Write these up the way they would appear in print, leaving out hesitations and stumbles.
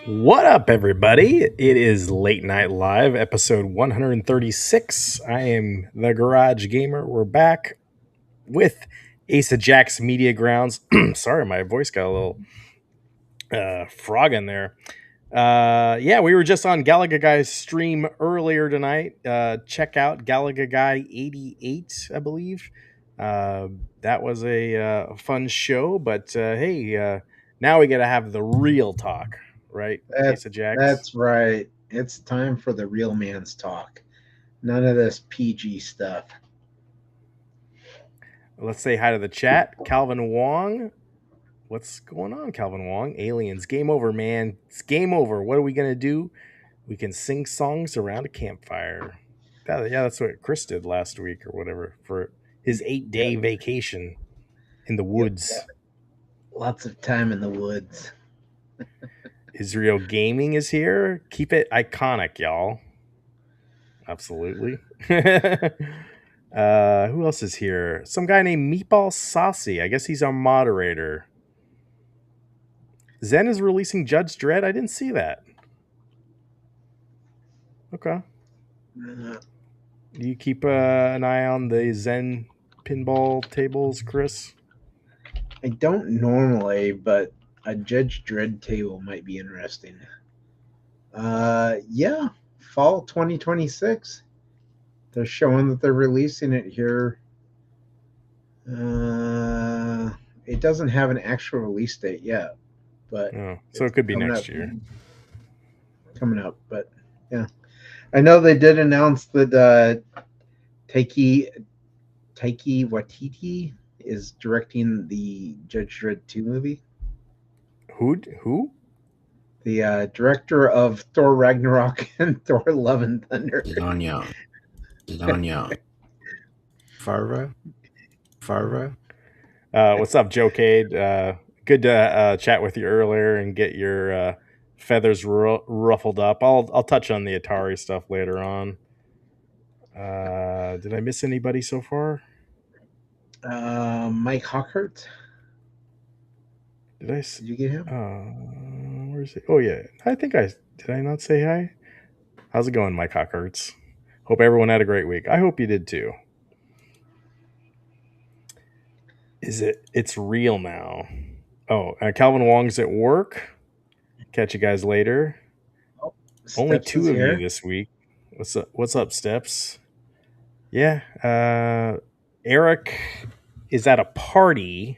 What up, everybody? It is Late Night Live, episode 136. I am the Garage Gamer. We're back with Ace of Jacks Media Grounds. Sorry, my voice got a little frog in there. Yeah, we were just on Galaga Guy's stream earlier tonight. Check out Galaga Guy 88, I believe. That was a fun show, but hey, now we got to have the real talk, right? That Ace of Jacks. that's right. It's time for the real man's talk. None of this PG stuff. Let's say hi to the chat. Calvin Wong. What's going on, Calvin Wong? Aliens. Game over, man. It's game over. What are we going to do? We can sing songs around a campfire. Yeah, that's what Chris did last week or whatever for his 8-day Yep. vacation in the Yep. woods. Lots of time in the woods. Israel Gaming is here. Keep it iconic, y'all. Absolutely. Who else is here? Some guy named Meatball Saucy. I guess he's our moderator. Zen is releasing Judge Dredd. I didn't see that. Okay. Do you keep an eye on the Zen pinball tables, Chris? I don't normally, but a Judge Dredd table might be interesting. Yeah, fall 2026. They're showing that they're releasing it here. It doesn't have an actual release date yet, but so it could be next year. Coming up, but yeah. I know they did announce that Taiki Waititi is directing the Judge Dredd 2 movie. Who? The director of Thor Ragnarok and Thor Love and Thunder. Danya. Farva. What's up, Joe Cade? Good to chat with you earlier and get your feathers ruffled up. I'll touch on the Atari stuff later on. Did I miss anybody so far? Mike Hawkhart. Did you get him? Where is he? Oh yeah, I think did I not say hi? How's it going, Mike Hawkhurts? Hope everyone had a great week. I hope you did too. It's real now. Oh, Calvin Wong's at work. Catch you guys later. Oh, only two of you this week. What's up, Steps? Yeah, Eric is at a party,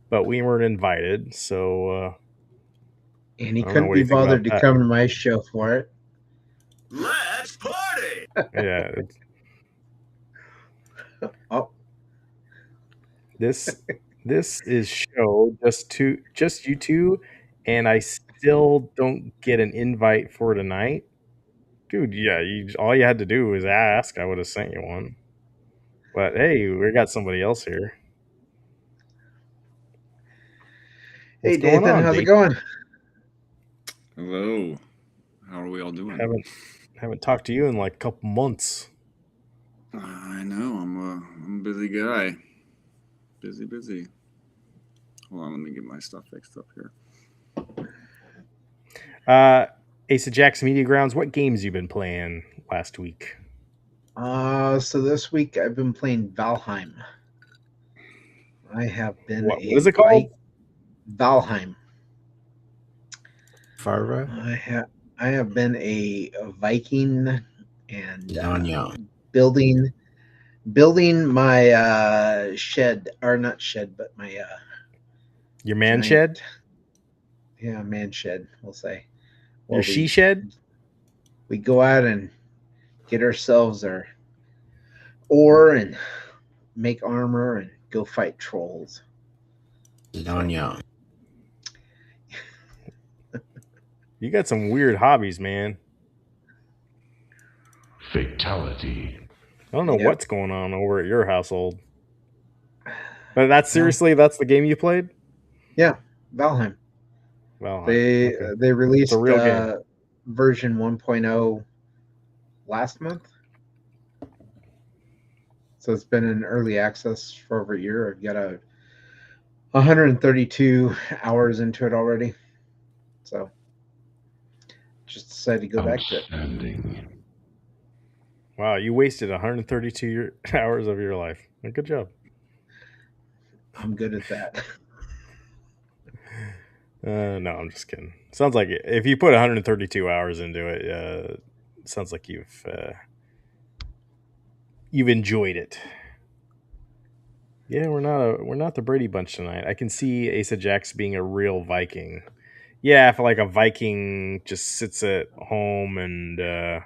but we weren't invited, so and he couldn't be bothered to come to my show for it. Let's party! Yeah. Oh. This is show just you two, and I still don't get an invite for tonight. Dude, yeah, all you had to do was ask. I would have sent you one. But hey, we got somebody else here. Hey, Dathan, how's it going? Hello. How are we all doing? Haven't talked to you in like a couple months. I know. I'm a busy guy. Busy. Hold on, let me get my stuff fixed up here. Ace of Jacks Media Grounds, what games you been playing last week? So this week I've been playing Valheim. I have been. What is it called? Valheim. Farva. I have been a Viking and building my shed, or not shed, but my your man shed. Yeah, man shed. We'll say. Your she shed. We go out and get ourselves our ore and make armor and go fight trolls. Danya. You got some weird hobbies, man. Fatality. I don't know what's going on over at your household. But that's seriously, that's the game you played? Yeah, Valheim. They released a real game. Version 1.0 last month. So it's been in early access for over a year. I've got 132 hours into it already. So decided to go back to it. Outstanding. Wow, you wasted 132 hours of your life. Good job. I'm good at that. No, I'm just kidding. Sounds like if you put 132 hours into it, it sounds like you've enjoyed it. Yeah, we're not the Brady Bunch tonight. I can see Asa Jax being a real Viking. Yeah, if like a Viking just sits at home and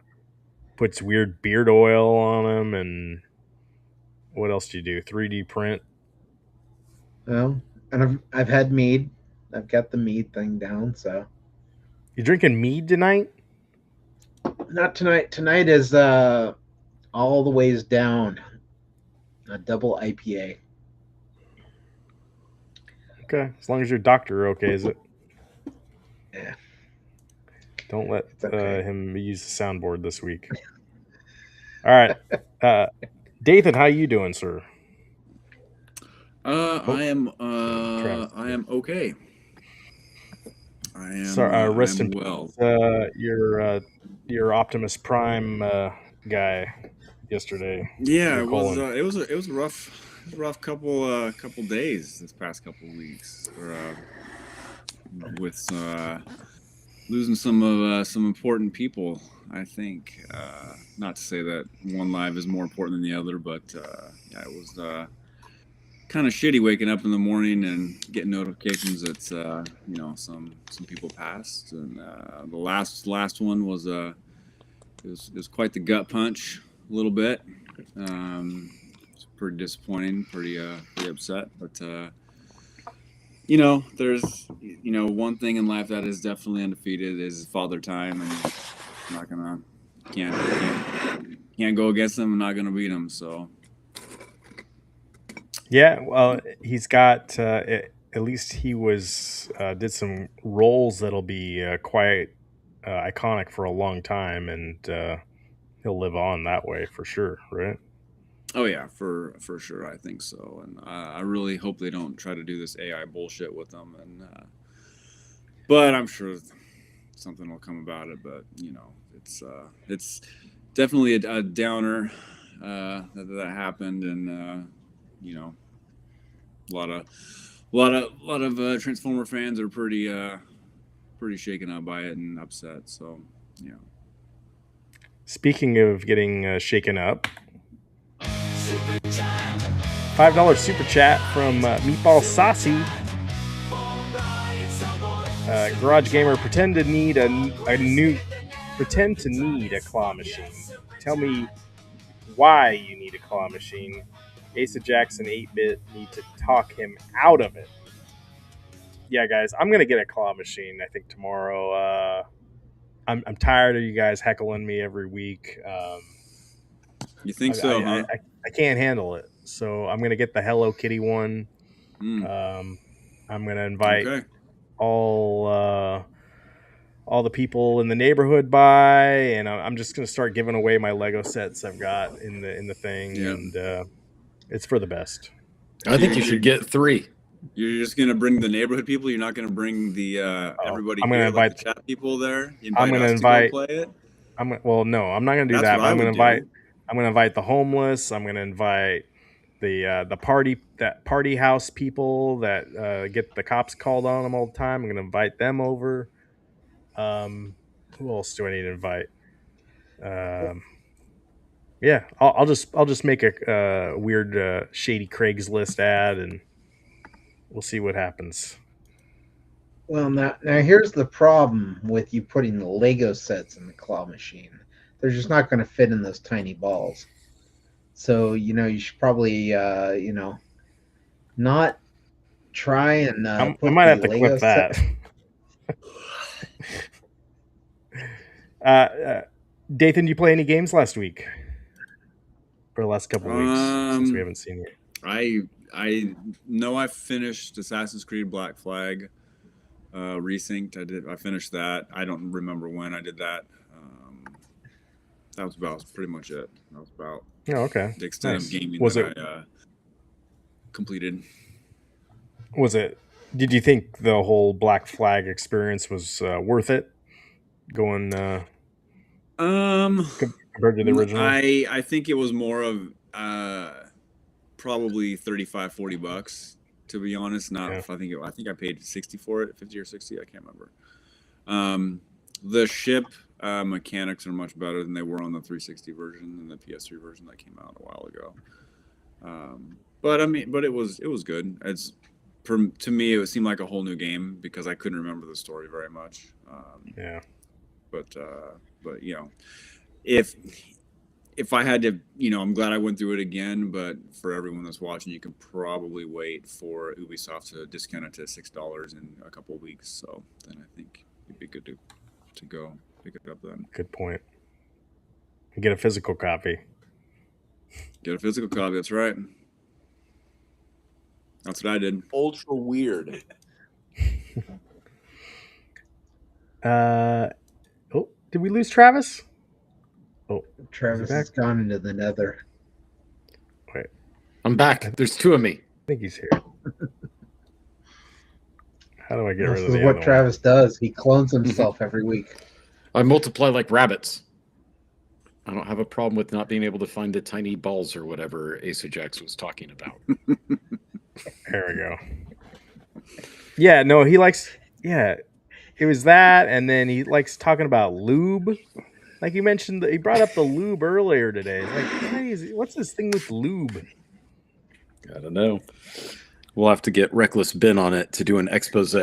puts weird beard oil on him, and what else do you do? 3D print. Well, and I've had mead. I've got the mead thing down. So You drinking mead tonight? not tonight. Tonight is all the ways down. A double IPA. Okay, as long as your doctor okay's it. Yeah. Don't let It's okay. him use the soundboard this week. All right, Dathan, how you doing, sir? I am Travis. I am okay. I am Sorry, rest I in am well. peace, your Optimus Prime guy yesterday. Yeah, Your it was colon. it was a rough couple days this past couple weeks with losing some important people. I think not to say that one life is more important than the other, but yeah, it was kind of shitty waking up in the morning and getting notifications that some people passed, and the last one was it was quite the gut punch a little bit. It's pretty disappointing, pretty upset, but there's one thing in life that is definitely undefeated is father time, and I'm not gonna can't go against them. I'm not gonna beat them. So Yeah, well, he's got at least he was did some roles that'll be quite iconic for a long time, and he'll live on that way for sure, right? oh yeah, for sure, I think so, and I really hope they don't try to do this AI bullshit with them, and but I'm sure something will come about it. But it's definitely a downer that happened, and a lot of Transformer fans are pretty shaken up by it and upset. So yeah. Speaking of getting shaken up, $5 super chat from Meatball Saucy. Garage Gamer, pretend to need a claw machine. Tell me why you need a claw machine. Asa Jackson 8-bit need to talk him out of it. Yeah, guys, I'm gonna get a claw machine. I think tomorrow. I'm tired of you guys heckling me every week. You think so, huh? I can't handle it, so I'm gonna get the Hello Kitty one. Mm. I'm gonna invite all the people in the neighborhood by, and I'm just gonna start giving away my Lego sets I've got in the thing, Yep. and it's for the best. I think you should get 3. You're just gonna bring the neighborhood people. You're not gonna bring the everybody I'm here, gonna invite like the chat people there. I'm gonna us invite. to go play it. No, I'm not gonna do That's that. what But I I'm gonna would invite. do. I'm gonna invite the homeless. I'm gonna invite the party house people that get the cops called on them all the time. I'm gonna invite them over. Who else do I need to invite? Yeah, I'll just make a weird shady Craigslist ad, and we'll see what happens. Well, now here's the problem with you putting the Lego sets in the claw machine. They're just not going to fit in those tiny balls. So you should probably not try and I put might the have to Lego clip that. Dathan, did you play any games last week? For the last couple of weeks since we haven't seen you. I know I finished Assassin's Creed Black Flag Resynced. I finished that. I don't remember when I did that. That was pretty much it. That was about okay. The extent of gaming I completed. Was it? Did you think the whole Black Flag experience was worth it? going Um, compared to the original? I think it was more of probably $35-40, to be honest. Not Yeah. I think I paid 60 for it, 50 or 60, I can't remember. The ship mechanics are much better than they were on the 360 version and the PS3 version that came out a while ago. But I mean, but it was good. To me, it seemed like a whole new game because I couldn't remember the story very much. Yeah. But you know, if I had to, I'm glad I went through it again. But for everyone that's watching, you can probably wait for Ubisoft to discount it to $6 in a couple of weeks. So then I think it'd be good to go pick it up then. Good point. Get a physical copy. Get a physical copy. That's right. That's what I did. Ultra weird. Oh, did we lose Travis? Oh, Travis back? has gone into the nether. wait. I'm back. There's two of me. I think he's here. How do I get This rid of is the what other Travis does. He clones himself every week. I multiply like rabbits. I don't have a problem with not being able to find the tiny balls or whatever Asa Jax was talking about. There we go. Yeah, no, he likes. Yeah, it was that, and then he likes talking about lube. Like you mentioned, he brought up the lube earlier today. It's like, what's this thing with lube? I don't know. We'll have to get Reckless Ben on it to do an expose.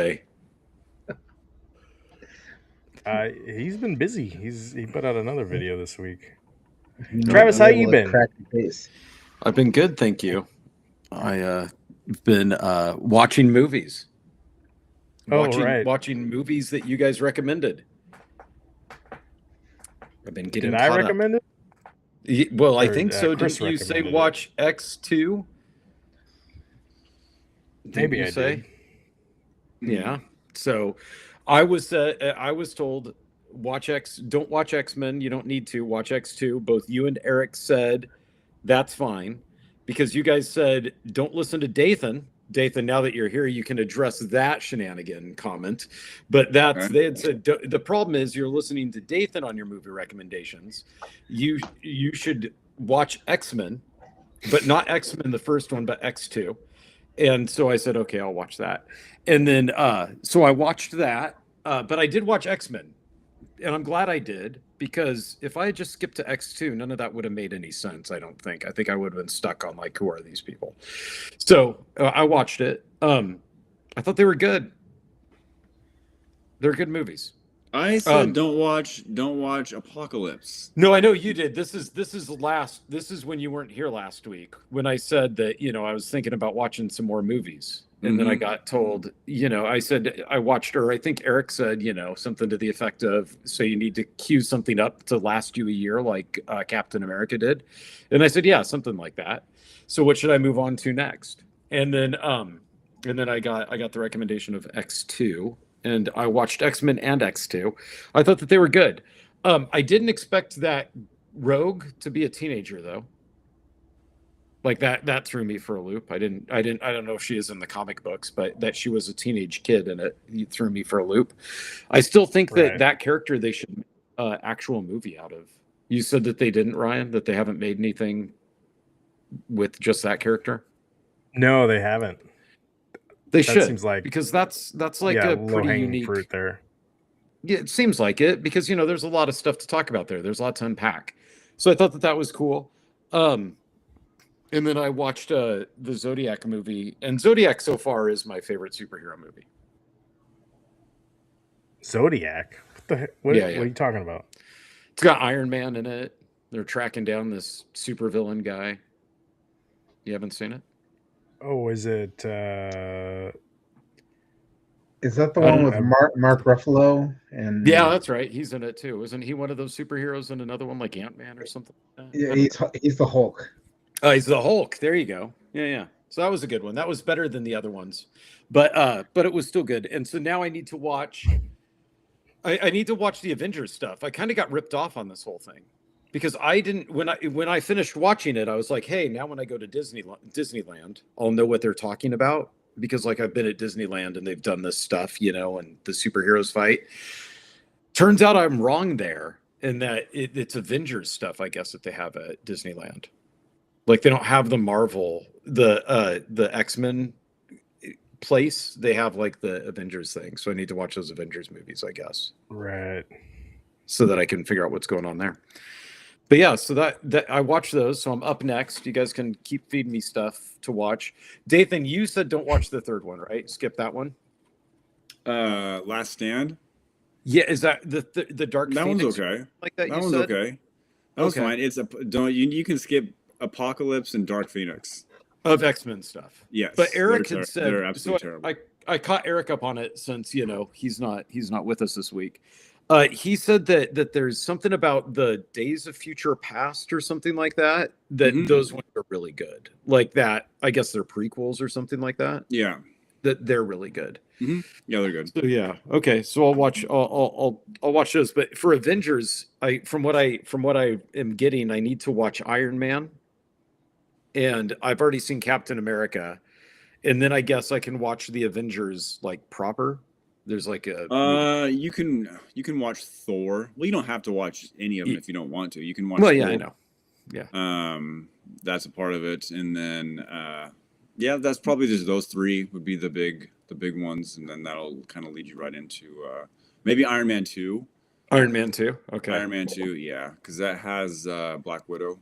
He's been busy. He put out another video this week. You Travis, how you able to been? crack the case. I've been good, thank you. I've been watching movies. Right. Watching movies that you guys recommended. I've been getting Did I caught recommend it? up. Well, I Or, think so. Chris Didn't you say recommended watch X2? Maybe I did. Yeah. So I was told don't watch X-Men. You don't need to watch X2. Both you and Eric said that's fine because you guys said don't listen to Dathan. Dathan, now that you're here, you can address that shenanigan comment. But they had said the problem is you're listening to Dathan on your movie recommendations. You should watch X-Men, but not X-Men the first one, but X2. And so I said, okay, I'll watch that. And then so I watched that, but I did watch X-Men. And I'm glad I did, because if I had just skipped to X2, none of that would have made any sense, I don't think. I think I would have been stuck on, like, who are these people? So I watched it. I thought they were good. They're good movies. I said don't watch Apocalypse. No, I know you did. This is when you weren't here last week, when I said that, I was thinking about watching some more movies. And then I got told, I said, I watched her. I think Eric said, something to the effect of, so you need to queue something up to last you a year like Captain America did. And I said, yeah, something like that. So what should I move on to next? And then I got the recommendation of X2, and I watched X-Men and X2. I thought that they were good. I didn't expect that Rogue to be a teenager, though. Like that threw me for a loop. I don't know if she is in the comic books, but that she was a teenage kid and it threw me for a loop. I still think that character they should make actual movie out of. You said that they didn't, Ryan, that they haven't made anything with just that character? No, they haven't. They should. Seems like, because that's like a pretty unique fruit there. Yeah, it seems like it, because there's a lot of stuff to talk about there. There's a lot to unpack. So I thought that was cool. And then I watched the Zodiac movie, and Zodiac so far is my favorite superhero movie. Zodiac? What are you talking about? It's got Iron Man in it. They're tracking down this supervillain guy. You haven't seen it? Oh, is it? Is that the one with Mark Ruffalo? And yeah, that's right. He's in it too. Isn't he one of those superheroes in another one, like Ant-Man or something? Yeah, he's the Hulk. Oh, he's the Hulk. There you go. Yeah. So that was a good one. That was better than the other ones, but it was still good. And so now I need to watch. I need to watch the Avengers stuff. I kind of got ripped off on this whole thing because I didn't. When I finished watching it, I was like, hey, now when I go to Disneyland, I'll know what they're talking about, because like I've been at Disneyland and they've done this stuff, and the superheroes fight. Turns out I'm wrong there, in that it's Avengers stuff, I guess, that they have at Disneyland. Like they don't have the Marvel, the X-Men place. They have like the Avengers thing. So I need to watch those Avengers movies, I guess, Right. so that I can figure out what's going on there. But yeah, so that I watch those. So I'm up next. You guys can keep feeding me stuff to watch. Dathan, you said don't watch the third one, right? Skip that one. Last Stand. Yeah, is that the Dark That Phoenix? one's okay. Like that, That you one's said? okay. That was Okay. fine. It's you can skip Apocalypse and Dark Phoenix. Of X-Men stuff. Yes, But Eric they're had said, they're absolutely so terrible. I caught Eric up on it, since he's not with us this week. He said that there's something about the Days of Future Past or something like that those ones are really good. Like that, I guess they're prequels or something like that. Yeah, That they're really good. yeah, they're good. So yeah, okay. So I'll watch. I'll watch those. But for Avengers, from what I am getting, I need to watch Iron Man, and I've already seen Captain America, and then I guess I can watch the Avengers like proper. There's like a You can watch Thor. Well, you don't have to watch any of them if you don't want to. You can watch. well, Thor. yeah, I know. Yeah. That's a part of it, and then yeah, that's probably just those three would be the big ones, and then that'll kind of lead you right into maybe Iron Man 2. Iron Man 2. Okay. Iron Man 2, yeah, because that has Black Widow.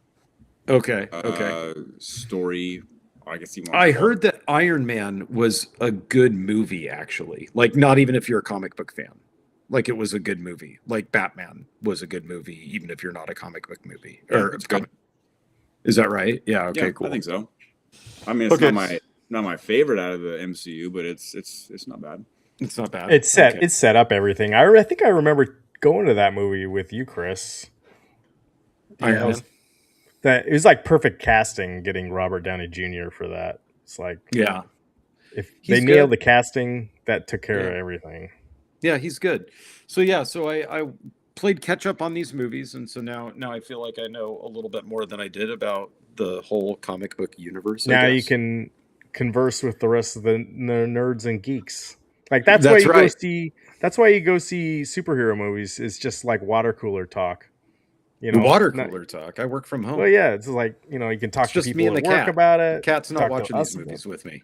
Okay. Okay. Story. I guess I heard that Iron Man was a good movie, actually. Like, not even if you're a comic book fan. Like, it was a good movie. Like, Batman was a good movie, even if you're not a comic book movie. Yeah, or it's good. Is that right? Yeah. Okay. Yeah, Cool. I think so. I mean, it's not my favorite out of the MCU, but it's not bad. It's not bad. It's set. Okay. It's set up everything. I think I remember going to that movie with you, Chris. Iron Man. That it was like perfect casting, getting Robert Downey Jr. for that. It's like, Yeah. if He's they nailed good. the casting, that took care of everything. Yeah, he's good. So yeah, so I played catch up on these movies, and so now I feel like I know a little bit more than I did about the whole comic book universe. I Now you guess. can converse with the rest of the nerds and geeks. Like that's why That's you go right. see. That's why you go see superhero movies. It's just like water cooler talk. You know, Water not- cooler talk. I work from home. Well, yeah, it's like, you know, you can talk It's to just people me and at the work cat. about The it. cat's not talk to watching us these about movies with me.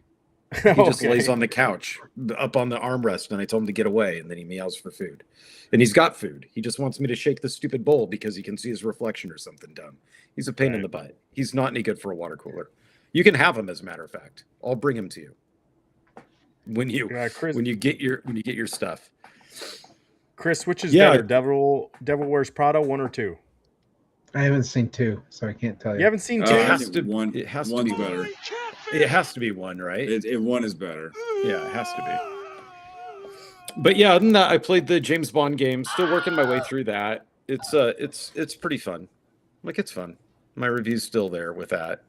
it. He just Okay. lays on the couch, up on the armrest, and I told him to get away, and then he meows for food. And he's got food. He just wants me to shake the stupid bowl because he can see his reflection or something dumb. He's a pain in Right. the butt. He's not any good for a water cooler. You can have him, as a matter of fact. I'll bring him to you when you Chris, when you get your stuff. Chris, which is Yeah. better, Devil Wears Prada 1 or 2? I haven't seen 2, so I can't tell you. You haven't seen 2? It I has think to- one. it has to one's be better. It has to be one, right? One is better. Yeah, it has to be. But yeah, other than that, I played the James Bond game. Still working my way through that. It's pretty fun. Like, it's fun. My review's still there with that.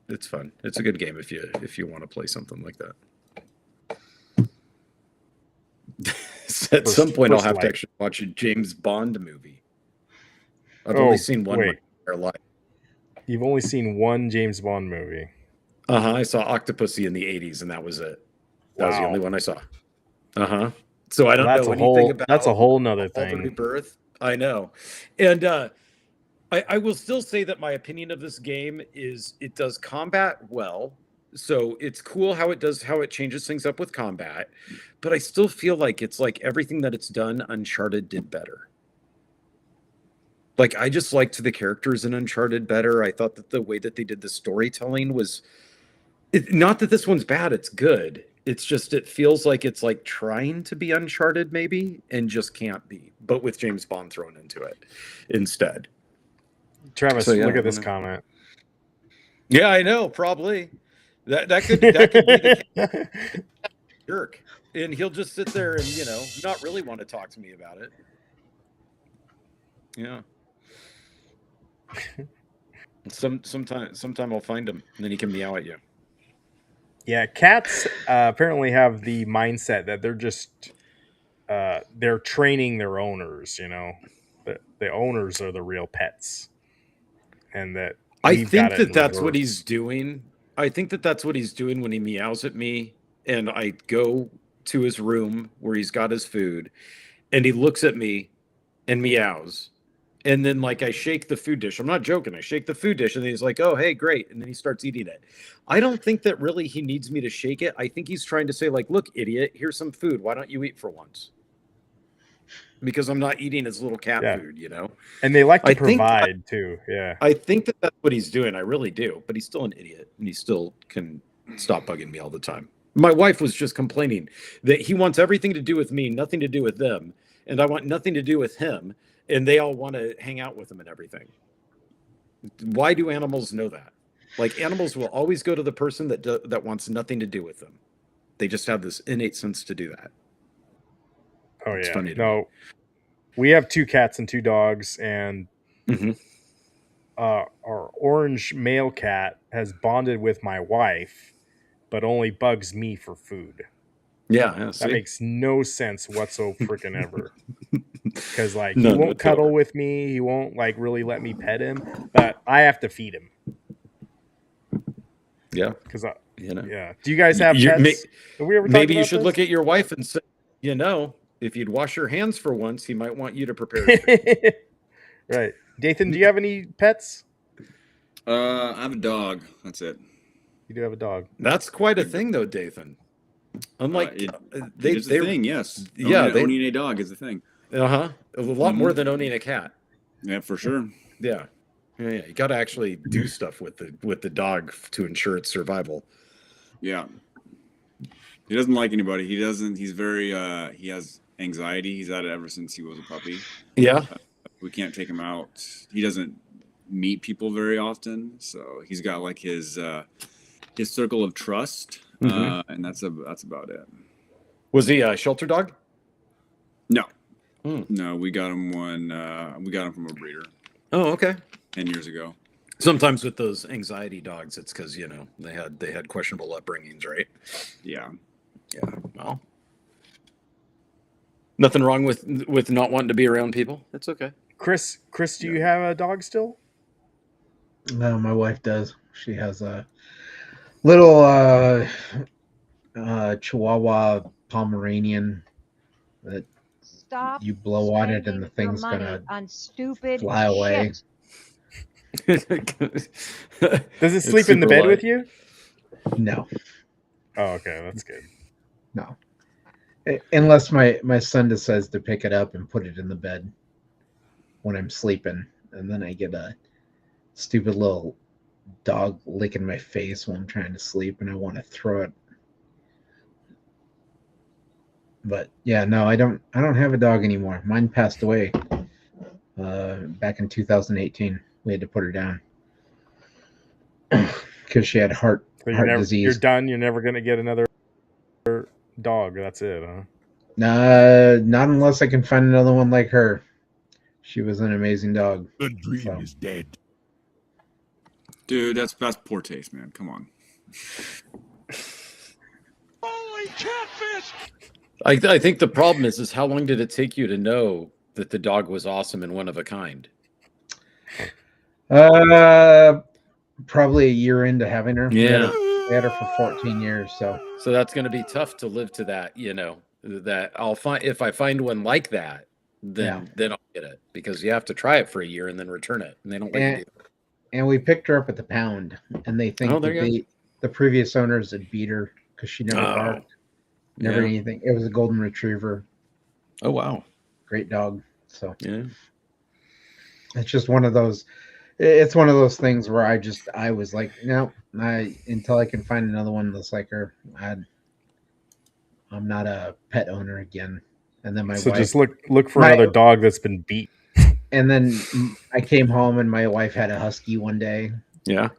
It's fun. It's a good game if you want to play something like that. At some point, I'll First have to Light. actually watch a James Bond movie. I've Oh, only seen one in my wait. entire life. You've only seen one James Bond movie. I saw Octopussy in the 80s, and that was it. That was the Wow. only one I saw. So I don't That's know a anything whole. about That's a whole nother All the thing. Rebirth. I know. And I will still say that my opinion of this game is it does combat well. So it's cool how it changes things up with combat. But I still feel like it's like everything that it's done, Uncharted did better. Like, I just liked the characters in Uncharted better. I thought that the way that they did the storytelling was not that this one's bad, it's good. It's just it feels like it's like trying to be Uncharted maybe and just can't be, but with James Bond thrown into it instead. Travis, So, yeah, look I at this wanna- comment. Yeah, I know, probably. That could be the jerk. And he'll just sit there and, not really want to talk to me about it. Yeah. Sometime I'll find him and then he can meow at you. Yeah, cats apparently have the mindset that they're just they're training their owners. You know, the owners are the real pets, and that I we've think got it in that that's what reverse. he's doing. I think that that's what he's doing when he meows at me and I go to his room where he's got his food and he looks at me and meows. And then like I shake the food dish. I'm not joking. I shake the food dish and then he's like, "Oh, hey, great." And then he starts eating it. I don't think that really he needs me to shake it. I think he's trying to say like, "Look, idiot, here's some food. Why don't you eat for once?" Because I'm not eating his little cat food, you know. And they like to I think provide too. Yeah. I think that that's what he's doing. I really do. But he's still an idiot and he still can stop bugging me all the time. My wife was just complaining that he wants everything to do with me, nothing to do with them, and I want nothing to do with him, and they all want to hang out with him and everything. Why do animals know that? Like animals will always go to the person that wants nothing to do with them. They just have this innate sense to do that. Oh It's yeah. funny to No, we have 2 cats and 2 dogs, and Mhm. our orange male cat has bonded with my wife, but only bugs me for food. Yeah, That see? makes no sense whatsoever freaking ever. Because like he None won't whatsoever. cuddle with me, he won't like really let me pet him, but I have to feed him. Yeah, Because you know. yeah. Do you guys have You- pets? Have we ever talked Maybe you about should this? look at your wife and say, you know, if you'd wash your hands for once, he might want you to prepare his food. Right. Dathan, do you have any pets? I have a dog. That's it. You do have a dog. That's quite a thing, though, Dathan. Unlike It is a thing. Yes. Owning a dog is a thing. A lot more than owning a cat. Yeah, for sure. Yeah. You got to actually do stuff with the dog to ensure its survival. Yeah. He doesn't like anybody. He doesn't. He's very. He has anxiety. He's had it ever since he was a puppy. Yeah. We can't take him out. He doesn't meet people very often, so he's got like his circle of trust, and that's about it. Was he a shelter dog? No, no. We got him we got him from a breeder. Oh, okay. 10 years ago. Sometimes with those anxiety dogs, it's because they had questionable upbringings, right? Yeah. Yeah. Well, nothing wrong with not wanting to be around people. It's okay. Chris, do you have a dog still? No, my wife does. She has a little Chihuahua Pomeranian that Stop you blow on it and the spending your thing's money gonna on stupid fly away. shit. Does it sleep in the bed with you? No, Oh, okay, that's good. no. Unless my son decides to pick it up and put it in the bed when I'm sleeping, and then I get a stupid little dog licking my face while I'm trying to sleep, and I want to throw it. But yeah, no, I don't have a dog anymore. Mine passed away back in 2018. We had to put her down because she had heart disease. You're done. You're never gonna get another dog. That's it, huh? Not unless I can find another one like her. She was an amazing dog. The dream is dead. Dude, that's poor taste, man. Come on. Holy catfish! I think the problem is how long did it take you to know that the dog was awesome and one of a kind? Probably a year into having her. Yeah. We had her for 14 years, so that's going to be tough to live to that, that I'll find if I find one like that, then I'll get it, because you have to try it for a year and then return it, and they don't let you do that. And we picked her up at the pound, and they think the previous owners had beat her because she never barked, never anything. It was a golden retriever. Oh wow, great dog. So yeah, it's just one of those. It's one of those things where I was like, no, until I can find another one that's like her, I'm not a pet owner again. And then my wife just look for another dog that's been beat. And then I came home and my wife had a husky one day. Yeah.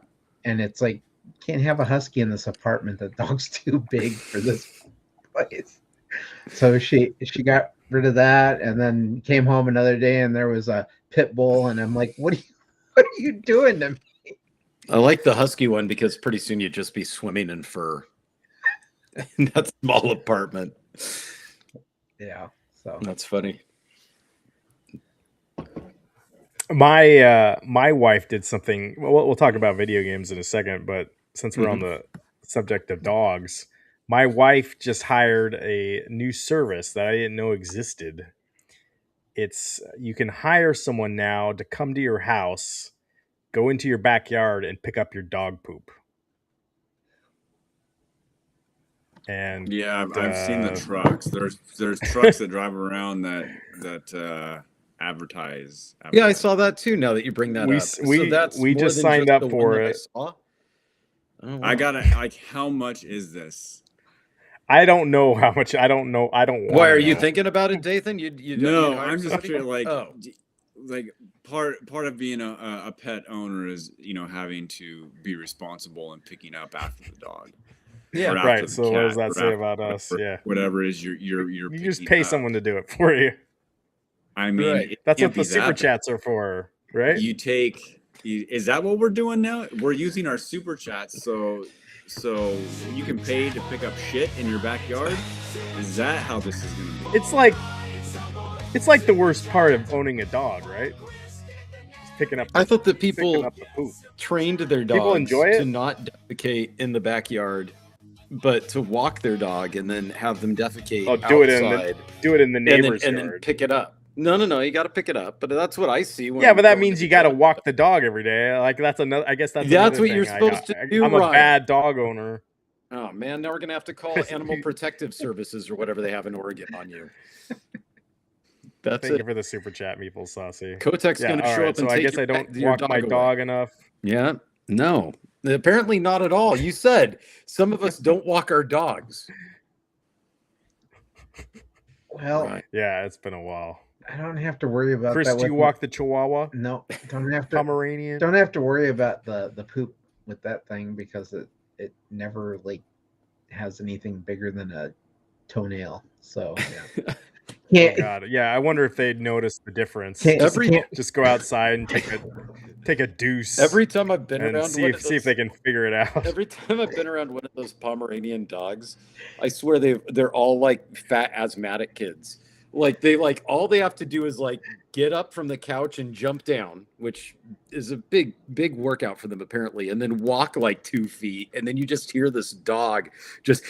And it's like, can't have a husky in this apartment. The dog's too big for this place. So she got rid of that, and then came home another day and there was a pit bull, and I'm like, what are you doing to me? I like the husky one because pretty soon you'd just be swimming in fur in that small apartment. Yeah. So that's funny. My wife did something. Well, we'll talk about video games in a second, but since we're on the subject of dogs, my wife just hired a new service that I didn't know existed. It's you can hire someone now to come to your house, go into your backyard, and pick up your dog poop. And Yeah, I've seen the trucks. There's trucks that drive around that advertise. Yeah, I saw that too. Now that you bring that up, so that's we more just than signed just up the for one that I it. saw. Oh, I wow. gotta like, how much is this? I don't know how much. I don't know. I don't. Why are wanna you know. thinking about it, Dathan? You'd No, hire I'm just somebody? curious, like, Oh. like part of being a pet owner is, you know, having to be responsible and picking up after the dog. Yeah. Or after Right. the So what does cat, that or say after about us? whatever, Yeah. whatever is you're You picking just pay up. someone to do it for you. I mean, Right. it That's can't what be the super that bad. chats are for, right? Is that what we're doing now? We're using our super chats so you can pay to pick up shit in your backyard? Is that how this is gonna be? It's like the worst part of owning a dog, right? Just picking up. I thought that picking people up the poop. trained their People dogs enjoy it? to not defecate in the backyard, but to walk their dog and then have them defecate Oh, do it outside in the neighbor's and then yard. pick it up. No, you got to pick it up. But that's what I see. When Yeah, I'm but that going means the you got to dog walk park. the dog every day. Like that's another. I guess that's That's another what thing you're supposed to do, I'm a Ryan. bad dog owner. Oh man, now we're gonna have to call Animal Protective Services or whatever they have in Oregon on you. That's Thank you it. for the super chat, Meeple Saucy. Kotek's Yeah, gonna all show right. up and So I take guess I don't your walk my away. dog enough. Yeah, no, apparently not at all. You said some of us don't walk our dogs. Well, Right. Yeah, it's been a while. I don't have to worry about Chris, that. do you walk the Chihuahua? No, don't have to. Pomeranian? Don't have to worry about the poop with that thing because it never like has anything bigger than a toenail. So yeah. Oh god, yeah. I wonder if they'd notice the difference. Can't- Just go outside and take a deuce. Every time I've been and around see one if of see if those- they can figure it out. Every time I've been around one of those Pomeranian dogs, I swear they're all like fat asthmatic kids. Like all they have to do is like get up from the couch and jump down, which is a big workout for them apparently, and then walk like 2 feet, and then you just hear this dog just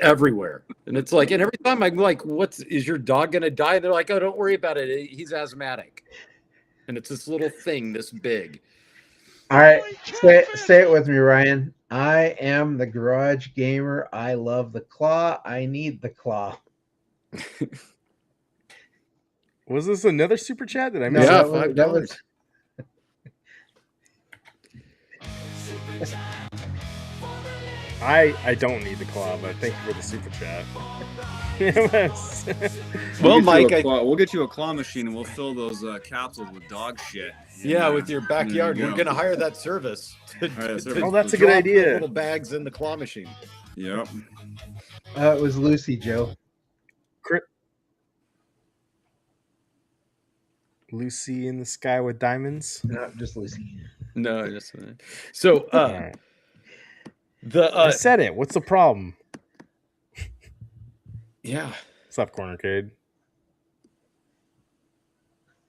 everywhere. And it's like, and every time I'm like, is your dog gonna die? And they're like, oh, don't worry about it. He's asthmatic. And it's this little thing this big. All right, say it with me, Ryan. I am the garage gamer. I love the claw. I need the claw. Was this another super chat? Did I No, miss Yeah, it? that was I don't need the claw, but thank you for the super chat. Yes. Well, Mike, we'll get you a claw machine and we'll fill those capsules with dog shit. yeah, with your backyard, There you we're go. gonna hire that service. Oh, that's a good drop idea. the little bags in the claw machine. Yep. it was Lucy, Joe. Lucy in the sky with diamonds. Not just Lucy. No, just so. All right. The I said it. What's the problem? yeah. What's up, Cornercade?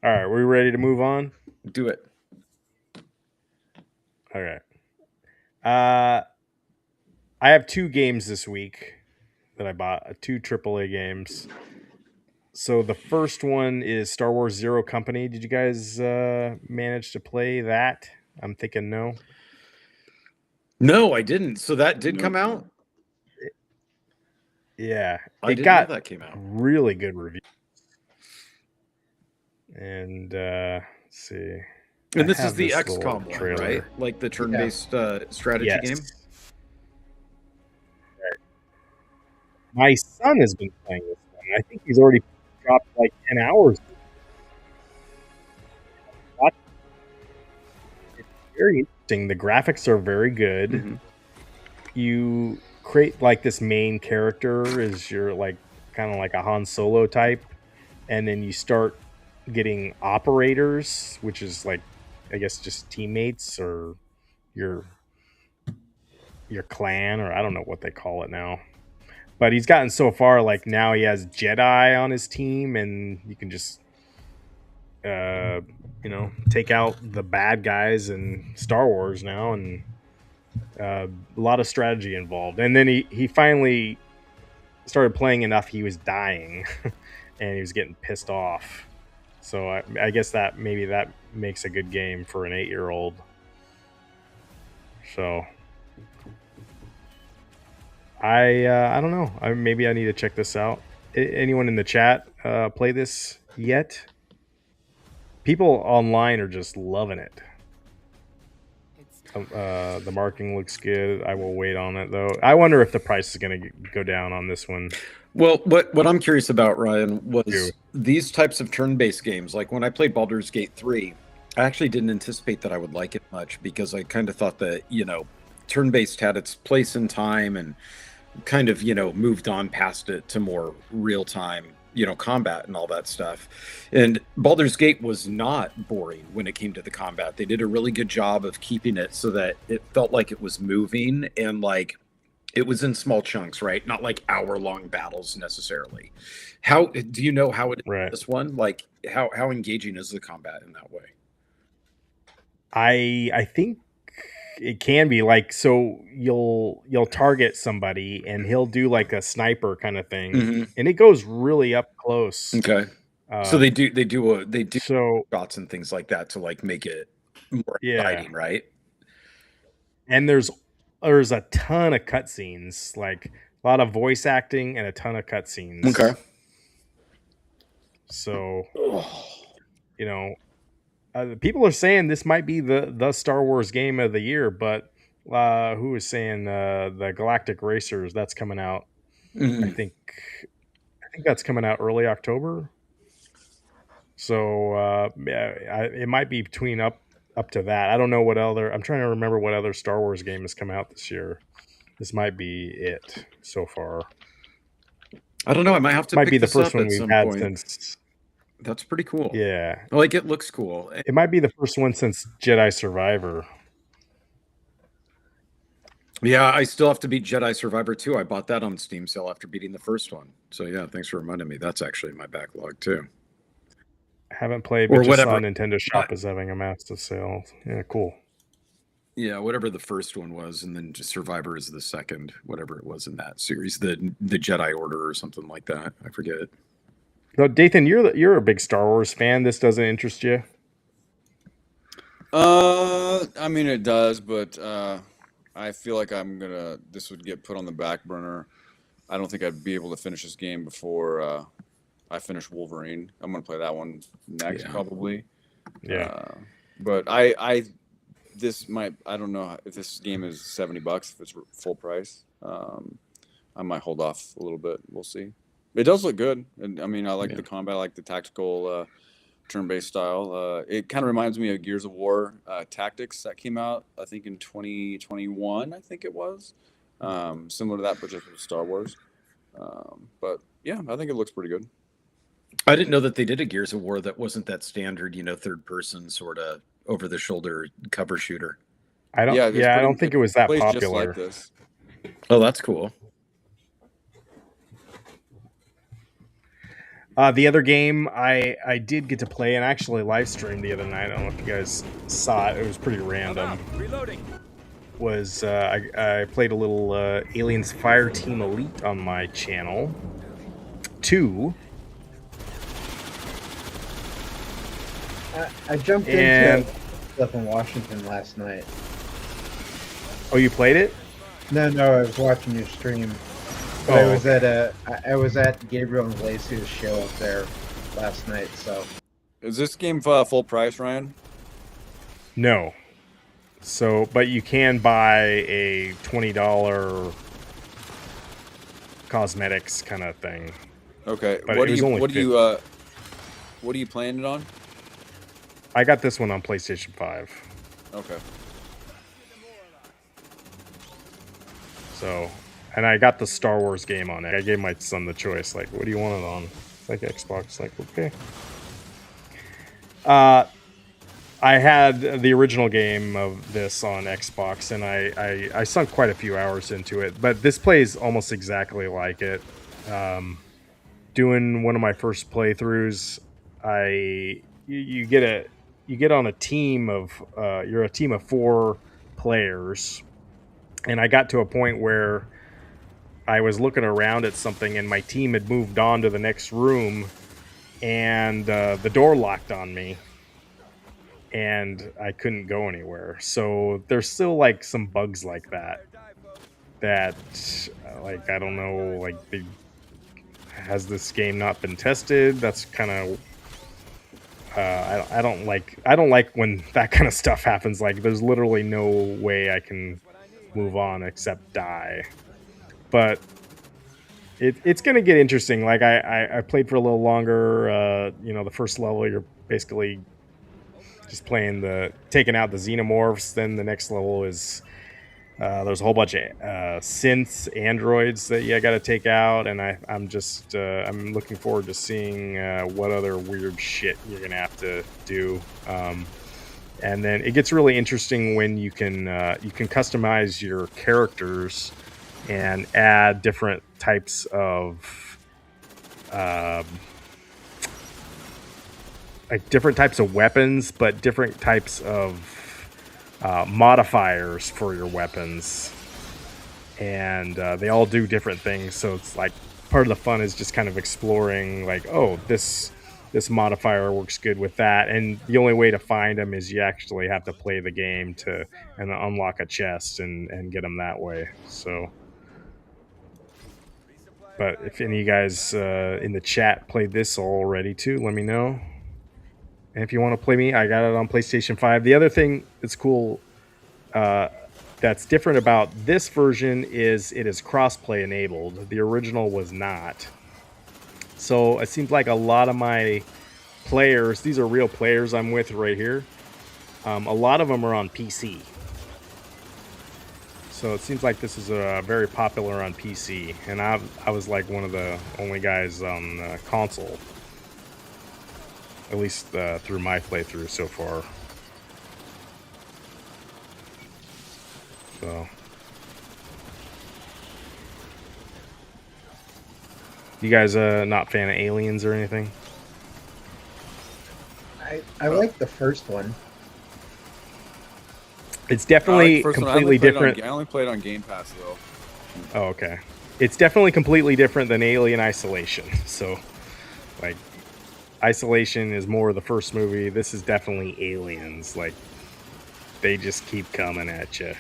All right, we ready to move on? Do it. All right. I have 2 games this week that I bought, 2 AAA games. So the first one is Star Wars Zero Company. Did you guys manage to play that? I'm thinking no. No, I didn't. So that did Nope. come out. Yeah, I it didn't got know that came out. really good reviews. And let's see. And I this is have the this XCOM little one, trailer. right? Like the turn-based strategy Yes. game. Right. My son has been playing this one. I think he's already dropped like 10 hours. It's very interesting. The graphics are very good. Mhm. You create like this main character is your like kind of like a Han Solo type, and then you start getting operators, which is like I guess just teammates or your clan, or I don't know what they call it now. But he's gotten so far, like now he has Jedi on his team, and you can just take out the bad guys in Star Wars now, and a lot of strategy involved. And then he finally started playing enough, he was dying. and he was getting pissed off. So I guess that maybe that makes a good game for an 8-year-old. So I don't know. Maybe I need to check this out. Anyone in the chat play this yet? People online are just loving it. The marking looks good. I will wait on it though. I wonder if the price is going to go down on this one. Well, what I'm curious about, Ryan, was Ew. these types of turn-based games. Like when I played Baldur's Gate 3, I actually didn't anticipate that I would like it much because I kind of thought that, turn-based had its place in time and kind of, moved on past it to more real-time, combat and all that stuff. And Baldur's Gate was not boring when it came to the combat. They did a really good job of keeping it so that it felt like it was moving and like it was in small chunks, right? Not like hour-long battles necessarily. How do you know how it is Right. this one? Like how engaging is the combat in that way? I think it can be like, so you'll target somebody and he'll do like a sniper kind of thing, Mhm. and it goes really up close. Okay. So they do so shots and things like that to like make it more Yeah. exciting, right? and there's a ton of cutscenes, like a lot of voice acting and a ton of cutscenes. Okay. So people are saying this might be the Star Wars game of the year, but who is saying the Galactic Racers, that's coming out? I think that's coming out early October. So it might be between up to that. I don't know what other. I'm trying to remember what other Star Wars game has come out this year. This might be it so far. I don't know. I might have to Might pick be the this first up one at we've some had point. since. That's pretty cool. Yeah, Like it looks cool. it might be the first one since Jedi Survivor. Yeah, I still have to beat Jedi Survivor 2. I bought that on Steam sale after beating the first one. So yeah, thanks for reminding me. That's actually in my backlog too. Haven't played, Or but just saw whatever. Nintendo Shop is having a massive sale. Yeah, cool. Yeah, whatever the first one was, and then just Survivor is the second, whatever it was in that series, the Jedi Order or something like that. I forget. No, Dathan, you're a big Star Wars fan. This doesn't interest you? I mean it does, but I feel like this would get put on the back burner. I don't think I'd be able to finish this game before I finish Wolverine. I'm gonna play that one next, Yeah. probably. Yeah. But I don't know if this game is $70 if it's full price. I might hold off a little bit. We'll see. It does look good, and I mean I like the combat, I like the tactical turn-based style. It kind of reminds me of Gears of War Tactics that came out I think in 2021. I think it was similar to that, but just with Star Wars. But yeah, I think it looks pretty good. I didn't know that they did a Gears of War that wasn't that standard, third person sort of over the shoulder cover shooter. I don't think it was that plays popular. just like this. Oh, that's cool. The other game I did get to play and actually live streamed the other night. I don't know if you guys saw it. It was pretty random. Reloading. Was I played a little Aliens Fireteam Elite on my channel 2. I jumped And- into stuff in Washington last night. Oh, you played it? No, I was watching your stream. But I was at Gabriel and Lacey's show up there last night. So Is this game full price, Ryan? No. So, but you can buy a $20 cosmetics kind of thing. Okay. But What it was do only you playing it on? I got this one on PlayStation 5. Okay. So, and I got the Star Wars game on it. I gave my son the choice, like, what do you want it on? It's like Xbox, like, okay. I had the original game of this on Xbox, and I sunk quite a few hours into it. But this plays almost exactly like it. Doing one of my first playthroughs, you get on a team of you're a team of 4 players, and I got to a point where I was looking around at something, and my team had moved on to the next room, and the door locked on me, and I couldn't go anywhere. So there's still like some bugs like that. Like I don't know, like has this game not been tested? That's kind of I don't like when that kind of stuff happens. Like there's literally no way I can move on except die. But it's gonna get interesting. Like I played for a little longer. The first level you're basically just taking out the xenomorphs. Then the next level is there's a whole bunch of synths, androids that you got to take out, and I'm looking forward to seeing what other weird shit you're gonna have to do. And then it gets really interesting when you can customize your characters and add different types of different types of weapons, but different types of modifiers for your weapons, and they all do different things. So it's like part of the fun is just kind of exploring, like, oh, this modifier works good with that, and the only way to find them is you actually have to play the game and unlock a chest and get them that way. So, but if any of you guys in the chat played this already too, let me know. And if you want to play me, I got it on PlayStation 5. The other thing that's cool, that's different about this version, is it is crossplay enabled. The original was not. So it seems like a lot of my players, these are real players I'm with right here, a lot of them are on PC. So it seems like this is very popular on PC. And I was like one of the only guys on console. At least through my playthrough so far. So, you guys not fan of Aliens or anything? I like the first one. It's definitely completely different. I only played on Game Pass though. Oh, okay. It's definitely completely different than Alien Isolation. So, like, Isolation is more of the first movie. This is definitely Aliens. Like, they just keep coming at you.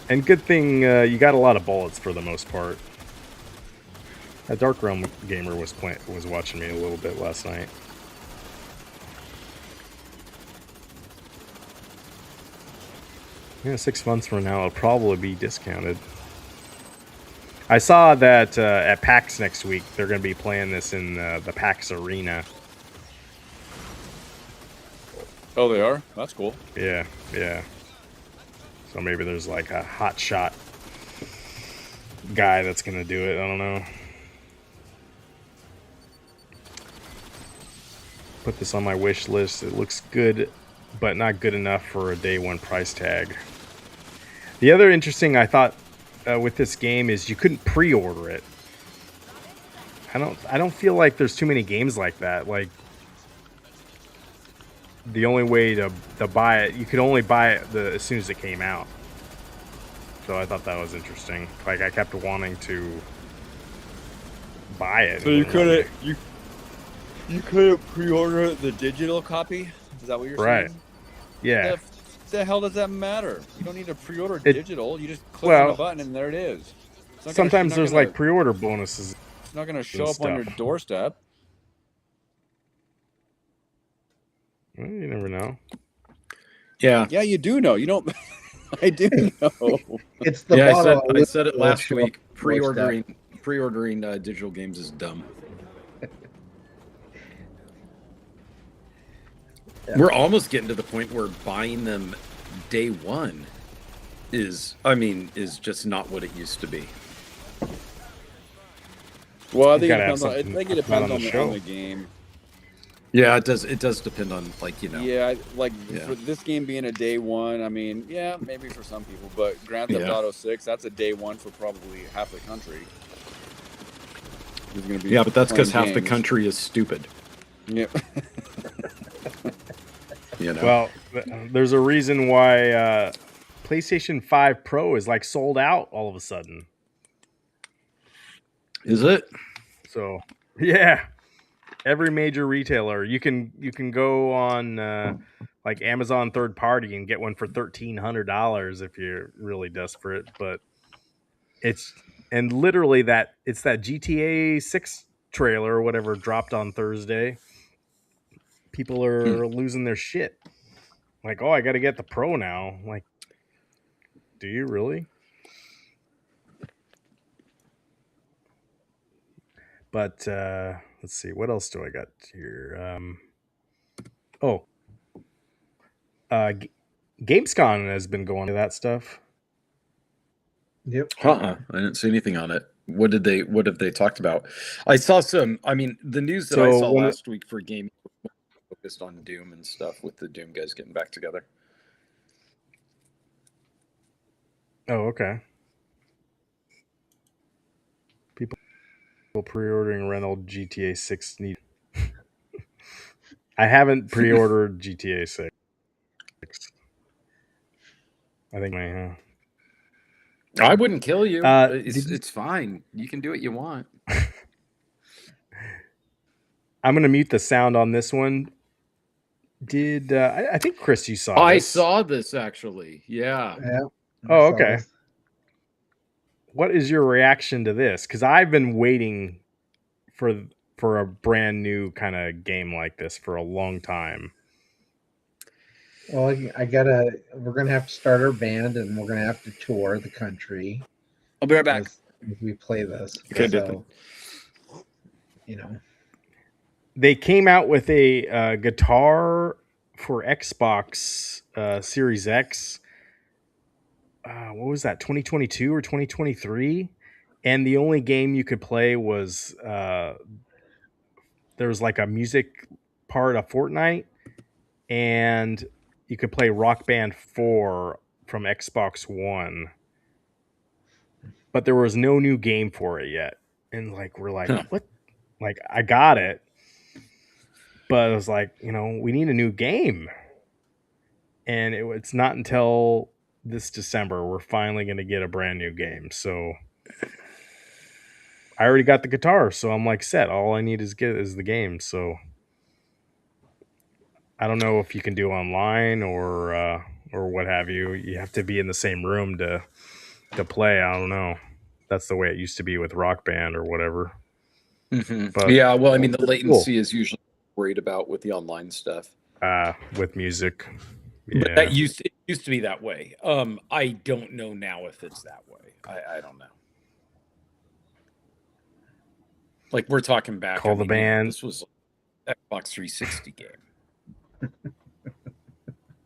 And good thing you got a lot of bullets for the most part. That Dark Realm gamer was watching me a little bit last night. Yeah, 6 months from now it'll probably be discounted. I saw that at PAX next week they're going to be playing this in the PAX Arena. Oh, they are? That's cool. Yeah. So maybe there's like a hot shot guy that's going to do it. I don't know. Put this on my wish list. It looks good, but not good enough for a day one price tag. The other interesting I thought with this game is you couldn't pre-order it. I don't feel like there's too many games like that. Like, the only way to buy it, you could only buy it as soon as it came out. So I thought that was interesting. Like, I kept wanting to buy it. So you couldn't pre-order the digital copy? Is that what you're saying? Right. Yeah. The hell does that matter? You don't need to pre-order digital. You just click on the button and there it is. Sometimes there's like pre-order bonuses. It's not going to show up on your doorstep. Well, you never know. Yeah, you do know. You don't. I do know. It's the I bottle. said it last week. Pre-ordering digital games is dumb. Yeah. We're almost getting to the point where buying them day one is just not what it used to be. Well, I think it depends on the game. Yeah, it does. It does depend on, like, you know. Yeah, for this game being a day one, I mean, yeah, maybe for some people, but Grand Theft Auto 6, that's a day one for probably half the country. Yeah, but that's because half the country is stupid. Yep. You know. Well, there's a reason why PlayStation 5 Pro is like sold out all of a sudden. Is it? So Yeah, every major retailer. You can go on like Amazon third party and get one for $1,300 if you're really desperate. But it's and literally that it's that GTA 6 trailer or whatever dropped on Thursday. People are losing their shit. Like, oh, I got to get the Pro now. Like, do you really? But let's see, what else do I got here? Oh, Gamescom has been going to that stuff. Yep. I didn't see anything on it. What have they talked about? I saw some. I mean, the news that I So saw when last week for gaming focused on Doom and stuff, with the Doom guys getting back together. Oh, okay. People pre-ordering rental GTA 6 need. I haven't pre-ordered GTA 6. I think I wouldn't kill you. did you- It's fine. You can do what you want. I'm going to mute the sound on this one. Did I think Chris, you saw I this. saw this actually. Yeah. Yeah. Oh, I saw okay. this. What is your reaction to this? Because I've been waiting for a brand new kind of game like this for a long time. Well, we're gonna have to start our band, and we're gonna have to tour the country I'll be right back. as we play this. Okay, So, you know, They came out with a guitar for Xbox Series X. What was that? 2022 or 2023? And the only game you could play was there was like a music part of Fortnite, and you could play Rock Band 4 from Xbox One. But there was no new game for it yet. And like we're like, what? Like I got it. But I was like, we need a new game. And it's not until this December we're finally going to get a brand new game. So I already got the guitar, so I'm like set. All I need is the game. So I don't know if you can do online or what have you. You have to be in the same room to play. I don't know. That's the way it used to be with Rock Band or whatever. Mm-hmm. But yeah, well, I mean, the cool. latency is usually worried about with the online stuff. With music. But Yeah. that used to be that way. I don't know now if it's that way. I don't know. Like we're talking back. Call the band. This was Xbox 360 game.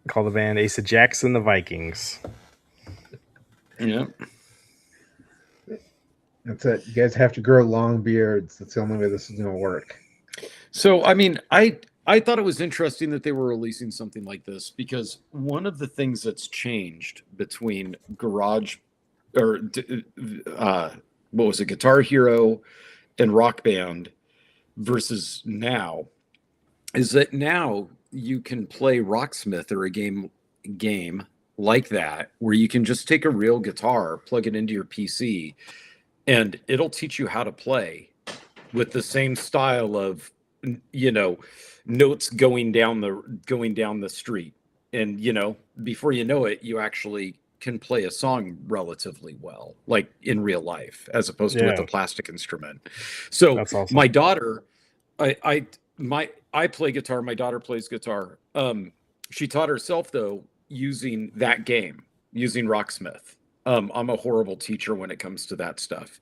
Call the band Asa Jackson, the Vikings. Yeah. that's it. You guys have to grow long beards. That's the only way this is gonna work. So, I mean, I thought it was interesting that they were releasing something like this, because one of the things that's changed between Garage or what was it, Guitar Hero and Rock Band versus now is that now you can play Rocksmith or a game like that where you can just take a real guitar, plug it into your PC, and it'll teach you how to play with the same style of notes going down the street, and before you know it, you actually can play a song relatively well, like in real life, as opposed to with a plastic instrument. So that's awesome. My daughter, I play guitar. My daughter plays guitar. She taught herself though using that game, using Rocksmith. I'm a horrible teacher when it comes to that stuff,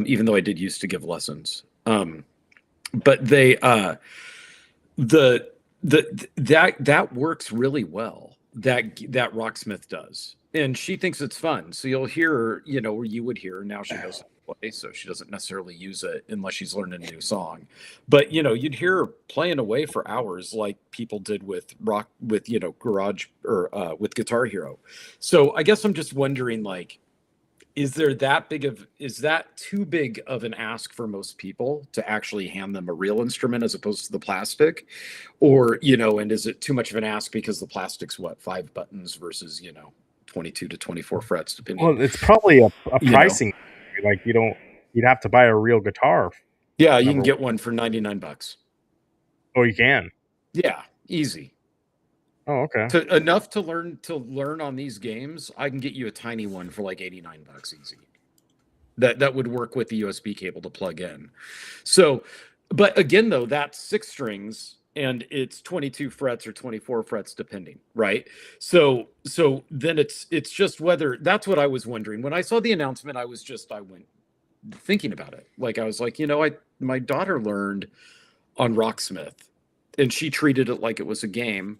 even though I did used to give lessons. But they that works really well. That Rocksmith does, and she thinks it's fun. So you'll hear her, or you would hear her. Now she doesn't play, so she doesn't necessarily use it unless she's learning a new song. But you'd hear her playing away for hours, like people did with Garage or with Guitar Hero. So I guess I'm just wondering, like, is that too big of an ask for most people to actually hand them a real instrument as opposed to the plastic? Or, and is it too much of an ask because the plastic's 5 buttons versus, 22 to 24 frets, depending. Well, it's probably a pricing. Like you'd have to buy a real guitar Yeah, you can Number- get one for $99. Oh, you can. Yeah, easy. Oh, okay. Enough to learn on these games. I can get you a tiny one for like $89 easy. That would work with the USB cable to plug in. So, but again though, that's 6 strings and it's 22 frets or 24 frets depending, right? So then it's just whether, that's what I was wondering. When I saw the announcement, I went thinking about it. Like I was like, my daughter learned on Rocksmith and she treated it like it was a game,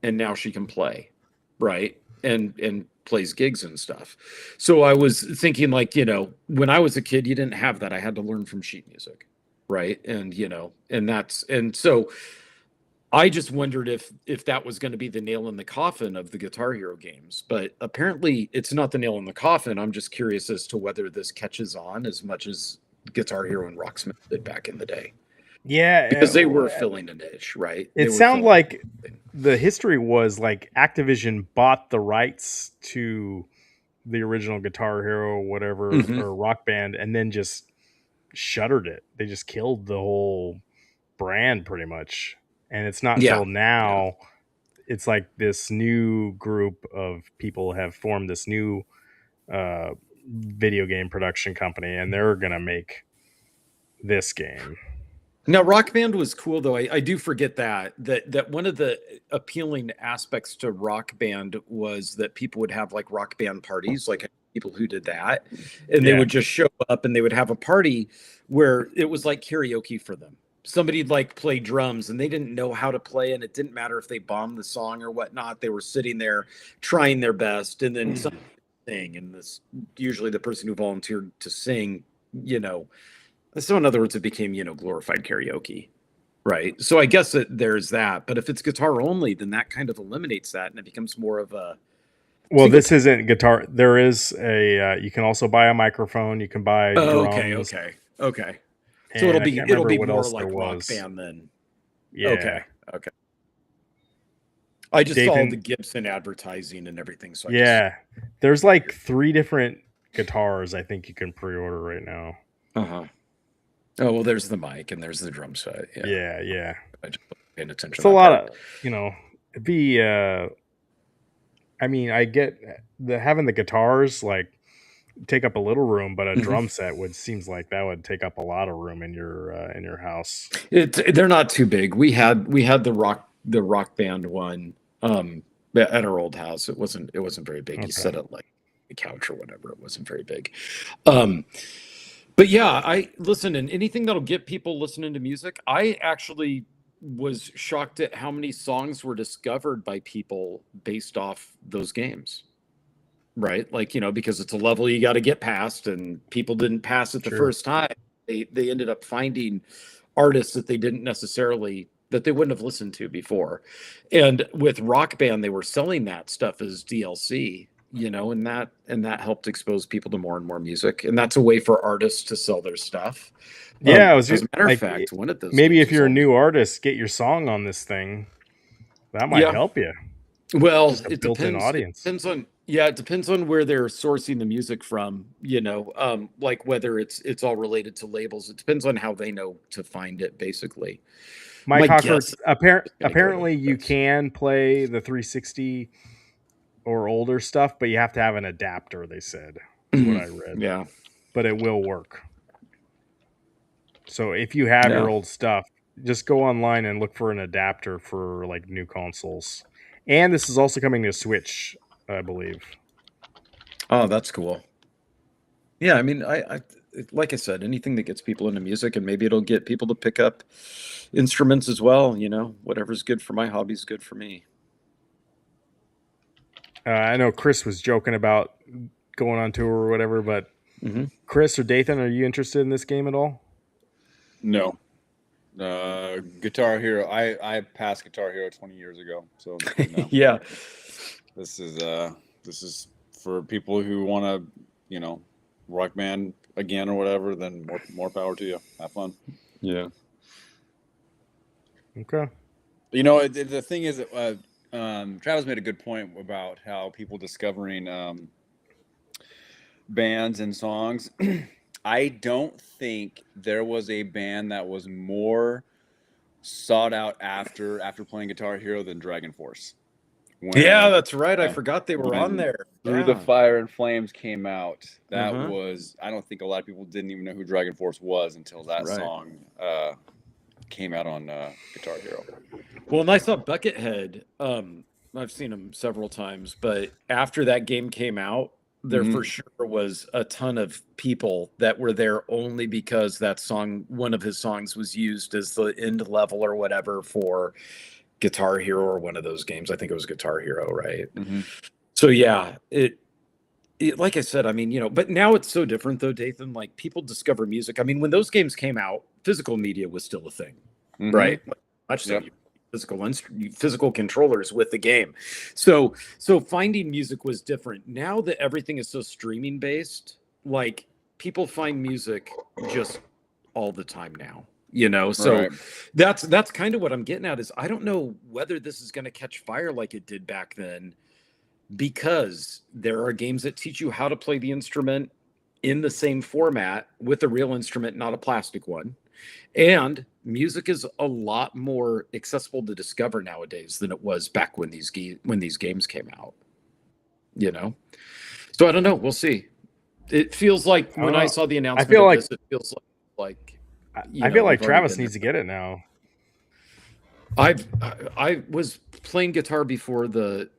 and now she can play, right? And plays gigs and stuff. So I was thinking like, when I was a kid, you didn't have that. I had to learn from sheet music, right? And and so I just wondered if that was going to be the nail in the coffin of the Guitar Hero games, but apparently it's not the nail in the coffin. I'm just curious as to whether this catches on as much as Guitar Hero and Rocksmith did back in the day, Yeah, because they were filling a niche, right? They It were sounded filling like something. the history was like Activision bought the rights to the original Guitar Hero, whatever, Mhm. or Rock Band, and then just shuttered it. They just killed the whole brand pretty much. And it's not Yeah. until now, it's like this new group of people have formed this new video game production company, and they're gonna make this game. Now, Rock Band was cool, though. I do forget that one of the appealing aspects to Rock Band was that people would have like Rock Band parties, like people who did that, and they Yeah. would just show up and they would have a party where it was like karaoke for them. Somebody'd like play drums and they didn't know how to play, and it didn't matter if they bombed the song or whatnot. They were sitting there trying their best, and then somebody would sing, and this usually the person who volunteered to sing, so in other words, it became, glorified karaoke, right? So I guess that there's that. But if it's guitar only, then that kind of eliminates that, and it becomes more of a. Well, single- this isn't guitar. There is a. You can also buy a microphone. You can buy Oh, drums. okay. So and it'll I be can't it'll remember be what more else like there Rock was. Band then. Yeah. Okay. I just saw Dathan- the Gibson advertising and everything. So Yeah. There's like 3 different guitars I think you can pre-order right now. Uh-huh. Oh, well, there's the mic and there's the drum set. Yeah. Yeah. I just wasn't paying attention. It's to a that lot part. of, it'd be I mean, I get having the guitars like take up a little room, but a Mhm. drum set seems like that would take up a lot of room in your house. They're not too big. We had the rock band one at our old house. It wasn't very big. Okay. You set it like a couch or whatever. It wasn't very big. But yeah, I listen, and anything that'll get people listening to music. I actually was shocked at how many songs were discovered by people based off those games. Right? Like, because it's a level you got to get past, and people didn't pass it the Sure. first time. They ended up finding artists that they wouldn't have listened to before. And with Rock Band, they were selling that stuff as DLC, and that helped expose people to more and more music. And that's a way for artists to sell their stuff. Yeah, I was as a matter like, of fact, one of those maybe games if you're a was new artist, get your song on this thing. That might Yeah. help you. Well, Just a it built-in depends. audience. It depends on where they're sourcing the music from. Like whether it's all related to labels. It depends on how they know to find it. Basically, Mike My Hocker, guess is apparently you this. can play the 360 or older stuff, but you have to have an adapter, they said, is what I read. Yeah. But it will work. So if you have your Yeah. old stuff, just go online and look for an adapter for like new consoles. And this is also coming to Switch, I believe. Oh, that's cool. Yeah, I mean, I like I said, anything that gets people into music, and maybe it'll get people to pick up instruments as well. Whatever's good for my hobby is good for me. I know Chris was joking about going on tour or whatever, but Mhm. Chris or Dathan, are you interested in this game at all? No. Guitar Hero. I passed Guitar Hero 20 years ago, so no. Yeah. This is for people who want to, rock band again or whatever. Then more power to you. Have fun. Yeah. Okay. The thing is, Travis made a good point about how people discovering bands and songs. I don't think there was a band that was more sought out after playing Guitar Hero than Dragon Force. Yeah, that's right. I forgot they were when on there. Through the Yeah. Fire and Flames came out. That Uh-huh. was, I don't think a lot of people didn't even know who Dragon Force was until that Right. song came out on Guitar Hero. Well, and I saw Buckethead. I've seen him several times, but after that game came out, there for sure was a ton of people that were there only because that song, one of his songs, was used as the end level or whatever for Guitar Hero or one of those games. I think it was Guitar Hero, right? So yeah, it like I said, I mean, you know, but now it's so different though, Dathan. Like people discover music. I mean, when those games came out, physical media was still a thing, right? Like, much so. Yep. Physical controllers with the game. So finding music was different. Now that everything is so streaming based, like people find music just all the time now, you know? So that's kind of what I'm getting at is I don't know whether this is going to catch fire like it did back then, because there are games that teach you how to play the instrument in the same format with a real instrument, not a plastic one. And music is a lot more accessible to discover nowadays than it was back when these games came out. You know, so I don't know. We'll see. It feels like when I saw the announcement, it feels like I feel like Travis needs to get it now. I was playing guitar before the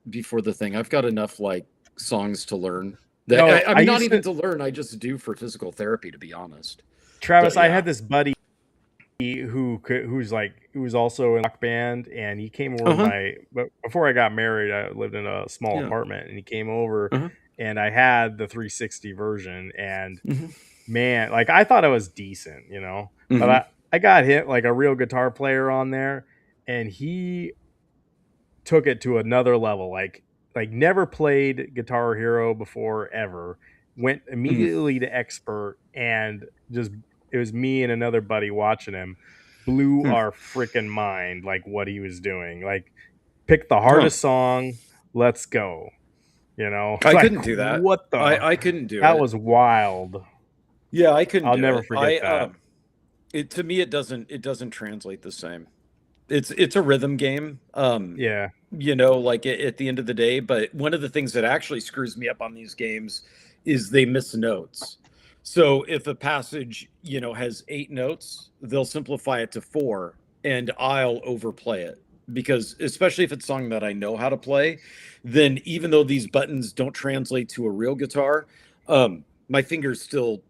thing. I've got enough like songs to learn. That I mean, not even to learn. I just do for physical therapy, to be honest. Travis, I had this buddy who was also in a rock band, and he came over but before I got married, I lived in a small apartment, and he came over and I had the 360 version, and man, like I thought it was decent, you know, but I got hit like a real guitar player on there, and he took it to another level, like never played Guitar Hero before ever, went immediately to expert, and just it was me and another buddy watching him, blew our freaking mind, like what he was doing. Like, pick the hardest song, let's go. You know, I couldn't do that. What the? I couldn't do that. it. That was wild. Yeah, I couldn't. I'll never forget that. To me, it doesn't translate the same. It's a rhythm game. Yeah. You know, like at the end of the day. But one of the things that actually screws me up on these games is they miss notes. So if a passage, you know, has 8 notes, they'll simplify it to 4, and I'll overplay it, because especially if it's a song that I know how to play, then even though these buttons don't translate to a real guitar, my fingers still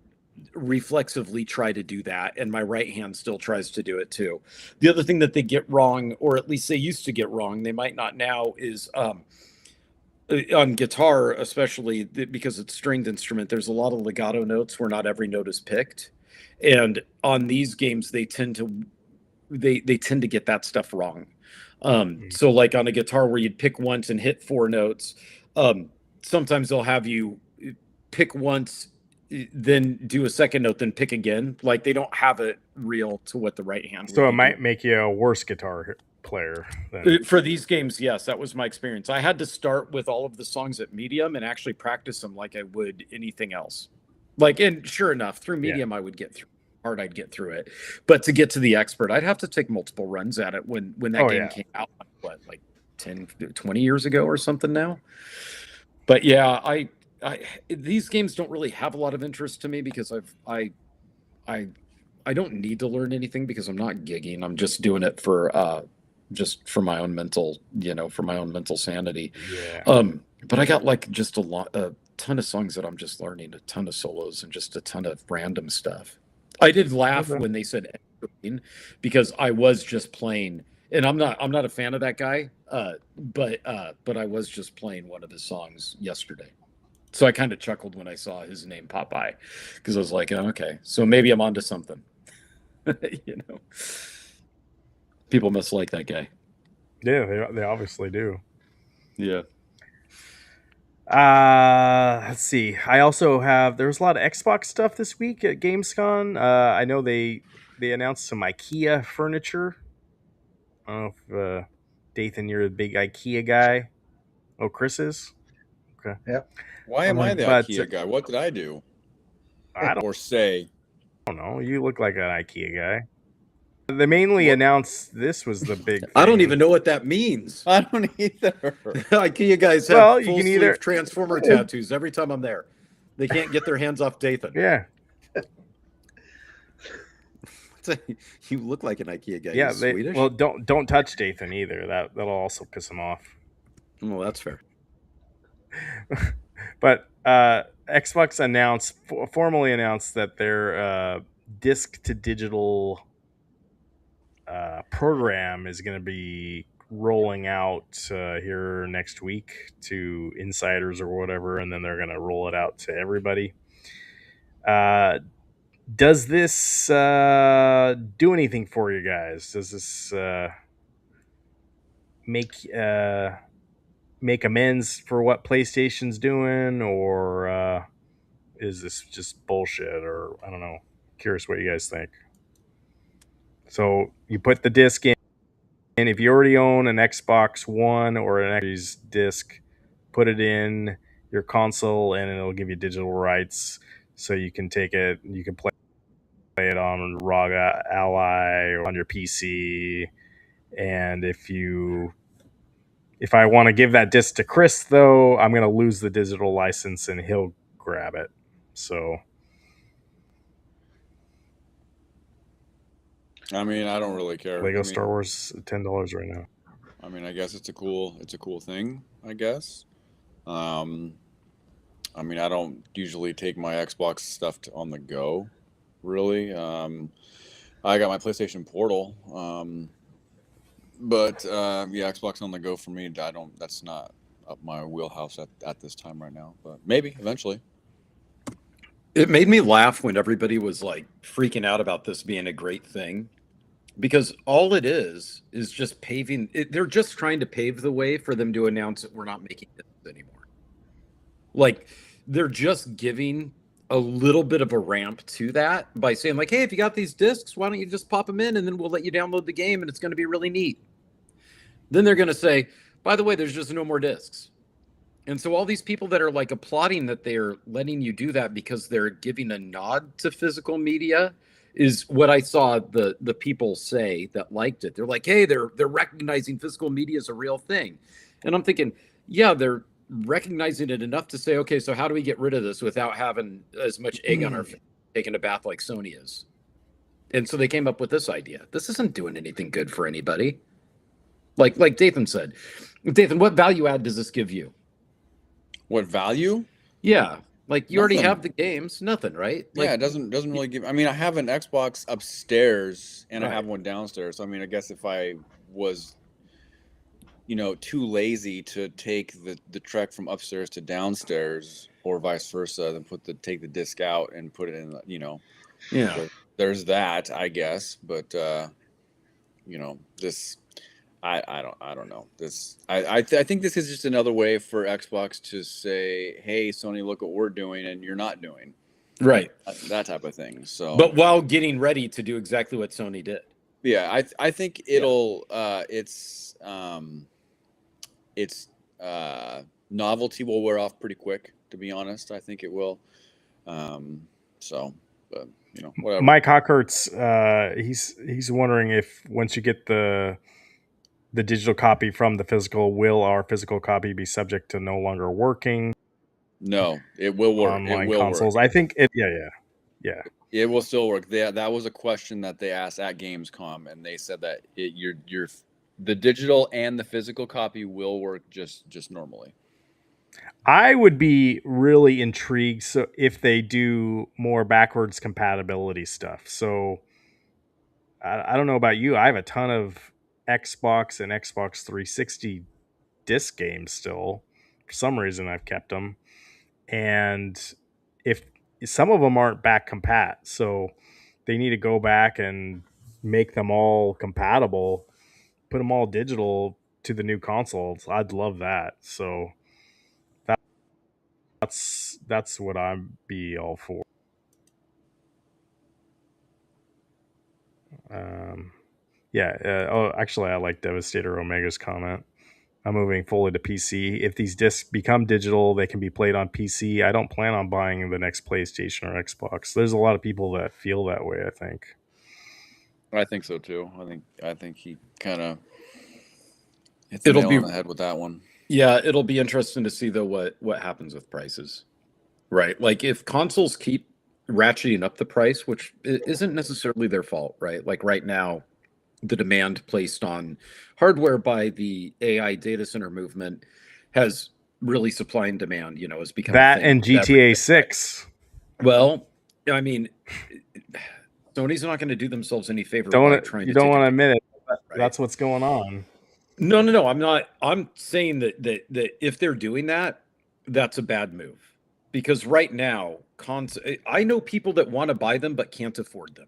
reflexively try to do that, and my right hand still tries to do it too. The other thing that they get wrong, or at least they used to get wrong, they might not now, is on guitar, especially because it's a stringed instrument, there's a lot of legato notes where not every note is picked, and on these games they tend to get that stuff wrong. So like on a guitar where you'd pick once and hit 4 notes, sometimes they'll have you pick once, then do a second note, then pick again. Like they don't have it real to what the right hand. So it might make you a worse guitar player for these games. Yes, that was my experience. I had to start with all of the songs at medium and actually practice them like I would anything else. Like, and sure enough, through medium I would get through. Hard I'd get through it, but to get to the expert, I'd have to take multiple runs at it when that game came out, what, like 10 20 years ago or something now. But yeah, I these games don't really have a lot of interest to me, because I don't need to learn anything, because I'm not gigging. I'm just doing it for my own mental, for my own mental sanity. But I got like just a ton of songs that I'm just learning, a ton of solos, and just a ton of random stuff. I did laugh when they said Green, because I was just playing, and I'm not a fan of that guy, but I was just playing one of his songs yesterday. So I kind of chuckled when I saw his name pop by, because I was like, oh, okay, so maybe I'm onto something. People must like that guy. Yeah, they obviously do. Yeah. Let's see. I also there's a lot of Xbox stuff this week at Gamescom. I know they announced some IKEA furniture. I don't know if Dathan, you're a big IKEA guy. Oh, Chris is? Okay. Yep. Why am I the IKEA guy? What did I do? I or say. don't know. You look like an IKEA guy. They mainly announced this was the big thing. I don't even know what that means. I don't either. IKEA guys have Well, you full can sleeve either- Transformer tattoos every time I'm there. They can't get their hands off Dathan. Yeah. You look like an IKEA guy. Yeah, He's Swedish? well, don't touch Dathan either. That'll also piss him off. Well, that's fair. But Xbox formally announced that their disc to digital program is going to be rolling out here next week to insiders or whatever, and then they're going to roll it out to everybody. Does this do anything for you guys? Does this make amends for what PlayStation's doing, or is this just bullshit? Or I don't know. Curious what you guys think. So you put the disc in, and if you already own an Xbox One or an Xbox disc, put it in your console, and it'll give you digital rights, so you can take it. You can play it on ROG Ally or on your PC. And if I want to give that disc to Chris, though, I'm going to lose the digital license and he'll grab it. So, I mean, I don't really care. Lego Star Wars, $10 right now. I mean, I guess it's a cool thing, I guess. I mean, I don't usually take my Xbox stuff on the go, really. I got my PlayStation Portal, but yeah, Xbox on the go for me. That's not up my wheelhouse at this time right now, but maybe eventually. It made me laugh when everybody was like freaking out about this being a great thing, because all it is just paving. They're just trying to pave the way for them to announce that we're not making this anymore. Like, they're just giving a little bit of a ramp to that by saying, like, hey, if you got these discs, why don't you just pop them in and then we'll let you download the game and it's going to be really neat. Then they're going to say, by the way, there's just no more discs. And so all these people that are like applauding that they're letting you do that because they're giving a nod to physical media is what I saw the people say that liked it. They're like, hey, they're recognizing physical media as a real thing. And I'm thinking, yeah, they're recognizing it enough to say, okay, so how do we get rid of this without having as much egg on our face, taking a bath like Sony is? And so they came up with this idea. This isn't doing anything good for anybody. Like Dathan said. Dathan, what value add does this give you? What value? Yeah, like you already Nothing. have the games. Nothing, right? Like, Yeah, it doesn't really give. I mean, I have an Xbox upstairs and I Right. have one downstairs. So, I mean, I guess if I was, too lazy to take the trek from upstairs to downstairs or vice versa, then take the disc out and put it in, yeah. so there's that, I guess. But this. I don't know. This I think this is just another way for Xbox to say, hey, Sony, look what we're doing and you're not doing. Right. That type of thing. So, But while getting ready to do exactly what Sony did. yeah, I think it'll novelty will wear off pretty quick, to be honest. I think it will. So, but whatever. Mike Hockert's he's wondering if once you get the digital copy from the physical, will our physical copy be subject to no longer working? No, it will work. Online it will consoles. work. I think it. Yeah. It will still work. That was a question that they asked at Gamescom, and they said that the digital and the physical copy will work just normally. I would be really intrigued so if they do more backwards compatibility stuff. So I don't know about you. I have a ton of Xbox and Xbox 360 disc games still. For some reason, I've kept them. And if some of them aren't back compat, so they need to go back and make them all compatible, put them all digital to the new consoles. I'd love that. So that's what I'd be all for. Actually, I like Devastator Omega's comment. I'm moving fully to PC. If these discs become digital, they can be played on PC. I don't plan on buying the next PlayStation or Xbox. There's a lot of people that feel that way, I think. I think so too. I think he kind of hits the nail on the head with that one. Yeah, it'll be interesting to see though what happens with prices. Right? Like if consoles keep ratcheting up the price, which isn't necessarily their fault, right? Like right now, the demand placed on hardware by the AI data center movement has really supply and demand, has become that and GTA 6. Well, I mean, Sony's not going to do themselves any favor by trying you to don't want to take admit it. right? That's what's going on. No, I'm not. I'm saying that if they're doing that, that's a bad move. Because right now, I know people that want to buy them but can't afford them.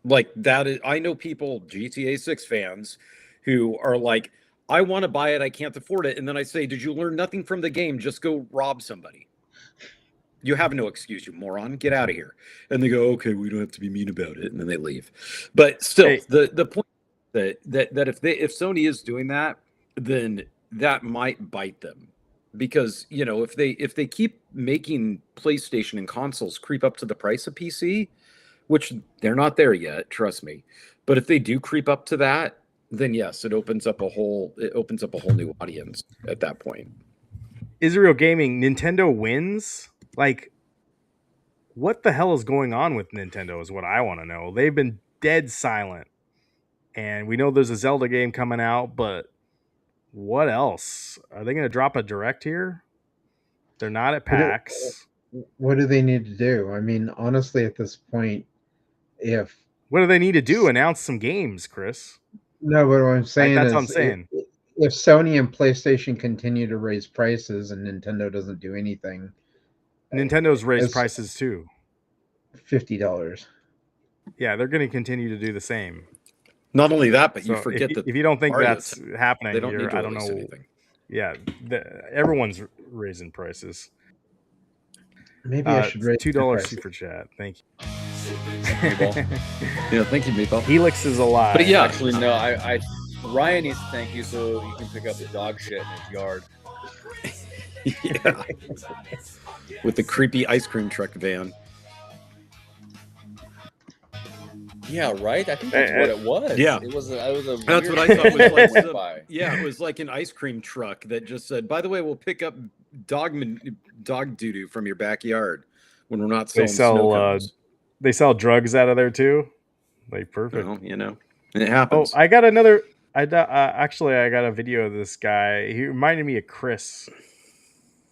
Like that is, I know people, GTA 6 fans, who are like, I want to buy it, I can't afford it. And then I say, did you learn nothing from the game? Just go rob somebody. You have no excuse, you moron. Get out of here. And they go, okay, we don't have to be mean about it. And then they leave. But still, the point that if Sony is doing that, then that might bite them. Because if they keep making PlayStation and consoles creep up to the price of PC, which they're not there yet, trust me. But if they do creep up to that, then yes, it opens up a whole new audience at that point. Israel Gaming, Nintendo wins? Like, what the hell is going on with Nintendo is what I want to know. They've been dead silent. And we know there's a Zelda game coming out, but what else? Are they going to drop a Direct here? They're not at PAX. What do they need to do? I mean, honestly, at this point, what do they need to do? Announce some games, Chris. No, but what I'm saying that's is, what I'm saying. If Sony and PlayStation continue to raise prices and Nintendo doesn't do anything, Nintendo's raised prices too. $50. Yeah, they're going to continue to do the same. Not only that, but you forget that if you don't think that's happening here, I don't know. Anything. Yeah, everyone's raising prices. Maybe I should raise $2 super chat. Thank you. Yeah, thank you, Meatball. Helix is alive. But yeah, actually, no. I Ryan needs to thank you so you can pick up the dog shit in his yard. Yeah, with the creepy ice cream truck van. Yeah, right. I think that's what it was. Yeah, it was. A that's what I thought was like. Yeah, it was like an ice cream truck that just said, "By the way, we'll pick up dog doo-doo from your backyard when we're not selling snow cones." They sell drugs out of there too. Like perfect. Well, it happens. Oh, I got another. I got a video of this guy. He reminded me of Chris.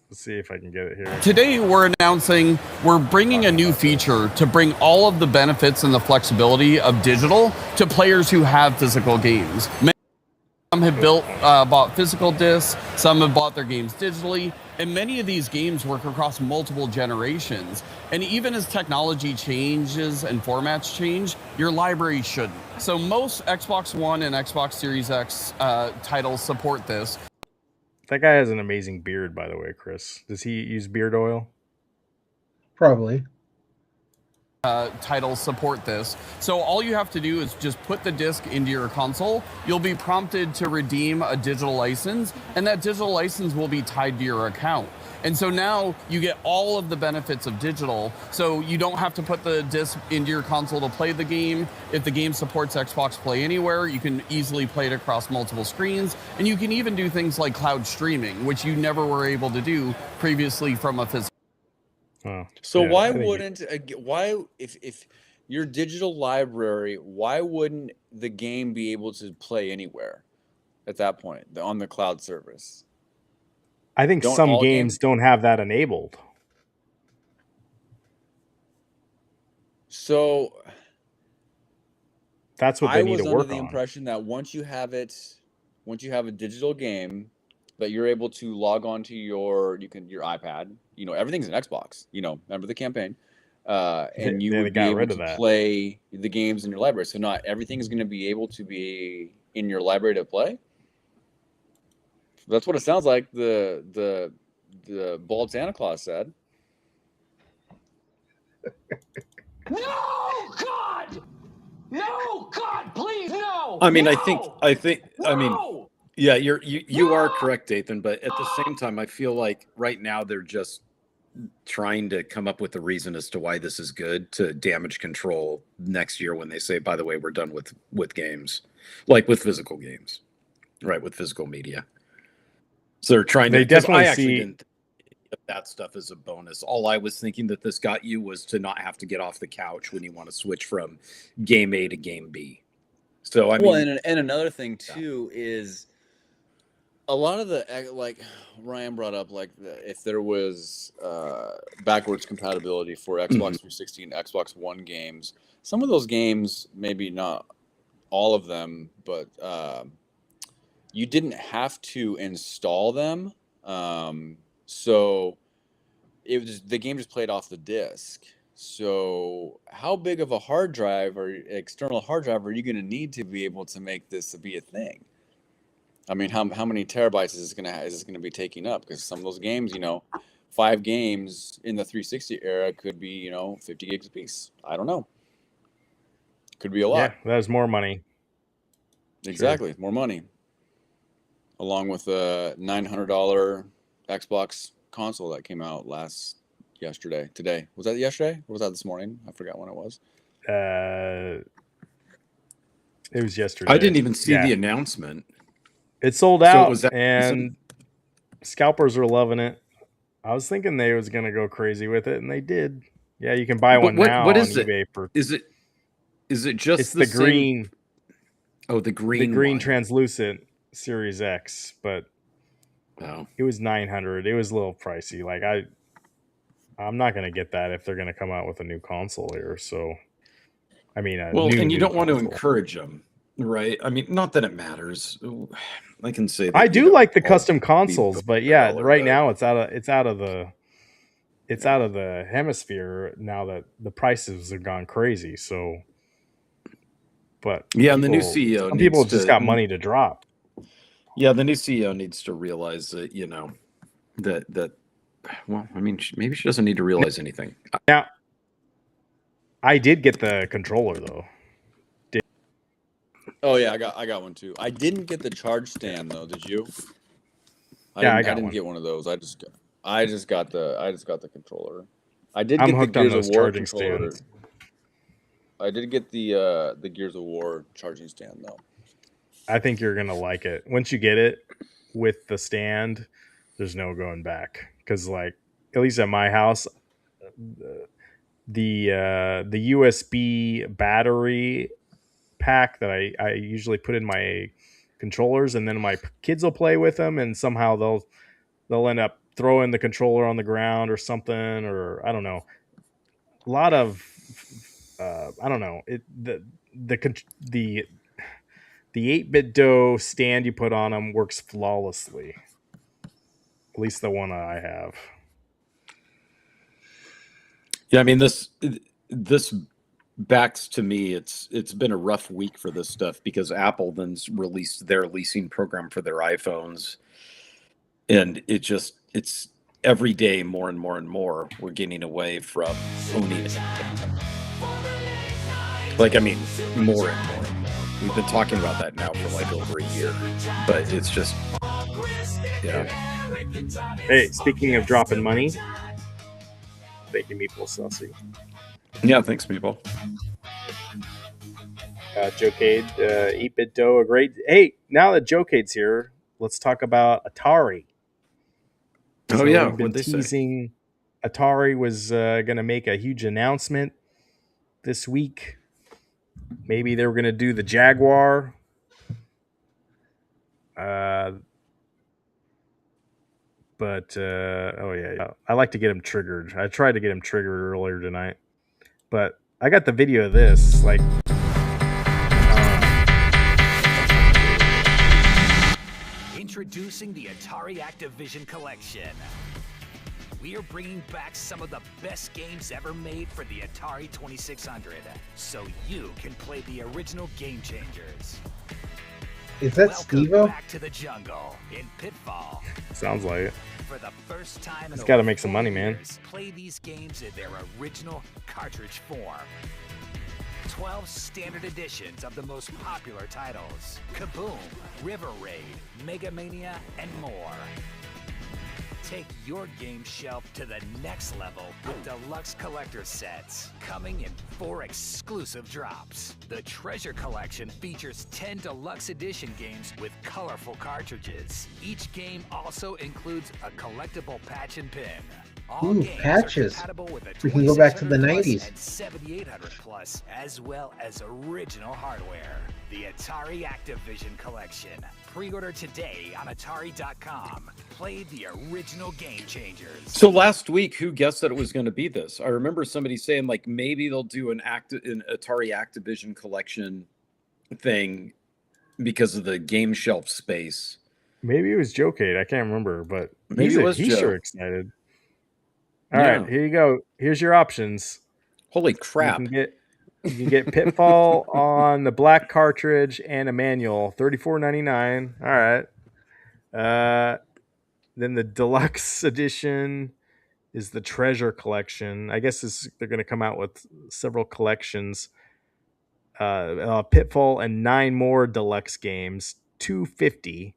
Let's see if I can get it here. Today we're bringing a new feature to bring all of the benefits and the flexibility of digital to players who have physical games. Some have bought physical discs, some have bought their games digitally, and many of these games work across multiple generations. And even as technology changes and formats change, your library shouldn't. So most Xbox One and Xbox Series X titles support this. That guy has an amazing beard, by the way, Chris. Does he use beard oil? Probably. Titles support this. So all you have to do is just put the disc into your console. You'll be prompted to redeem a digital license, and that digital license will be tied to your account. And so now you get all of the benefits of digital. So you don't have to put the disc into your console to play the game. If the game supports Xbox Play Anywhere, you can easily play it across multiple screens. And you can even do things like cloud streaming, which you never were able to do previously from a physical. So why wouldn't if your digital library, why wouldn't the game be able to play anywhere at that point on the cloud service? I think some games don't have that enabled. So that's what they need to work on. I was under the impression that once you have a digital game, that you're able to log on to your iPad. Everything's an Xbox. Remember the campaign, and you would be able to play the games in your library. So not everything is going to be able to be in your library to play. That's what it sounds like. The bald Santa Claus said. No, God! No, God, please, no! I mean, no! I think. I mean, Yeah, you are correct, Dathan. But at the same time, I feel like right now they're just trying to come up with a reason as to why this is good to damage control next year when they say, by the way, we're done with games, like with physical games, right? With physical media. So they're trying to. They Because definitely I actually see- didn't think of that stuff as a bonus. All I was thinking that this got you was to not have to get off the couch when you want to switch from game A to game B. So I mean, Well, and another thing too is a lot of the, like Ryan brought up, like if there was backwards compatibility for Xbox 360 and Xbox One games, some of those games, maybe not all of them, but you didn't have to install them. So it was the game just played off the disc. So how big of a hard drive or external hard drive are you going to need to be able to make this be a thing? I mean, how many terabytes is this gonna be taking up? Because some of those games, 5 games in the 360 era could be 50 gigs a piece. I don't know. Could be a lot. Yeah, that is more money. Exactly, more money. Along with a $900 Xbox console that came out today. Was that yesterday? Or was that this morning? I forgot when it was. It was yesterday. I didn't even see the announcement. It sold So out, was that and scalpers are loving it. I was thinking they was gonna go crazy with it, and they did. Yeah, you can buy one now what on is it? eBay for. Is it just It's the the same- green. Oh, the green one. translucent Series X, but Oh. it was $900. It was a little pricey. Like I'm not gonna get that if they're gonna come out with a new console here. So, I mean, and you don't want to console. encourage them, right? I mean, not that it matters. I can say that I you do don't like the all custom be consoles, but yeah, $1, right but- now it's out of the hemisphere now that the prices have gone crazy. So, but Yeah, and the new CEO some people needs just to- got money to drop. Yeah, the new CEO needs to realize that that. Well, I mean, maybe she doesn't need to realize anything. Now, I did get the controller though. Oh yeah, I got one too. I didn't get the charge stand though. Did you? Yeah, I didn't, got didn't one. get one of those. I just got the controller. I did I'm get the hooked on Gears those of War charging controller. stands. I did get the Gears of War charging stand though. I think you're gonna like it once you get it with the stand. There's no going back because, like, at least at my house, the USB battery pack that I usually put in my controllers, and then my kids will play with them, and somehow they'll end up throwing the controller on the ground or something, or I don't know. A lot of I don't know. The 8-bit dough stand you put on them works flawlessly. At least the one I have. Yeah, I mean this backs to me. It's been a rough week for this stuff because Apple then's released their leasing program for their iPhones, and it's every day more and more and more we're getting away from owning it. Like, I mean, more and more. We've been talking about that now for like over a year, but it's just, yeah. Hey, speaking of dropping money, thank you, Meeple Sussy. Yeah, thanks, people. Jocade, 8-bit dough, a great. Hey, now that Jocade's here, let's talk about Atari. Oh, yeah, we've been what'd they say? teasing. Atari was going to make a huge announcement this week. Maybe they were going to do the Jaguar. But oh yeah, I like to get them triggered. I tried to get them triggered earlier tonight, but I got the video of this. Like, Introducing the Atari Activision Collection. We are bringing back some of the best games ever made for the Atari 2600, so you can play the original Game Changers. Is that Welcome Steve-O? back to the jungle in Pitfall. sounds like it. For the first time in It's gotta over make some 4 money, man. years, play these games in their original cartridge form. 12 standard editions of the most popular titles: Kaboom, River Raid, Mega Mania, and more. Take your game shelf to the next level with deluxe collector sets, coming in 4 exclusive drops. The Treasure Collection features 10 deluxe edition games with colorful cartridges. Each game also includes a collectible patch and pin. All Ooh, games patches. are compatible with a We can go back to the 2600 90s. plus and 7800 plus, as well as original hardware. The Atari Activision Collection. Pre-order today on Atari.com. Play the original game changers. So last week, who guessed that it was going to be this? I remember somebody saying like maybe they'll do an Atari Activision collection thing because of the game shelf space. Maybe it was Joe-Cade. I can't remember, but Maybe it was he's Joe. sure excited. All Yeah. right, here you go. Here's your options. Holy crap! You can get Pitfall on the black cartridge and a manual, $34.99. All right. Then the deluxe edition is the Treasure Collection. I guess they're going to come out with several collections. Pitfall and 9 more deluxe games, $250,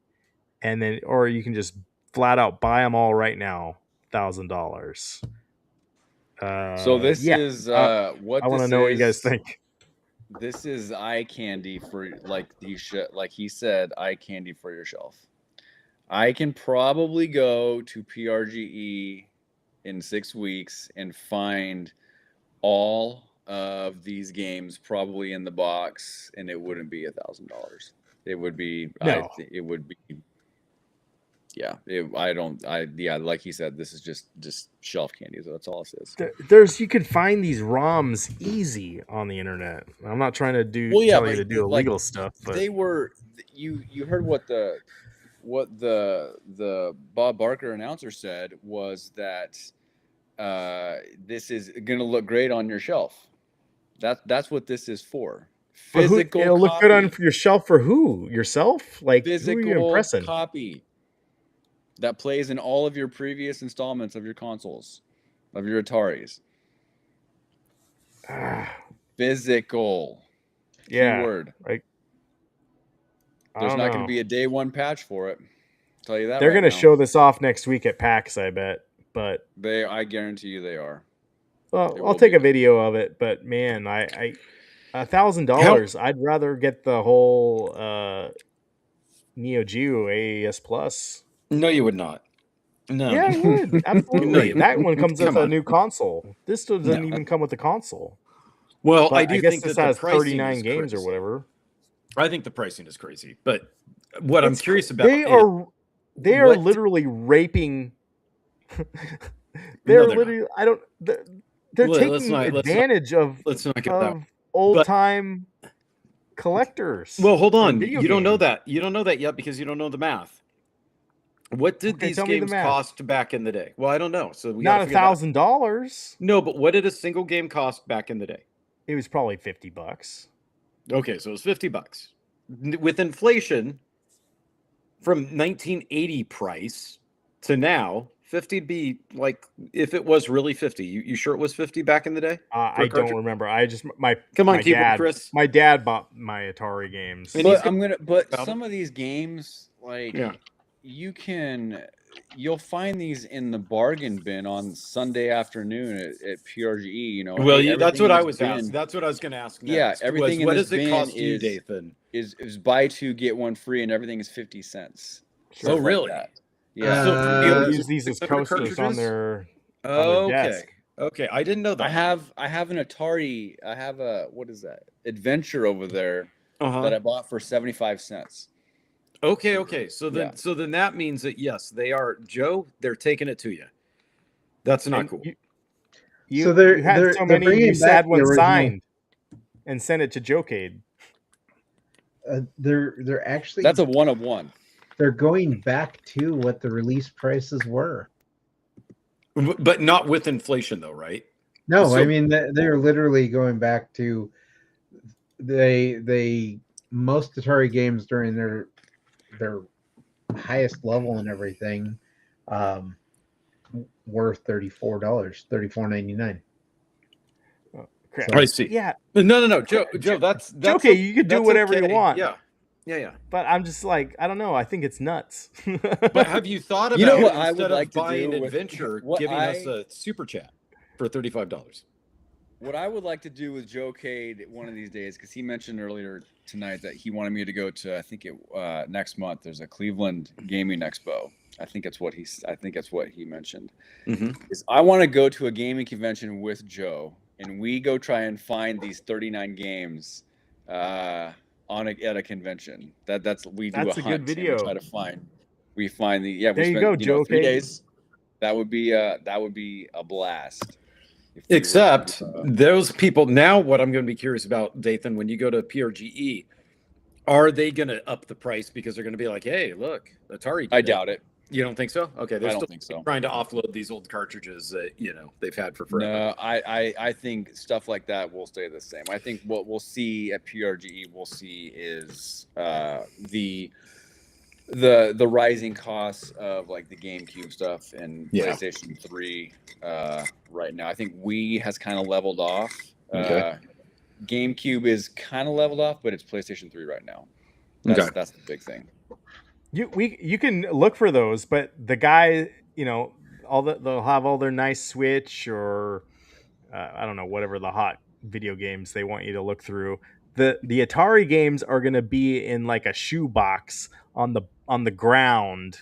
and then or you can just flat out buy them all right now, $1,000. So this yeah, is what I want to this know what you guys is. think. This is eye candy for like he said, eye candy for your shelf. I can probably go to PRGE in 6 weeks and find all of these games probably in the box, and it wouldn't be $1,000. It would be No. it would be like he said, this is just shelf candy. So that's all it is. You could find these ROMs easy on the internet. I'm not trying to tell you to do illegal stuff, but they were you heard what the Bob Barker announcer said was that this is going to look great on your shelf. That's what this is for. Physical it'll look good on your shelf for who? Yourself? Like, physical who are you impressing? copy that plays in all of your previous installments of your consoles, of your Ataris. Physical. Yeah. Keyword. Like, There's not going to be a day one patch for it. I'll tell you that. They're right going to now. show this off next week at PAX, I bet. But I guarantee you they are. Well, I'll take a video of it, but man, I $1,000. I'd rather get the whole Neo Geo AES Plus. No, you would not. No. Yeah, I would. Absolutely. No, that one comes with come a on. new console. This doesn't even come with the console. Well, But I do guess think this that has the pricing 39 is games or crazy. whatever. I think the pricing is crazy, but what I'm curious about They are literally raping. They're literally. I don't. They're taking advantage of old time collectors. Well, hold on. video You don't know games. that. You don't know that yet because you don't know the math. What did Okay, these tell me the games math. cost back in the day? Well, I don't know. So we Not gotta figure that out. $1,000. No, but what did a single game cost back in the day? It was probably $50. Okay, so it was $50. With inflation from 1980 price to now, 50 would be like if it was really 50. You sure it was 50 back in the day? I don't remember. I just Come on, my keyboard dad, Chris. My dad bought my Atari games. But some of these games, like you'll find these in the bargain bin on Sunday afternoon at PRGE. You know, well, that's what I was asking. asking. That's what I was going to ask. Next, Yeah, everything in what this does it bin cost you, Dathan? Is buy two get one free, and everything is 50 cents. Sure. Oh, really? Like yeah. People use these as coasters on their desk. Okay, I didn't know that. I have an Atari. I have a what is that? Adventure over there that I bought for 75 cents. Okay. So then that means that yes, they are Joe. They're taking it to you. That's not cool. You had so many. You had one signed and sent it to Joe-Cade. They're actually that's a one of one. They're going back to what the release prices were, but not with inflation, though, right? No, I mean they're literally going back to they most Atari games during their highest level and everything were $34.99. crap. I see. Yeah, No, Joe, that's okay. You could do that's whatever you okay. want. Yeah. But I'm just like, I don't know. I think it's nuts. But have you thought about You know what I instead would like of to buying do with- Adventure, what giving us I- a super chat for $35? What I would like to do with Joe Cade one of these days, because he mentioned earlier tonight that he wanted me to go to, I think next month. There's a Cleveland Gaming Expo. I think it's what he mentioned. Is I want to go to a gaming convention with Joe, and we go try and find these 39 games at a convention. That's a good hunt, and video. we try to find. We find the yeah. There We you spent go, Joe 3 Cade. days. That would be a blast. If we were to, Except those people now, what I'm going to be curious about, Dathan, when you go to PRGE, are they going to up the price because they're going to be like, hey, look, Atari? I doubt it. You don't think so? Okay, they're I don't still think so. trying to offload these old cartridges that they've had for forever. No, I think stuff like that will stay the same. I think what we'll see at PRGE is the rising costs of like the GameCube stuff and PlayStation 3 right now. I think Wii has kind of leveled off. Okay. GameCube is kind of leveled off, but it's PlayStation 3 right now. That's the big thing. You can look for those, but the guy, they'll have all their nice Switch or I don't know, whatever the hot video games they want you to look through. The Atari games are going to be in like a shoebox on the ground.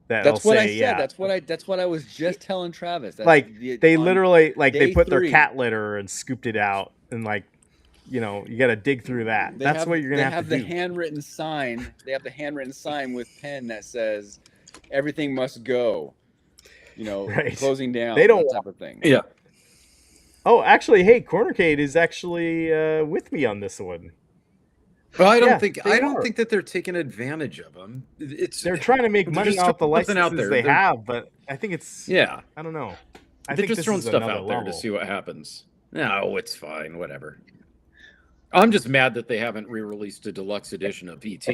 That's what I said. Yeah. That's what I was just telling Travis. They literally they put their 3. cat litter and scooped it out and you got to dig through that. That's what you're going to have to do. They have the handwritten sign. They have the handwritten sign with pen that says everything must go. Right. Closing down. They don't that type of thing. Yeah. Oh, actually, hey, Cornercade is actually with me on this one. Well, I don't Yeah, think they are. that they're taking advantage of them. They're trying to make money just off the throwing something out licenses there. they have, but I think it's Yeah. I don't know. I They're think just this throwing is stuff another out there level. to see what happens. No, it's fine. Whatever. I'm just mad that they haven't re-released a deluxe edition of ET.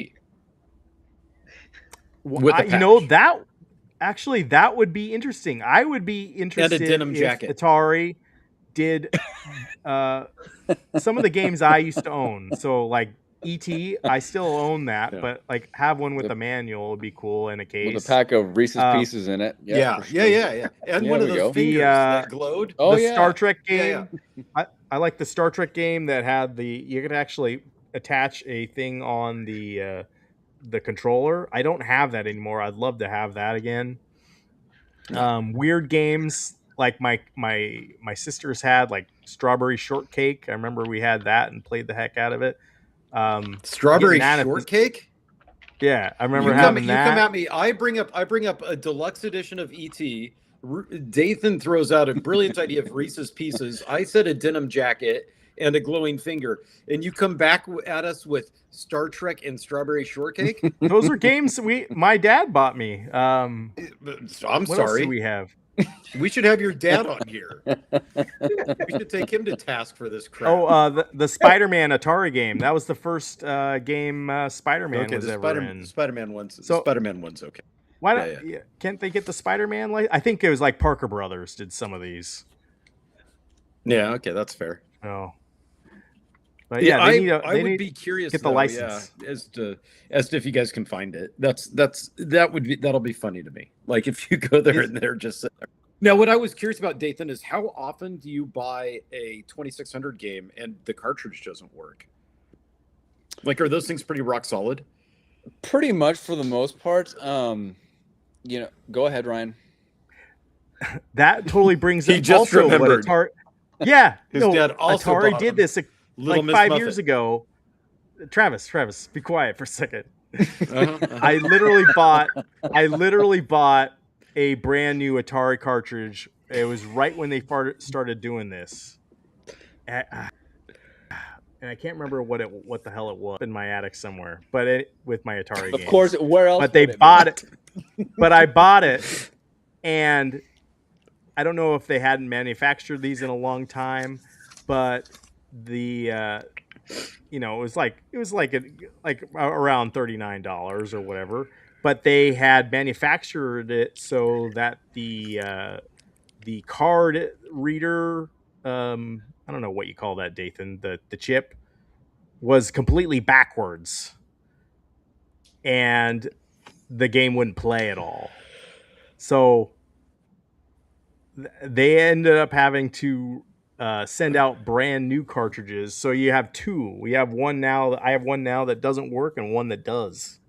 With a that would be interesting. I would be interested denim if jacket. Atari did some of the games I used to own. So like E.T., I still own that, but like have one with a manual would be cool and a case. With a pack of Reese's Pieces in it. Yeah. For sure. And There one of we those go. fingers that glowed. Oh, the yeah. Star Trek Yeah, game. I like the Star Trek game that had you could actually attach a thing on the controller. I don't have that anymore. I'd love to have that again. Weird games like my sisters had, like Strawberry Shortcake. I remember we had that and played the heck out of it. Strawberry getting that at Shortcake? Yeah, I remember You having come that. at me. I bring up a deluxe edition of ET. Dathan throws out a brilliant idea of Reese's Pieces. I said a denim jacket and a glowing finger, and you come back at us with Star Trek and Strawberry Shortcake. Those are games my dad bought me. I'm What sorry. else do we have? We should have your dad on here. We should take him to task for this crap. Oh, the Spider-Man Atari game. That was the first game Spider-Man was ever in. Spider-Man one's okay. Why don't can't they get the Spider-Man? I think it was like Parker Brothers did some of these. Yeah, okay, that's fair. Oh, but yeah, I would be curious get the though, license. as to if you guys can find it. That'll be funny to me. Like if you go there and they're just sitting there. Now, what I was curious about, Dathan, is how often do you buy a 2600 game and the cartridge doesn't work? Like, are those things pretty rock solid? Pretty much for the most part. Go ahead, Ryan. That totally brings He up just also what remembered. Atari. Yeah, His dad also Atari bought did them. this Little like Miss 5 Muffet. years ago. Travis, be quiet for a second. Uh-huh. I literally bought a brand new Atari cartridge. It was right when they started doing this, and I can't remember what the hell it was in my attic somewhere. But with my Atari games. Of course, where else? But they would it be? bought it. But I bought it, and I don't know if they hadn't manufactured these in a long time, but the it was like around $39 or whatever. But they had manufactured it so that the card reader I don't know what you call that, Dathan. The chip was completely backwards, and the game wouldn't play at all. So they ended up having to send out brand new cartridges. So you have two. We have one now. I have one now that doesn't work, and one that does.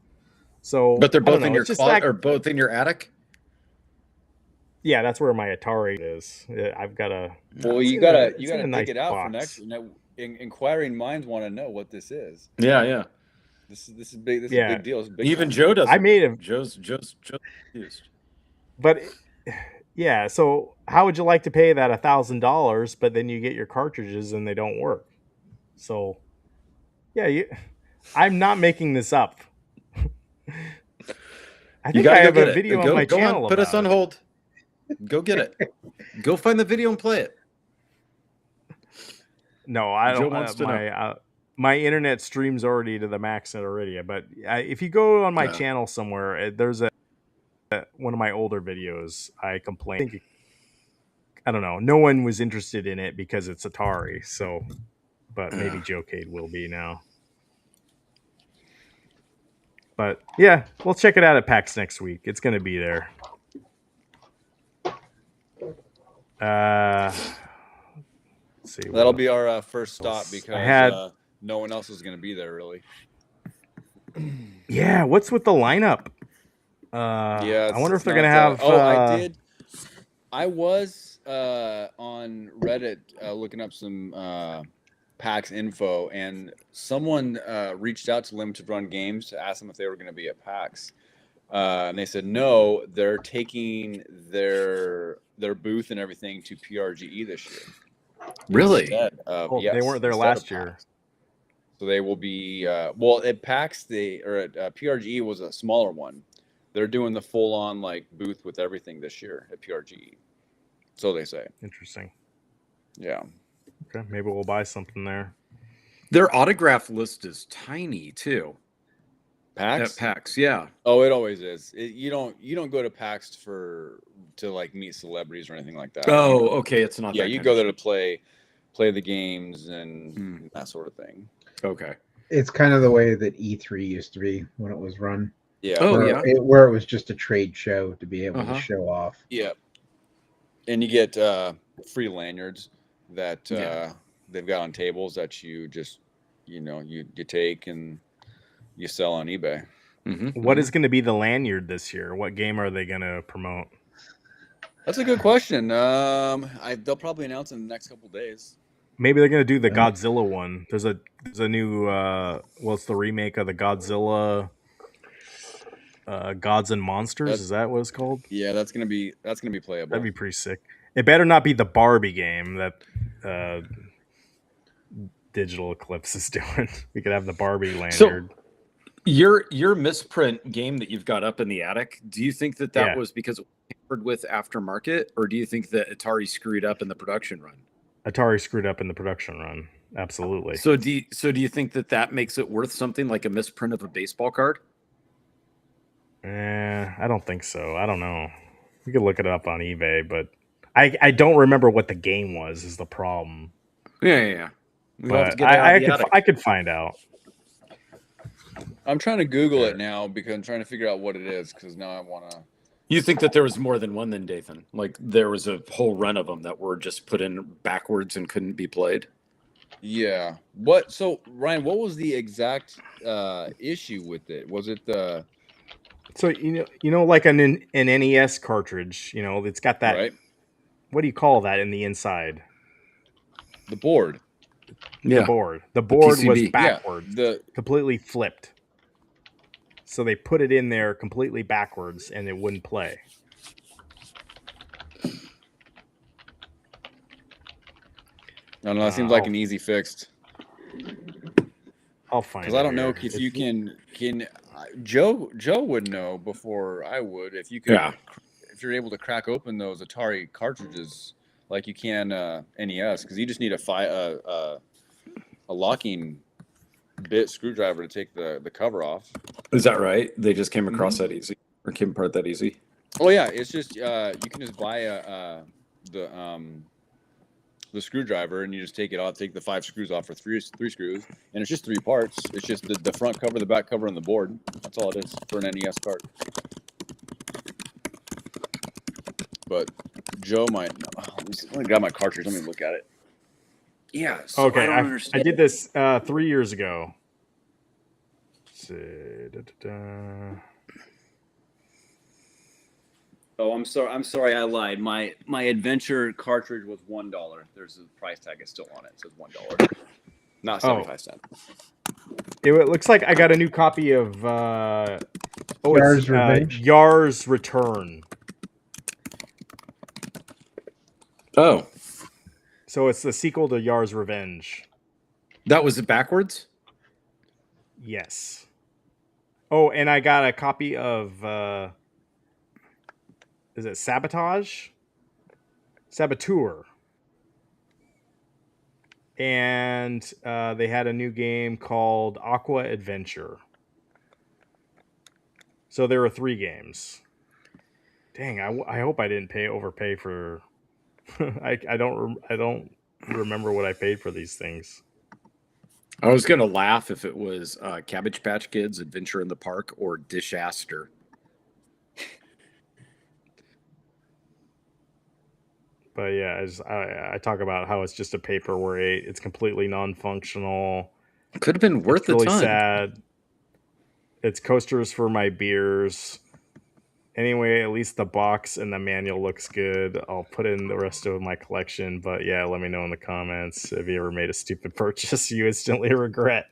So, But they're I don't both in know, your it's just closet that- or both in your attic. Yeah, that's where my Atari is. I've got a. Well, it's you in a- gotta it's you in gotta a dig nice it out for box. next. Inquiring minds want to know what this is. Yeah. This is big. This is Yeah. a big deal. It's a big Even time. Joe doesn't. I made him, Joe's confused. but yeah. So, how would you like to pay that $1,000, but then you get your cartridges and they don't work? So, yeah, I'm not making this up. I think I have a video on my channel. Put us about on it. hold. Go get it. Go find the video and play it. No, I Joe don't. wants to know. My internet streams already to the max already. But if you go on my Yeah. channel somewhere, there's one of my older videos. I complained. I don't know. No one was interested in it because it's Atari. So, but maybe Joe Cade will be now. But yeah, we'll check it out at PAX next week. It's going to be there. Let's see. That'll be our first stop because I had- no one else is going to be there really. Yeah, what's with the lineup? Yeah, I wonder if it's they're going to not, have. I did. I was on Reddit looking up some PAX info, and someone reached out to Limited Run Games to ask them if they were going to be at PAX, and they said no. They're taking their booth and everything to PRGE this year. Really? Instead of, Oh, they weren't there instead last of year. PAX. So they will be well at PAX. At PRGE was a smaller one. They're doing the full on like booth with everything this year at PRGE. So they say. Interesting. Yeah. Okay, maybe we'll buy something there. Their autograph list is tiny too. PAX? At PAX, yeah. Oh, it always is. You don't go to PAX to like meet celebrities or anything like that. Oh, okay. It's not. Yeah, that you kind go of there to play the games and that sort of thing. Okay. It's kind of the way that E3 used to be when it was run. Yeah. Oh, where yeah. where it was just a trade show to be able Uh-huh. to show off. Yeah. And you get free lanyards that they've got on tables that you just you take and you sell on eBay. Mm-hmm. What is going to be the lanyard this year? What game are they going to promote? That's a good question. They'll probably announce in the next couple days. Maybe they're going to do the Godzilla one. There's a new it's the remake of the Godzilla Gods and Monsters. Is that what it's called? Yeah, that's gonna be playable. That'd be pretty sick. It better not be the Barbie game that Digital Eclipse is doing. We could have the Barbie lanyard. So your misprint game that you've got up in the attic, do you think that Yeah. was because it was tampered with aftermarket, or do you think that Atari screwed up in the production run? Atari screwed up in the production run. Absolutely. So do you think that makes it worth something like a misprint of a baseball card? I don't think so. I don't know. You could look it up on eBay, but I don't remember what the game was. Is the problem? Yeah. We'll have to But get it out of the attic. I could find out. I'm trying to Google it now because I'm trying to figure out what it is because now I want to. You think that there was more than one than Dathan? Like there was a whole run of them that were just put in backwards and couldn't be played? Yeah. What? So Ryan, what was the exact issue with it? Was it the? So like an NES cartridge, it's got that. Right. What do you call that in the inside? The board. The board. The board was PCB. backwards, Yeah, completely flipped. So they put it in there completely backwards, and it wouldn't play. I don't know. It seems like an easy fix. I'll find. Because I don't know if you can. Joe would know before I would if you could. Yeah. If you're able to crack open those Atari cartridges like you can NES, because you just need a locking bit screwdriver to take the cover off. Is that right? They just came across that easy, or came apart that easy? the screwdriver, and you just take it off, take the 5 screws off for three screws, and it's just 3 parts. It's just the front cover, the back cover, and the board. That's all it is for an NES cart. But Joe might know. Let me grab my cartridge. Let me look at it. Yeah. So Okay, I don't I understand. did this 3 years ago. Let's see. Da-da-da. Oh, I'm sorry. I lied. My adventure cartridge was $1. There's a price tag. It's still on it. It says $1, not 75 cents. It looks like I got a new copy of Yar's Revenge? Yar's Return. Oh, So it's the sequel to Yar's Revenge. that was it backwards? Yes. Oh, and I got a copy of is it Sabotage? Saboteur. And they had a new game called Aqua Adventure. So there were 3 games. Dang, I hope I didn't overpay for. I don't remember what I paid for these things. I was gonna laugh if it was Cabbage Patch Kids, Adventure in the Park, or Dishaster. But yeah, I talk about how it's just a paperweight. It's completely non-functional. Could have been worth It's really a ton. sad. It's coasters for my beers. Anyway, at least the box and the manual looks good. I'll put in the rest of my collection. But yeah, let me know in the comments if you ever made a stupid purchase you instantly regret.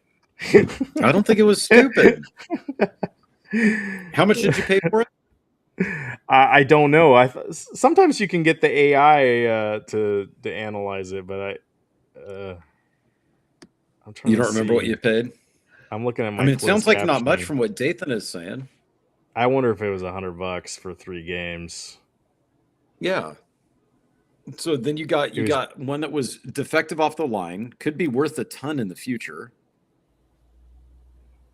I don't think it was stupid. How much did you pay for it? I don't know. Sometimes you can get the AI to analyze it, but I'm trying. You to don't remember what see. you paid? I'm looking at my. I mean, it sounds closed like not much caption. from what Dathan is saying. I wonder if it was $100 for 3 games. Yeah. So then you got one that was defective off the line, could be worth a ton in the future.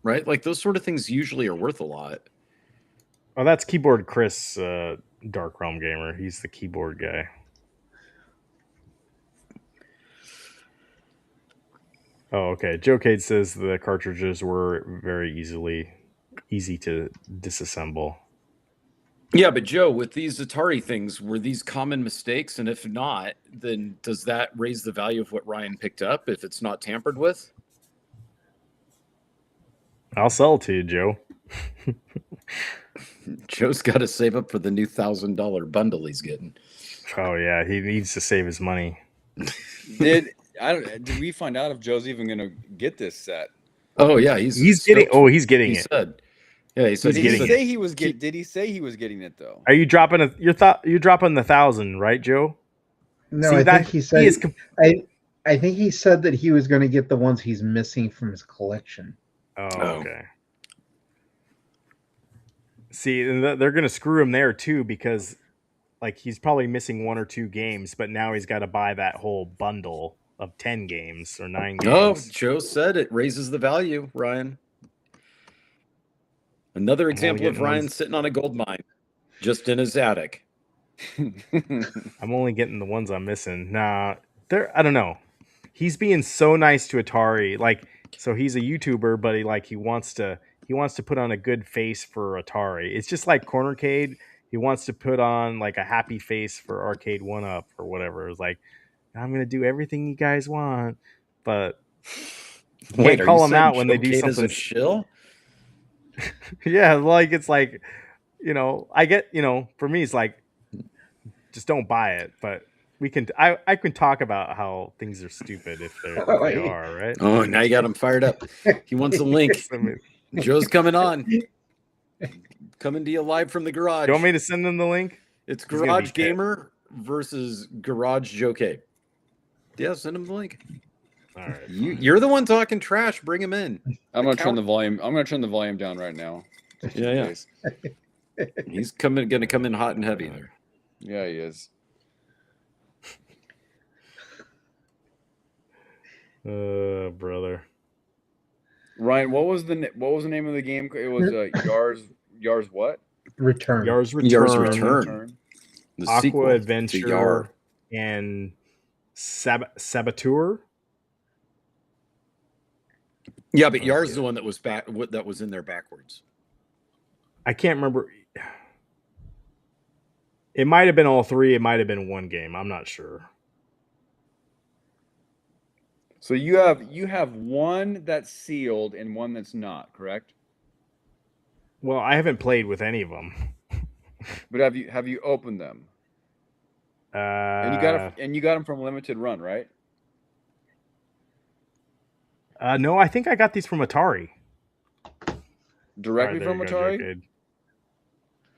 Right? Like those sort of things usually are worth a lot. Oh, that's Keyboard Chris, Dark Realm Gamer. He's the keyboard guy. Oh, okay. Joe Cade says the cartridges were very easy to disassemble. Yeah, but Joe, with these Atari things, were these common mistakes? And if not, then does that raise the value of what Ryan picked up if it's not tampered with? I'll sell it to you, Joe. Joe's got to save up for the new $1,000 bundle he's getting. Oh yeah, he needs to save his money. Did we find out if Joe's even gonna get this set? Oh yeah, he's getting. stoked. Oh, he's getting He it. said, yeah, he said He's Did getting he it. say he was getting? Did he say he was getting it though? Are you dropping you're dropping the 1,000, right, Joe? No, See, I that- think he said. he is I think he said that he was going to get the ones he's missing from his collection. Oh, okay. See, and they're going to screw him there too because, like, he's probably missing 1 or 2 games, but now he's got to buy that whole bundle of 10 games or 9 Oh, games. Joe said it raises the value, Ryan. Another example of getting Ryan ones- sitting on a gold mine, just in his attic. I'm only getting the ones I'm missing. Nah, I don't know. He's being so nice to Atari. Like, so he's a YouTuber, but he wants to put on a good face for Atari. It's just like Cornercade. He wants to put on like a happy face for Arcade 1-Up or whatever. It's like, I'm gonna do everything you guys want, but you Wait, can't are call you them saying out when they do Joe Cade is something. a shill? Yeah, like it's like, I get, for me it's like, just don't buy it. But we can, I can talk about how things are stupid if they are, right? Oh, now you got him fired up. He wants a link. I mean, Joe's coming on. Coming to you live from the garage. do you want me to send them the link? It's He's gonna be Garage pissed. Gamer versus Garage Joe Cade. Yeah, send him the link. All right. You're the one talking trash. Bring him in. I'm gonna turn the volume. I'm gonna turn the volume down right now. Yeah. He's going to come in hot and heavy there. Yeah, he is. Brother. Ryan, what was the name of the game? It was Yar's what? Return. Yar's Return. Yar's Return. The Aqua sequel to Adventure Yar. and Saboteur. Yeah, but Yar's the one that was that was in there backwards. I can't remember. It might have been all three. It might have been one game. I'm not sure. So you have one that's sealed and one that's not, correct? Well, I haven't played with any of them. But have you opened them? And you got them from Limited Run, right? No, I think I got these from Atari. Directly from Atari? Go,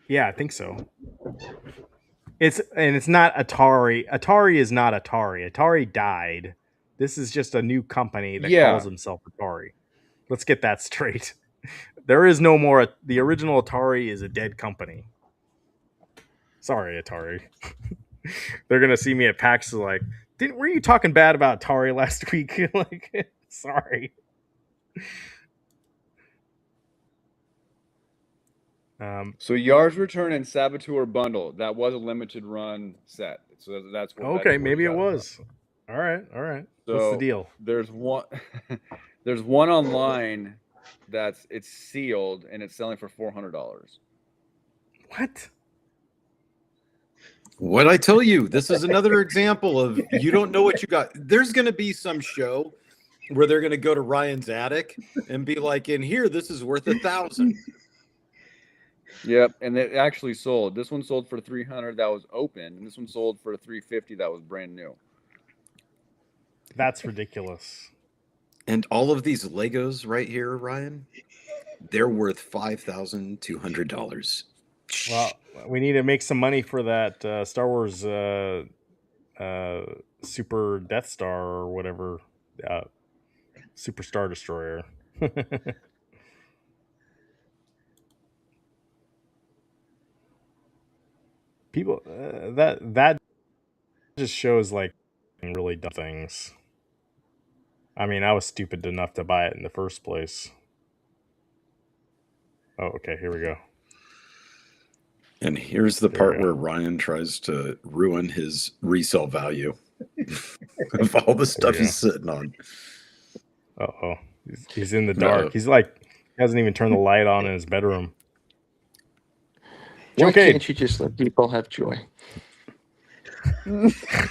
yeah, I think so. It's not Atari. Atari is not Atari. Atari died. This is just a new company that calls himself Atari. Let's get that straight. There is no more. The original Atari is a dead company. Sorry, Atari. They're gonna see me at PAX like, were you talking bad about Atari last week? Like, sorry. So Yar's Return and Saboteur bundle, that was a limited run set. So that's what. Okay, maybe it was. All right. So what's the deal? There's one online it's sealed and it's selling for $400. What? What I tell you, this is another example of you don't know what you got. There's going to be some show where they're going to go to Ryan's attic and be like, in here, this is worth $1,000. Yep, and it actually sold. This one sold for $300 that was open, and this one sold for $350 that was brand new. That's ridiculous. And all of these Legos right here, Ryan, they're worth $5,200. Well, we need to make some money for that Star Wars Super Death Star or whatever, Super Star Destroyer. People that just shows like really dumb things. I mean, I was stupid enough to buy it in the first place. Oh, okay, here we go. And here's the part where Ryan tries to ruin his resale value of all the stuff he's sitting on. Uh-oh. He's in the dark. No. He's like, hasn't even turned the light on in his bedroom. Why can't you just let people have joy?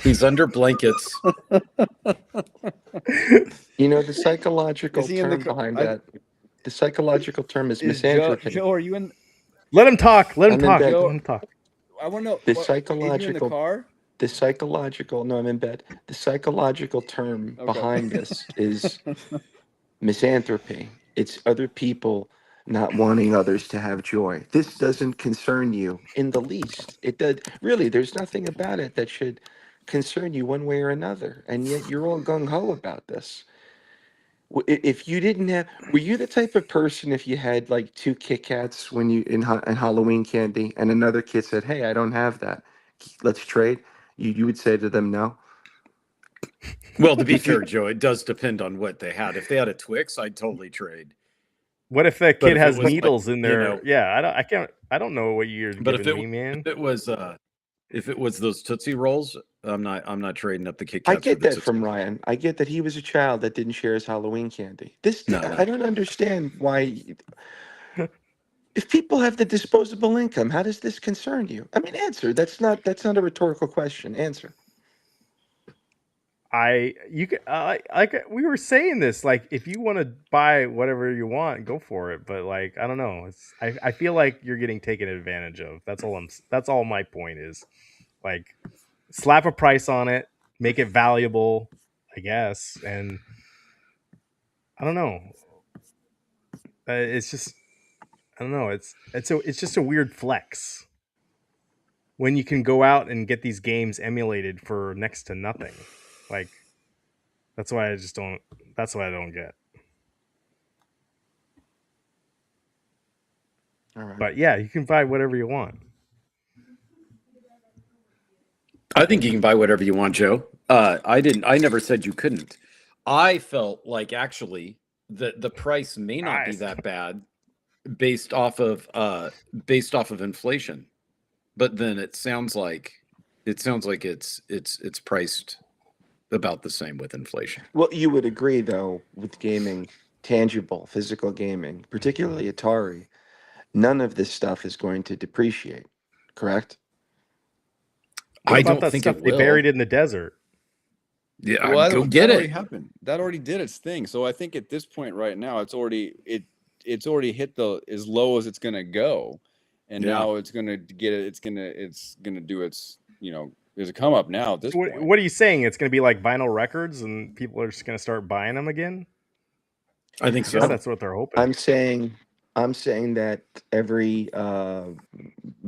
He's under blankets. You know, the psychological term behind that. The psychological term is misanthropy. Joe, are you in? Let him talk. Let him talk. Let him talk. I want to know. The psychological. In the car? The psychological. No, I'm in bed. The psychological term behind this is misanthropy. It's other people not wanting others to have joy. This doesn't concern you in the least. It does. Really, there's nothing about it that should concern you one way or another. And yet you're all gung-ho about this. If you didn't have, were you the type of person if you had like 2 Kit Kats when you in Halloween candy and another kid said, "Hey, I don't have that. Let's trade." You would say to them no? Well, to be fair, Joe, it does depend on what they had. If they had a Twix, I'd totally trade. What if that kid has needles in there? You know, yeah, I don't know what you're giving me, man. If it was those Tootsie Rolls, I'm not trading up the Kit Kats. I get that from Ryan. I get that he was a child that didn't share his Halloween candy. I don't understand why. If people have the disposable income, how does this concern you? I mean, answer. That's not a rhetorical question. Answer. We were saying this, like, if you want to buy whatever you want, go for it. But like, I don't know. I feel like you're getting taken advantage of. That's all my point is. Like, slap a price on it, make it valuable, I guess. And I don't know. It's just, I don't know. It's just a weird flex when you can go out and get these games emulated for next to nothing. Like, that's why I don't get. All right. But yeah, you can buy whatever you want. I think you can buy whatever you want, Joe. I never said you couldn't. I felt like actually the price may not be that bad based off of inflation. But then it sounds like it's priced about the same with inflation. Well, you would agree, though, with gaming, tangible, physical gaming, particularly Atari, none of this stuff is going to depreciate, correct? What I about don't that think stuff it they will. buried in the desert? Yeah, Well, go get that already it. happened. That already did its thing. So I think at this point right now, it's already hit the as low as it's gonna go, and Yeah. now it's gonna get it. It's gonna do its there's a come up now at this What, point. what are you saying? It's going to be like vinyl records, and people are just going to start buying them again? I think I guess so. that's what they're hoping. I'm saying that every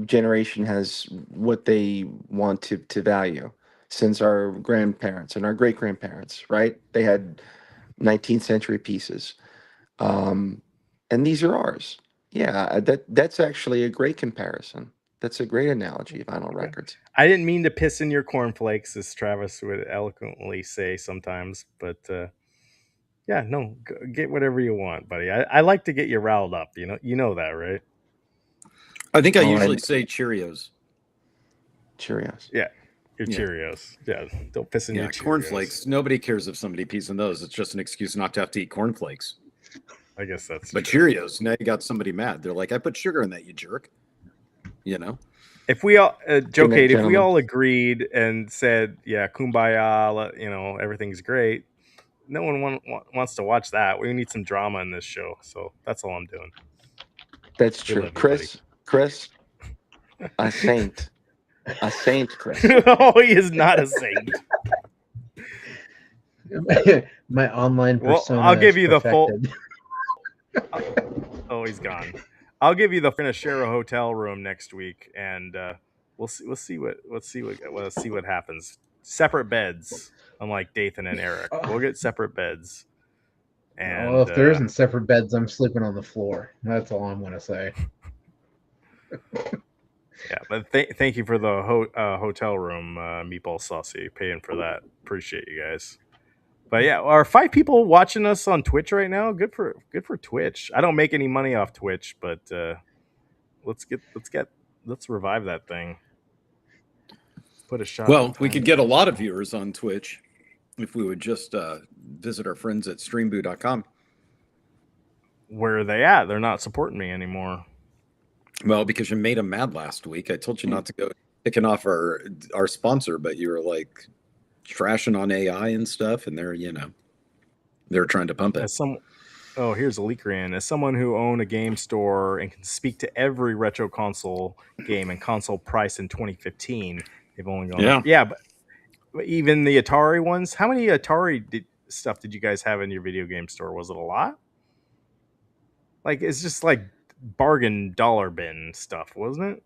generation has what they want to value. Since our grandparents and our great grandparents, right? They had 19th century pieces, and these are ours. Yeah, that's actually a great comparison. That's a great analogy, vinyl records. I didn't mean to piss in your cornflakes, as Travis would eloquently say sometimes, but yeah, no, get whatever you want, buddy. I like to get you riled up. You know that, right? I think I Well, usually say Cheerios. Cheerios. Yeah, your Yeah. Cheerios. Yeah, don't piss in Yeah, your Cheerios. cornflakes. Nobody cares if somebody pees in those. It's just an excuse not to have to eat cornflakes. I guess that's But true. Cheerios, now you got somebody mad. They're like, I put sugar in that, you jerk. You know? If we all, Joe Cade, if we gentlemen. all agreed and said, yeah, kumbaya, everything's great, no one wants to watch that. We need some drama in this show. So that's all I'm doing. That's We true. love you, Chris, a saint, Chris. No, he is not a saint. My online Well, persona. I'll give is you the full. perfected. Oh, he's gone. I'll give you the. We're gonna share a hotel room next week, and we'll see what happens. Separate beds, unlike Dathan and Eric. We'll get separate beds. And Well, if there isn't separate beds, I'm sleeping on the floor. That's all I'm going to say. Yeah, but thank you for the hotel room, Meatball Saucy, paying for that. Appreciate you guys. But yeah, are 5 people watching us on Twitch right now? Good for Twitch. I don't make any money off Twitch, but let's revive that thing. Put a shot. Well, we could get a lot of viewers on Twitch if we would just visit our friends at streamboo.com. Where are they at? They're not supporting me anymore. Well, because you made them mad last week. I told you not to go picking off our sponsor, but you were like trashing on AI and stuff, and they're trying to pump it. Here's a leaker in. As someone who owned a game store and can speak to every retro console game and console price in 2015, they've only gone up. Yeah, but even the Atari ones. How many Atari stuff did you guys have in your video game store? Was it a lot? Like, it's just like bargain dollar bin stuff, wasn't it?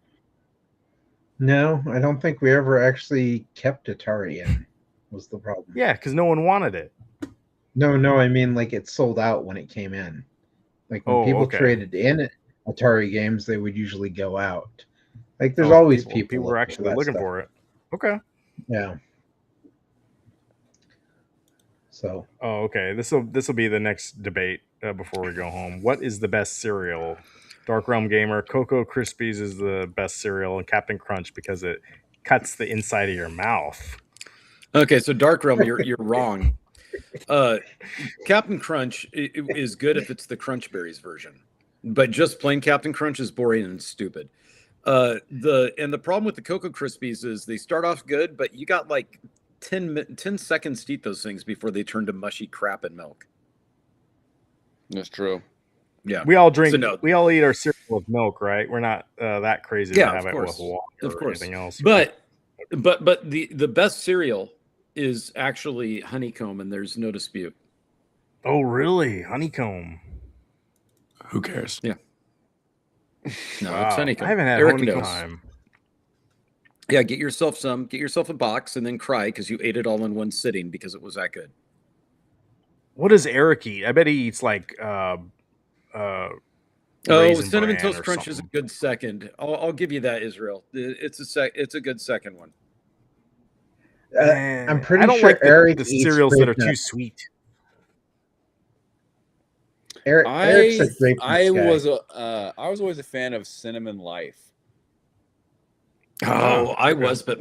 No, I don't think we ever actually kept Atari in. Was the problem? Yeah, because no one wanted it. No, I mean like it sold out when it came in. Like when people traded in Atari games, they would usually go out. Like there's always people were actually looking for it. Okay. Yeah. So. Oh, okay. This will be the next debate before we go home. What is the best cereal? Dark Realm Gamer, Cocoa Krispies is the best cereal, and Captain Crunch because it cuts the inside of your mouth. Okay, so Dark Realm, you're wrong. Captain Crunch is good if it's the Crunch Berries version, but just plain Captain Crunch is boring and stupid. The problem with the Cocoa Krispies is they start off good, but you got like 10 seconds to eat those things before they turn to mushy crap and milk. That's true. Yeah, we all drink. So no. We all eat our cereal with milk, right? We're not that crazy to have it with water or anything else. But the best cereal is actually honeycomb, and there's no dispute. Oh, really? Honeycomb? Who cares? Yeah. No, wow. It's honeycomb. I haven't had honeycomb time. Yeah, get yourself a box, and then cry because you ate it all in one sitting because it was that good. What does Eric eat? I bet he eats like Cinnamon Toast Crunch is a good second. I'll give you that, Israel. It's a good second one. I'm pretty I don't sure like Eric the eats cereals that are grape too nuts. sweet. Eric's a grape nuts guy. I was always a fan of Cinnamon Life. Oh, I was, but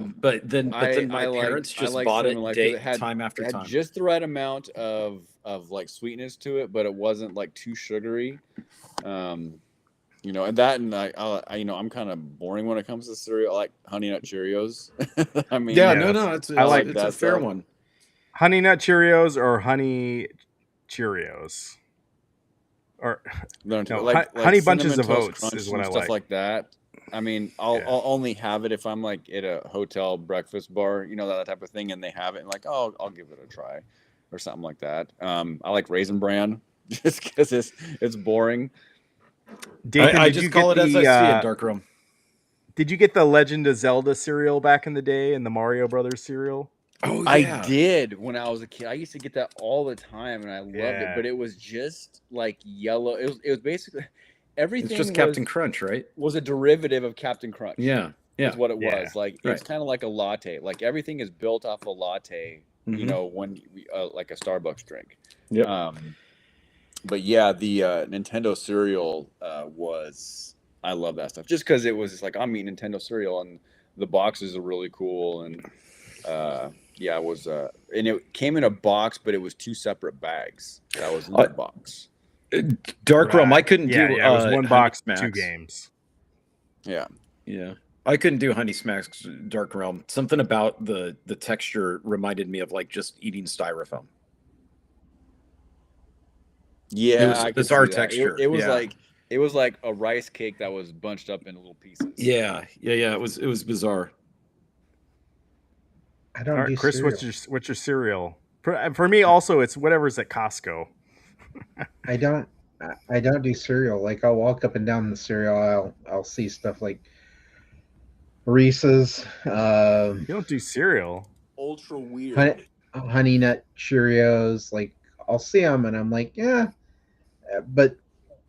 then my I parents just like bought Cinnamon it Life 'cause day time after it had time. just the right amount of like sweetness to it, but it wasn't like too sugary. You know, and I you know, I'm kind of boring when it comes to cereal. I like Honey Nut Cheerios. I mean, Yeah, Yeah, no, it's I like it's a that fair stuff. one. Honey Nut Cheerios or Honey Cheerios, or No, no, like Honey Cinnamon Bunches of Toast Oats Crunch is what and I stuff like. like that. I mean, I'll Yeah. I'll only have it if I'm like at a hotel breakfast bar, you know, that type of thing, and they have it, and like, oh, I'll give it a try, or something like that. I like Raisin Bran just because it's boring. Dathan, I did just you call get it as I see the it, Dark Room. Did you get the Legend of Zelda cereal back in the day and the Mario Brothers cereal? Oh I yeah, did when I was a kid. I used to get that all the time, and I loved it. Yeah. But it was just like yellow. It was basically it's everything just Captain Crunch, right? was a derivative of Captain Crunch. Yeah, yeah. Is what it Yeah. was. Like Right. it's kind of like a latte. Like everything is built off a latte. You Mhm. know, when like a Starbucks drink. Yep. But yeah, the Nintendo cereal was. I love that stuff just because it was just like I'm eating Nintendo cereal and the boxes are really cool and yeah, it was and it came in a box, but it was 2 separate bags. That was in the box. Dark Realm. I Right. couldn't Yeah, do. yeah, it was one Honey box, Smacks. 2 games. Yeah. Yeah, I couldn't do Honey Smacks Dark Realm. Something about the texture reminded me of like just eating styrofoam. Yeah, It was I a could bizarre see that. texture. It was Yeah. like a rice cake that was bunched up in little pieces. Yeah. It was bizarre. I All don't right, do Chris, cereal. what's your cereal? For me, also, it's whatever's at Costco. I don't do cereal. Like I'll walk up and down the cereal aisle. I'll see stuff like Reese's, You don't do cereal. Ultra weird. honey Nut Cheerios. Like I'll see them and I'm like, yeah. But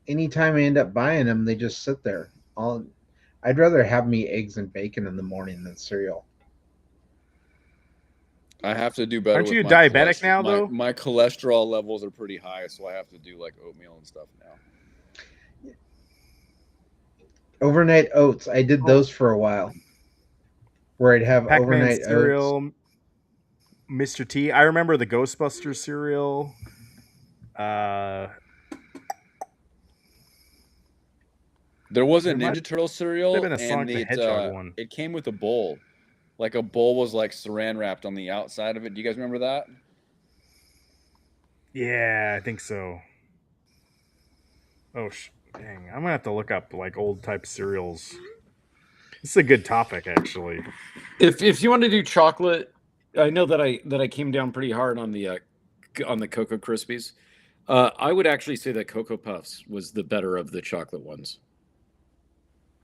anytime I end up buying them, they just sit there. I'd rather have me eggs and bacon in the morning than cereal. I have to do better Aren't with you my diabetic now, though? My cholesterol levels are pretty high, so I have to do like oatmeal and stuff now. Overnight oats. I did those for a while. Where I'd have Pac-Man overnight oats. cereal, Mr. T. I remember the Ghostbusters cereal. There was a There might- Ninja Turtle cereal, might have been a and Sonic the Hedgehog one. it came with a bowl. Like a bowl was like saran wrapped on the outside of it. Do you guys remember that? Yeah, I think so. Oh, dang. I'm going to have to look up like old type cereals. This is a good topic, actually. If you want to do chocolate, I know that I came down pretty hard on the Cocoa Krispies. I would actually say that Cocoa Puffs was the better of the chocolate ones.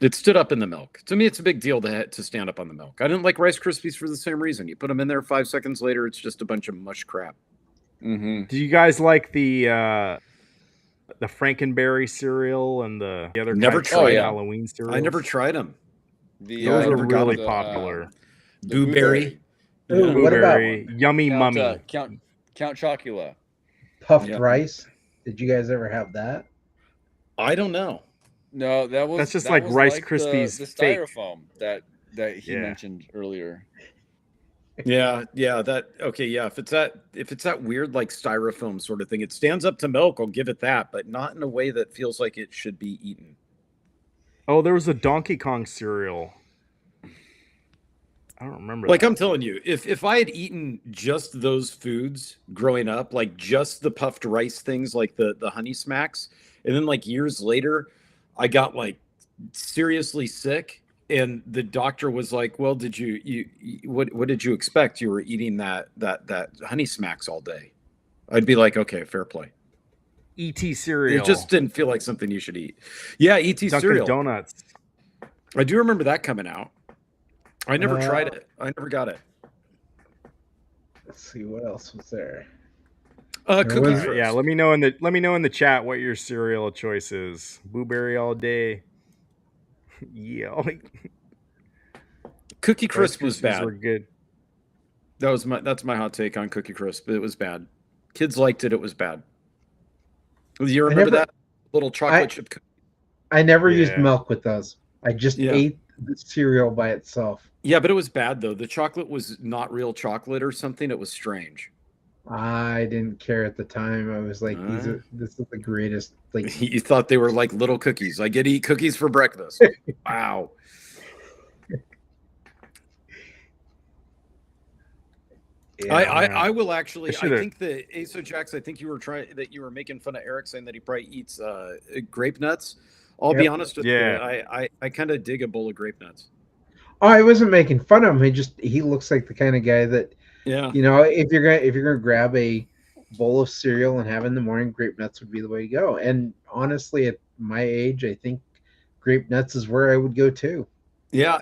It stood up in the milk. To me, it's a big deal to stand up on the milk. I didn't like Rice Krispies for the same reason. You put them in there 5 seconds later, it's just a bunch of mush crap. Mm-hmm. Do you guys like the Frankenberry cereal and the other Never types tried of them. Halloween cereals? I never tried them. Those are really popular. Blueberry. Ooh, what about Blueberry, Yummy Mummy. Count Chocula. puffed Yep. rice? Did you guys ever have that? I don't know. No, That's just that like was Rice the Krispies fake. styrofoam that he Yeah. mentioned earlier. Yeah. Okay, yeah. If it's that weird like styrofoam sort of thing, it stands up to milk. I'll give it that, but not in a way that feels like it should be eaten. Oh, there was a Donkey Kong cereal. I don't remember. Like that. I'm telling you, if I had eaten just those foods growing up, like just the puffed rice things, like the Honey Smacks, and then like years later, I got like seriously sick, and the doctor was like, "Well, did you what did you expect? You were eating that Honey Smacks all day." I'd be like, "Okay, fair play." E.T. cereal. It just didn't feel like something you should eat. Yeah, E.T. Dunkin' cereal. Donuts. I do remember that coming out. I never tried it. I never got it. Let's see what else was there. Cookie was- Crisp. Yeah, let me know in the chat what your cereal choice is. Blueberry all day. Yeah, Cookie Crisp Rice was Krispies bad. Were good. That's my hot take on Cookie Crisp. It was bad. Kids liked it. It was bad. You remember never- that little chocolate chip cookie? I never used Yeah. milk with those. I just Yeah. ate the cereal by itself. Yeah, but it was bad though. The chocolate was not real chocolate or something. It was strange. I didn't care at the time. I was like, this is the greatest. Like, You thought they were like little cookies. I get to eat cookies for breakfast. Wow. yeah, I will actually. I should've- think that Aso Jax. I think you were making fun of Eric saying that he probably eats grape nuts. I'll be Yep. honest with Yeah. you. I kind of dig a bowl of grape nuts. oh, I wasn't making fun of him. He looks like the kind of guy that, Yeah. you know, if you're gonna grab a bowl of cereal and have in the morning, grape nuts would be the way to go. And honestly, at my age, I think grape nuts is where I would go too. Yeah,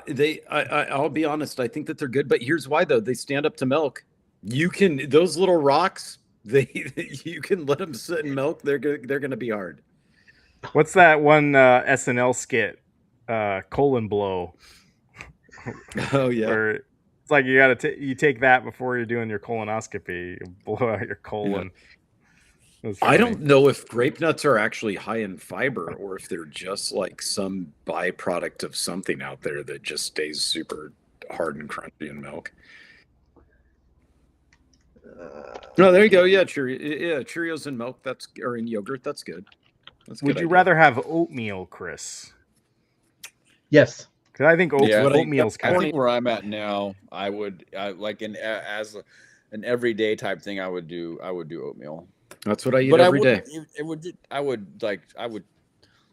I'll be honest. I think that they're good, but here's why though. They stand up to milk. You can those little rocks. You can let them sit in milk. They're gonna be hard. What's that one SNL skit? Colon blow. Oh yeah. Where it's like you you take that before you're doing your colonoscopy, you blow out your colon. That's I funny. don't know if grape nuts are actually high in fiber or if they're just like some byproduct of something out there that just stays super hard and crunchy in milk. No, there you go. Yeah, Cheerios in milk. Or in yogurt. That's good. That's a Would good you idea. rather have oatmeal, Chris? Yes. Because I think oatmeal's I kind think where I'm at now, I would like as an everyday type thing. I would do oatmeal. That's what I eat But every day. I would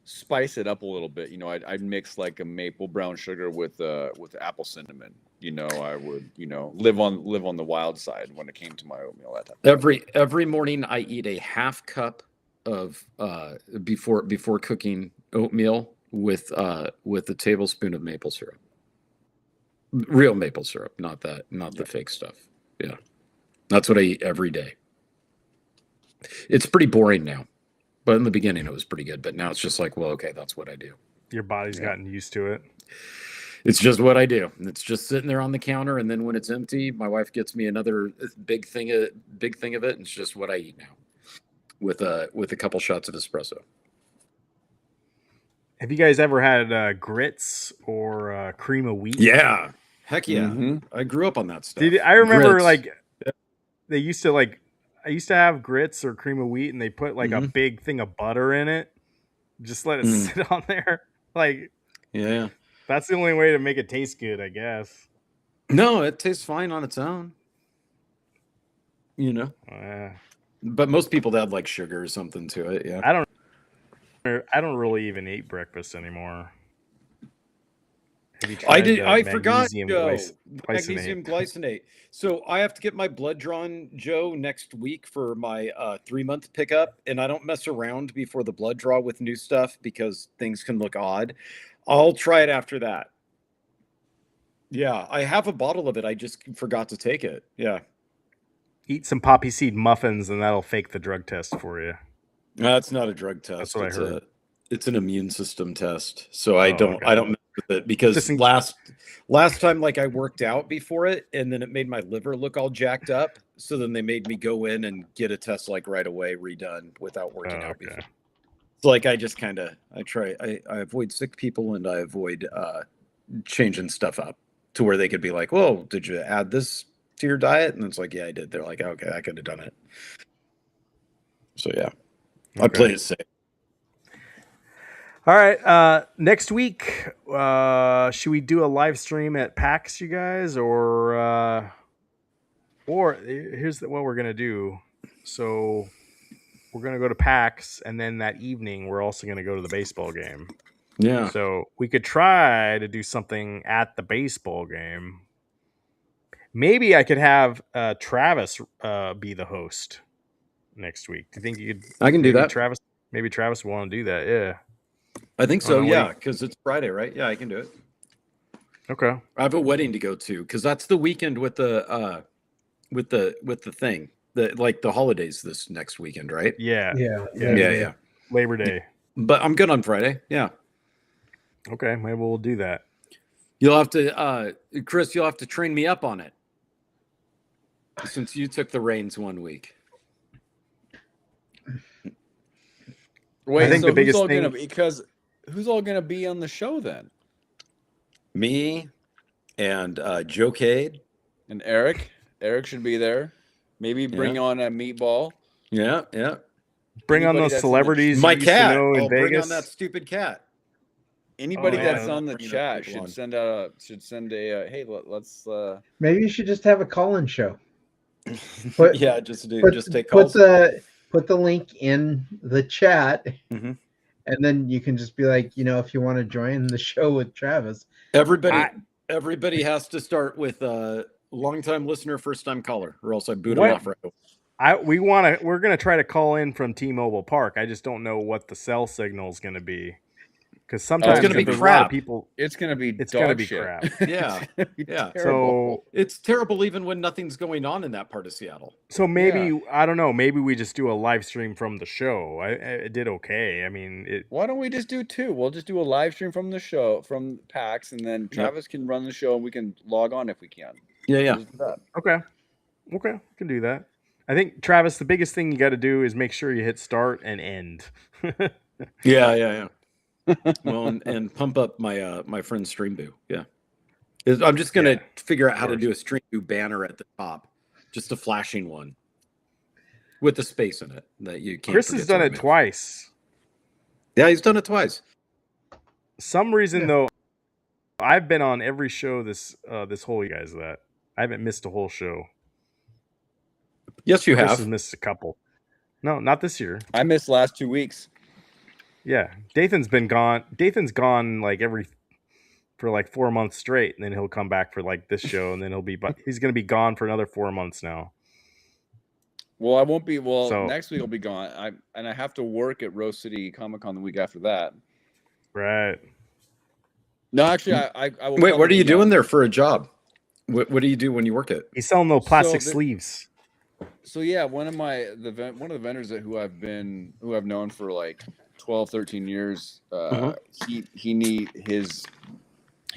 spice it up a little bit. You know, I'd mix like a maple brown sugar with apple cinnamon. You know, I would live on the wild side when it came to my oatmeal. That type. Every morning I eat a half cup of before cooking oatmeal with a tablespoon of maple syrup. Real maple syrup, not the fake stuff. Yeah. That's what I eat every day. It's pretty boring now. But in the beginning it was pretty good, but now it's just like, well, okay, that's what I do. Your body's gotten used to it. It's just what I do. It's just sitting there on the counter, and then when it's empty, my wife gets me another big thing of it, and it's just what I eat now, with a couple shots of espresso. Have you guys ever had grits or cream of wheat? Yeah, heck yeah. Mm-hmm. I grew up on that stuff. I remember Grits. like they used to like. I used to have grits or cream of wheat, and they put like a big thing of butter in it. Just let it sit on there. Like, yeah. That's the only way to make it taste good, I guess. No, it tastes fine on its own. You know? But most people add like sugar or something to it, yeah. I don't really even eat breakfast anymore. I forgot, magnesium Joe. glycinate? Magnesium glycinate. So I have to get my blood drawn, Joe, next week for my 3-month pickup, and I don't mess around before the blood draw with new stuff because things can look odd. I'll try it after that. Yeah, I have a bottle of it. I just forgot to take it. Yeah. Eat some poppy seed muffins, and that'll fake the drug test for you. That's not a drug test. That's what I heard. It's an immune system test. So I don't mess with it because last time like I worked out before it and then it made my liver look all jacked up. So then they made me go in and get a test like right away redone without working out before. So like I just I avoid sick people and I avoid changing stuff up to where they could be like, "Whoa, did you add this to your diet?" And it's like, "Yeah, I did." They're like, "Okay, I could have done it." So yeah. I played it safe. All right. Next week, should we do a live stream at PAX, you guys, or here's what we're gonna do. So we're gonna go to PAX, and then that evening we're also gonna go to the baseball game. Yeah. So we could try to do something at the baseball game. Maybe I could have Travis be the host next week. Do you think you could? I can do that. Maybe Travis will want to do that. Yeah. I think so, yeah, because it's Friday, right? Yeah, I can do it. Okay. I have a wedding to go to because that's the weekend with the thing, the holidays this next weekend, right? Yeah. Yeah. Labor Day. But I'm good on Friday. Yeah. Okay, maybe we'll do that. You'll have to, Chris. You'll have to train me up on it since you took the reins one week. Wait, I think so the biggest thing because who's all gonna be on the show then? me, and Joe Cade. And Eric. Eric should be there. Maybe bring on a meatball. Yeah. Bring on those celebrities My you used cat. to know in I'll bring Vegas. on that stupid cat. Anybody Oh, that's yeah. on the Bringing chat people on. should send a hey. Let's. Maybe you should just have a call-in show. Put, Yeah, just take put calls. the link in the chat, Mhm. and then you can just be like, if you want to join the show with Travis. Everybody has to start with long-time listener, first-time caller, or else I boot them off right away. We're gonna try to call in from T-Mobile Park. I just don't know what the cell signal is gonna be, because sometimes gonna be if there's a crap. lot of people, It's gonna be it's dog gonna be shit. crap. Yeah, yeah. So It's terrible even when nothing's going on in that part of Seattle. So maybe I don't know. Maybe we just do a live stream from the show. It did okay. I mean, Why don't we just do two? We'll just do a live stream from the show from PAX, and then Travis can run the show, and we can log on if we can. Yeah. We'll just do that. Okay, we can do that. I think Travis, the biggest thing you got to do is make sure you hit start and end. Yeah. Well, and pump up my friend Streamboo. Yeah. I'm just gonna figure out how to do a Streamboo banner at the top, just a flashing one with a space in it that you can't. Chris has done it twice. Yeah, he's done it twice. Some reason though, I've been on every show this whole year, guys. That I haven't missed a whole show. Yes, you Chris have. has missed a couple. No, not this year. I missed last 2 weeks. Yeah, Dathan's been gone. Dathan's gone for like 4 months straight, and then he'll come back for like this show, and then he's going to be gone for another 4 months now. Well, I won't be. Well, So- next week I'll be gone. I have to work at Rose City Comic Con the week after that. Right. No, actually, I will. Wait, what are you probably doing there for a job? What do you do when you work it? He's selling those plastic So the- sleeves. So yeah, one of the vendors who I've known for like 12, 13 years, he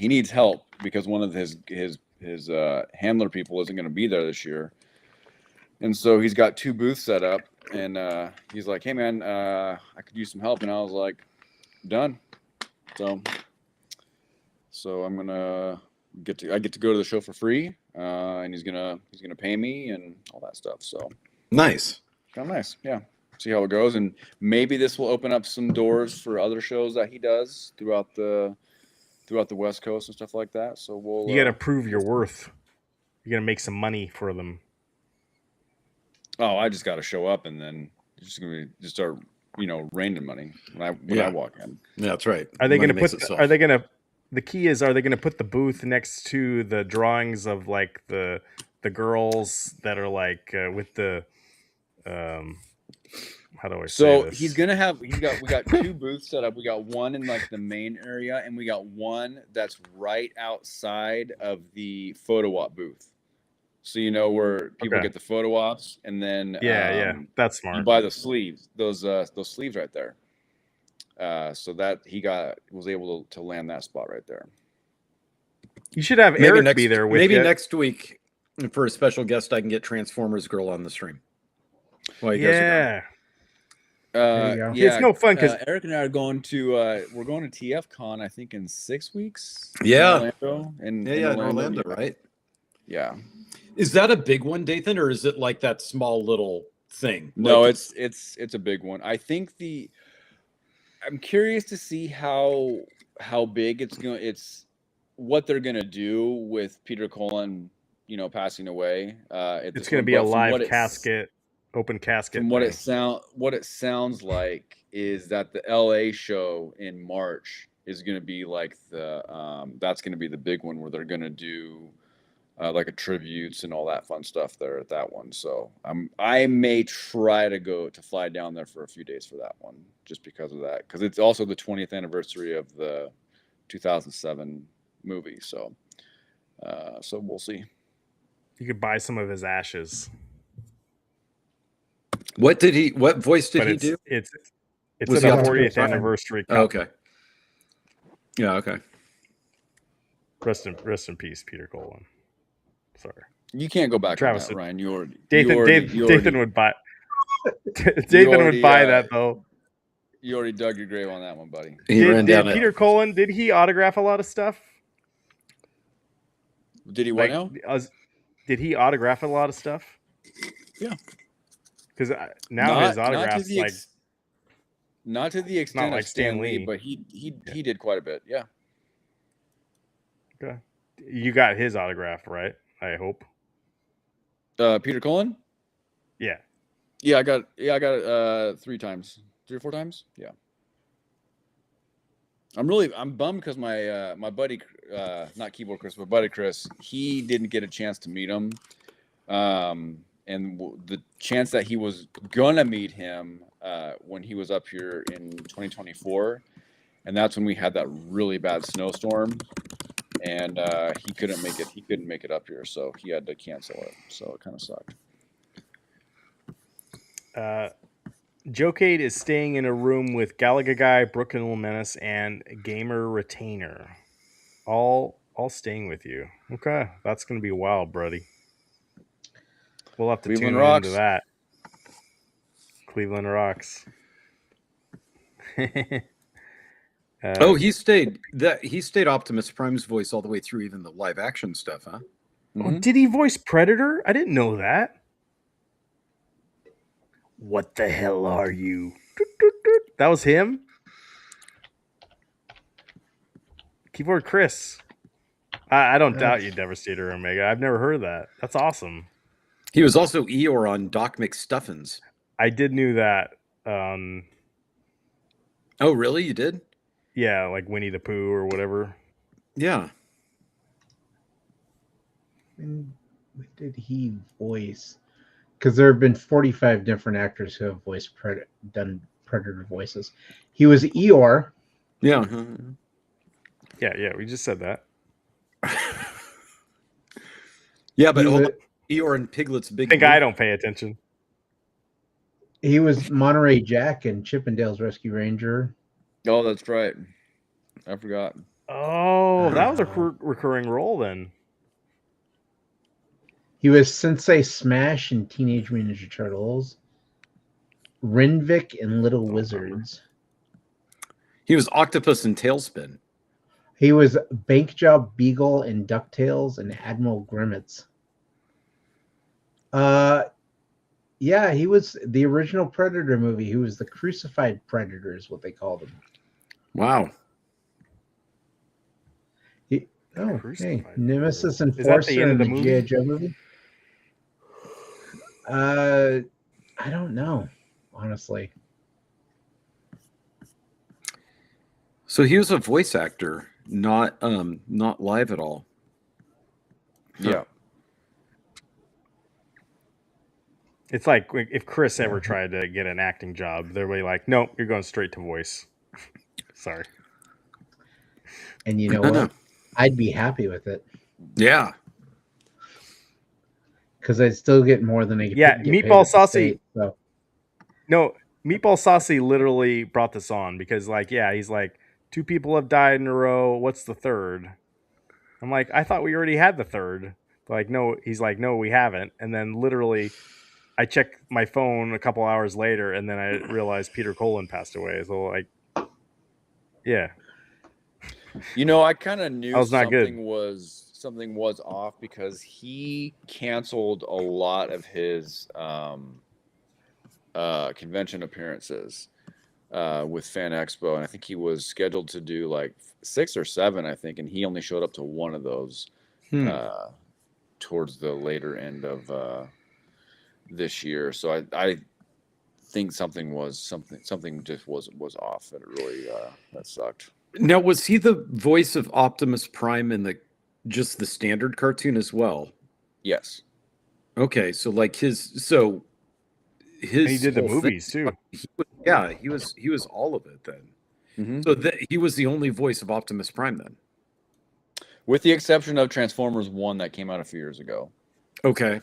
needs help because one of his handler people isn't going to be there this year, and so he's got 2 booths set up, and he's like, "Hey man, I could use some help," and I was like, "Done." So I'm gonna get to go to the show for free, and he's gonna pay me and all that stuff. So Nice. kind of nice, yeah. See how it goes, and maybe this will open up some doors for other shows that he does throughout the West Coast and stuff like that. So we'll. You got to prove your worth. You're gonna make some money for them. Oh, I just got to show up, and then it's just gonna just start, raining money when I walk in. Yeah, that's right. Are they Money gonna makes put? itself. Are they gonna? The key is, are they gonna put the booth next to the drawings of like the girls that are like with the how do I say So this? we got 2 booths set up. We got one in like the main area, and we got one that's right outside of the photo op booth. So where people get the photo ops, and then that's smart. you buy the sleeves, those sleeves right there. So that he was able to land that spot right there. You should have Eric be there with maybe you. next week for a special guest. I can get Transformers Girl on the stream. Well, you guys are done. There you go. Yeah, It's no fun because Eric and I are going to we're going to TF Con, I think, in 6 weeks. Yeah. In Orlando, right? Yeah. Is that a big one, Dathan, or is it like that small little thing? No, Like, it's a big one. I think I'm curious to see how big it's what they're gonna do with Peter Cullen, passing away. it's going to be a live casket, open casket. From what it sounds like is that the LA show in March is going to be like that's going to be the big one where they're going to do like a tributes and all that fun stuff there at that one. So I may try to fly down there for a few days for that one, just because of that, because it's also the 20th anniversary of the 2007 movie. So we'll see. You could buy some of his ashes. what voice did he do? It's Was an he on 40th 25? anniversary. Oh, okay. Yeah. Okay. Rest in peace, Peter Cullen. Sorry, You can't go back Travis, on that, Ryan. You already Dathan would buy. Dathan would buy that though. You already dug your grave on that one, buddy. He ran down it. Peter Cullen, did he autograph a lot of stuff? Did he what Like, now? did he autograph a lot of stuff? Yeah. Because now his Not to autographs the not to the extent like of Stan Stan Lee, Lee. but he did quite a bit. Yeah. Okay. You got his autograph, right? I hope. Peter Cullen? Yeah. Yeah, I got it 3 times. 3 or 4 times? Yeah. I'm bummed because my buddy not Keyboard Chris, but buddy Chris, he didn't get a chance to meet him. And the chance that he was gonna meet him when he was up here in 2024, and that's when we had that really bad snowstorm, and he couldn't make it. He couldn't make it up here, so he had to cancel it. So it kind of sucked. Jokade is staying in a room with Galaga Guy, Brooklyn Menace, and Gamer Retainer. All staying with you. Okay, that's gonna be wild, buddy. We'll have to Cleveland tune rocks. into that. Cleveland rocks. Oh, he stayed Optimus Prime's voice all the way through, even the live action stuff, huh? Oh, did he voice Predator? I didn't know that. What the hell are you? That was him? Keyboard Chris. I don't doubt you, Devastator Omega. I've never heard that. That's awesome. He was also Eeyore on Doc McStuffins. I did knew that. Oh, really? You did? Yeah, like Winnie the Pooh or whatever. Yeah. When did he voice? Because there have been 45 different actors who have done Predator voices. He was Eeyore. Yeah. Yeah, we just said that. Yeah, but Eeyore and Piglet's big. I think I don't pay attention. He was Monterey Jack and Chippendale's Rescue Ranger. Oh, that's right. I forgot. Oh, that was a recurring role then. He was Sensei Smash in Teenage Mutant Ninja Turtles. Rinvik in Little Wizards. He was Octopus in Tailspin. He was Bank Job Beagle in DuckTales and Admiral Grimmets. Yeah, he was the original Predator movie. He was the Crucified Predator is what they called him. Wow. Okay. Nemesis Is that Enforcer the end in of the the G.I. movie? Joe movie? I don't know, honestly. So he was a voice actor, not live at all. Yeah. It's like if Chris ever tried to get an acting job, they're really like, nope, you're going straight to voice. Sorry. And you know what? I'd be happy with it. Yeah. Because I'd still get more than I get paid Meatball at the Saucy. state, so. No, Meatball Saucy literally brought this on because, he's like, 2 people have died in a row. What's the third? I'm like, I thought we already had the third. They're like, no. He's like, no, we haven't. And then literally, I checked my phone a couple hours later, and then I realized Peter Cullen passed away. So, like, yeah. You know, I kind of knew something was off because he canceled a lot of his convention appearances with Fan Expo, and I think he was scheduled to do like 6 or 7, I think, and he only showed up to one of those towards the later end of this year. So I think something just was off, and it really that sucked. Now, was he the voice of Optimus Prime in just the standard cartoon as well? Yes. Okay, so like his and he did the movies too. He was all of it then. Mm-hmm. So he was the only voice of Optimus Prime then, with the exception of Transformers 1 that came out a few years ago. Okay.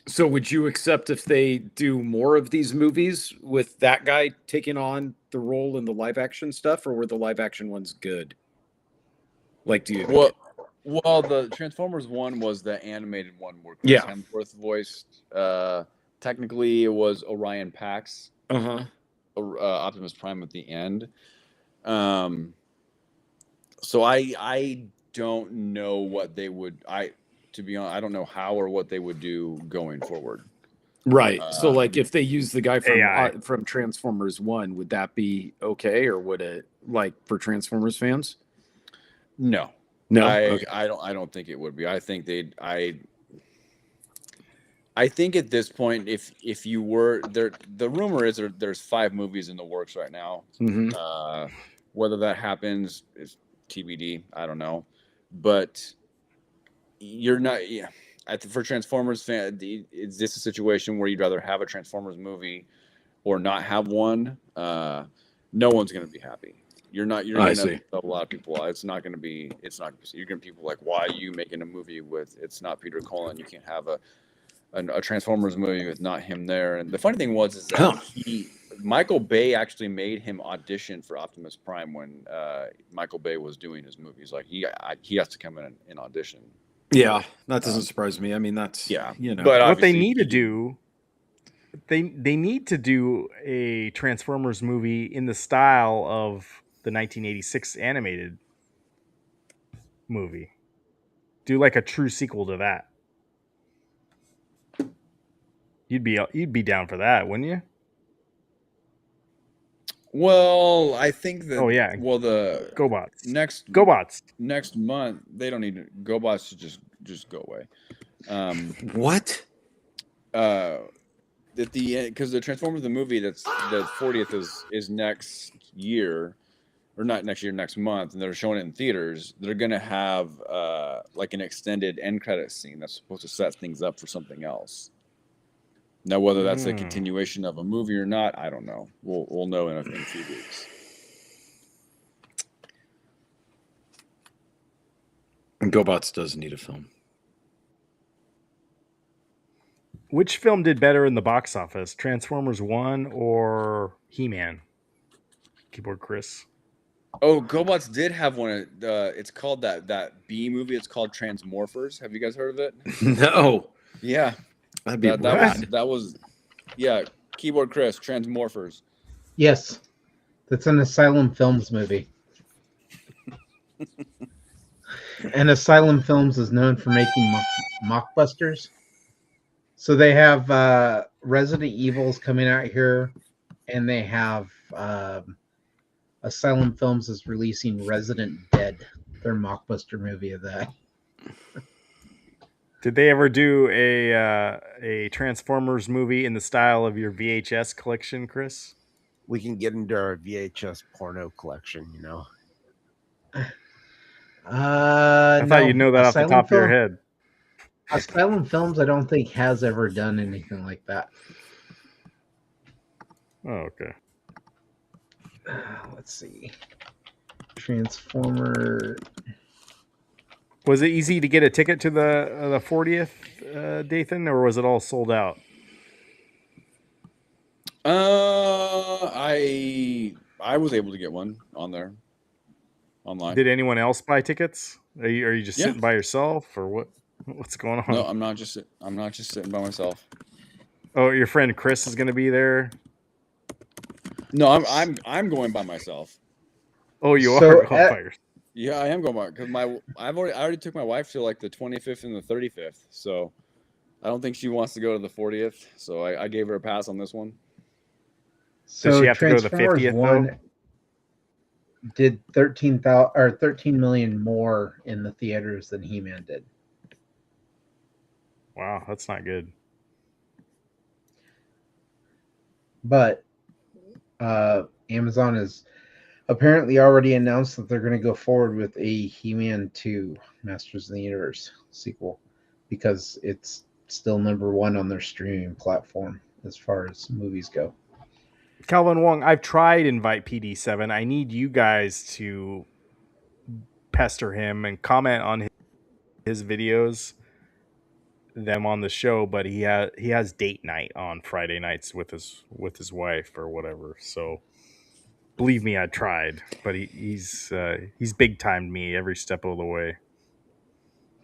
So would you accept if they do more of these movies with that guy taking on the role in the live action stuff, or were the live action ones good? Like, do you? Well, the Transformers 1 was the animated one where Chris Hemsworth voiced. Technically, it was Orion Pax. Optimus Prime at the end. So I don't know what they would. To be honest, I don't know how or what they would do going forward. Right. So, like, if they use the guy AI. from Transformers 1, would that be okay, or would it, like, for Transformers fans? No, No. I don't think it would be. I think I think at this point, if you were there, the rumor is there's 5 movies in the works right now. Mm-hmm. Whether that happens is TBD. I don't know, but you're not. Yeah, for Transformers fan, is this a situation where you'd rather have a Transformers movie or not have one? No one's going to be happy. You're going to a lot of people. It's not going to be. You're going to people like, why are you making a movie with? It's not Peter Cullen. You can't have a Transformers movie with not him there. And the funny thing is that Michael Bay actually made him audition for Optimus Prime when Michael Bay was doing his movies. Like he has to come in and audition. Yeah, that doesn't surprise me. I mean, that's yeah. But what they need to do, they need to do a Transformers movie in the style of the 1986 animated movie. Do like a true sequel to that. You'd be down for that, wouldn't you? Well, I think that. Oh yeah. Well, the GoBots. GoBots next month. They don't need GoBots to just go away. What? Because the Transformers the movie the 40th is next year, or not next year, next month, and they're showing it in theaters. They're gonna have like an extended end credit scene that's supposed to set things up for something else. Now, whether that's a continuation of a movie or not, I don't know. We'll know in a few weeks. And GoBots does need a film. Which film did better in the box office, Transformers 1 or He-Man? Keyboard Chris. Oh, GoBots did have one. It's called that B movie. It's called Transmorphers. Have you guys heard of it? No. Yeah. That'd be that was yeah, Keyboard Chris, Transmorphers. Yes. That's an Asylum Films movie. And Asylum Films is known for making mockbusters. So they have Resident Evils coming out here, and they have Asylum Films is releasing Resident Dead, their mockbuster movie of that. Did they ever do a Transformers movie in the style of your VHS collection, Chris? We can get into our VHS porno collection, you know. I thought you'd know that off the top of your head. Asylum Films, I don't think has ever done anything like that. Oh, okay. Let's see. Transformer. Was it easy to get a ticket to the 40th, Dathan, or was it all sold out? I was able to get one on there, online. Did anyone else buy tickets? Are you just sitting by yourself, or what? What's going on? No, I'm not just sitting by myself. Oh, your friend Chris is going to be there. No, I'm going by myself. Oh, you are going by yourself. Yeah, I am going by because I already took my wife to like the 25th and the 35th, so I don't think she wants to go to the 40th. So I gave her a pass on this one. So does she have to go to the 50th? One did 13 million more in the theaters than He-Man did. Wow, that's not good. But Amazon has apparently already announced that they're going to go forward with a He-Man 2 Masters of the Universe sequel because it's still #1 on their streaming platform as far as movies go. Calvin Wong, I've tried Invite PD7. I need you guys to pester him and comment on his videos, them on the show, but he has date night on Friday nights with his wife or whatever. So believe me, I tried, but he's big timed me every step of the way,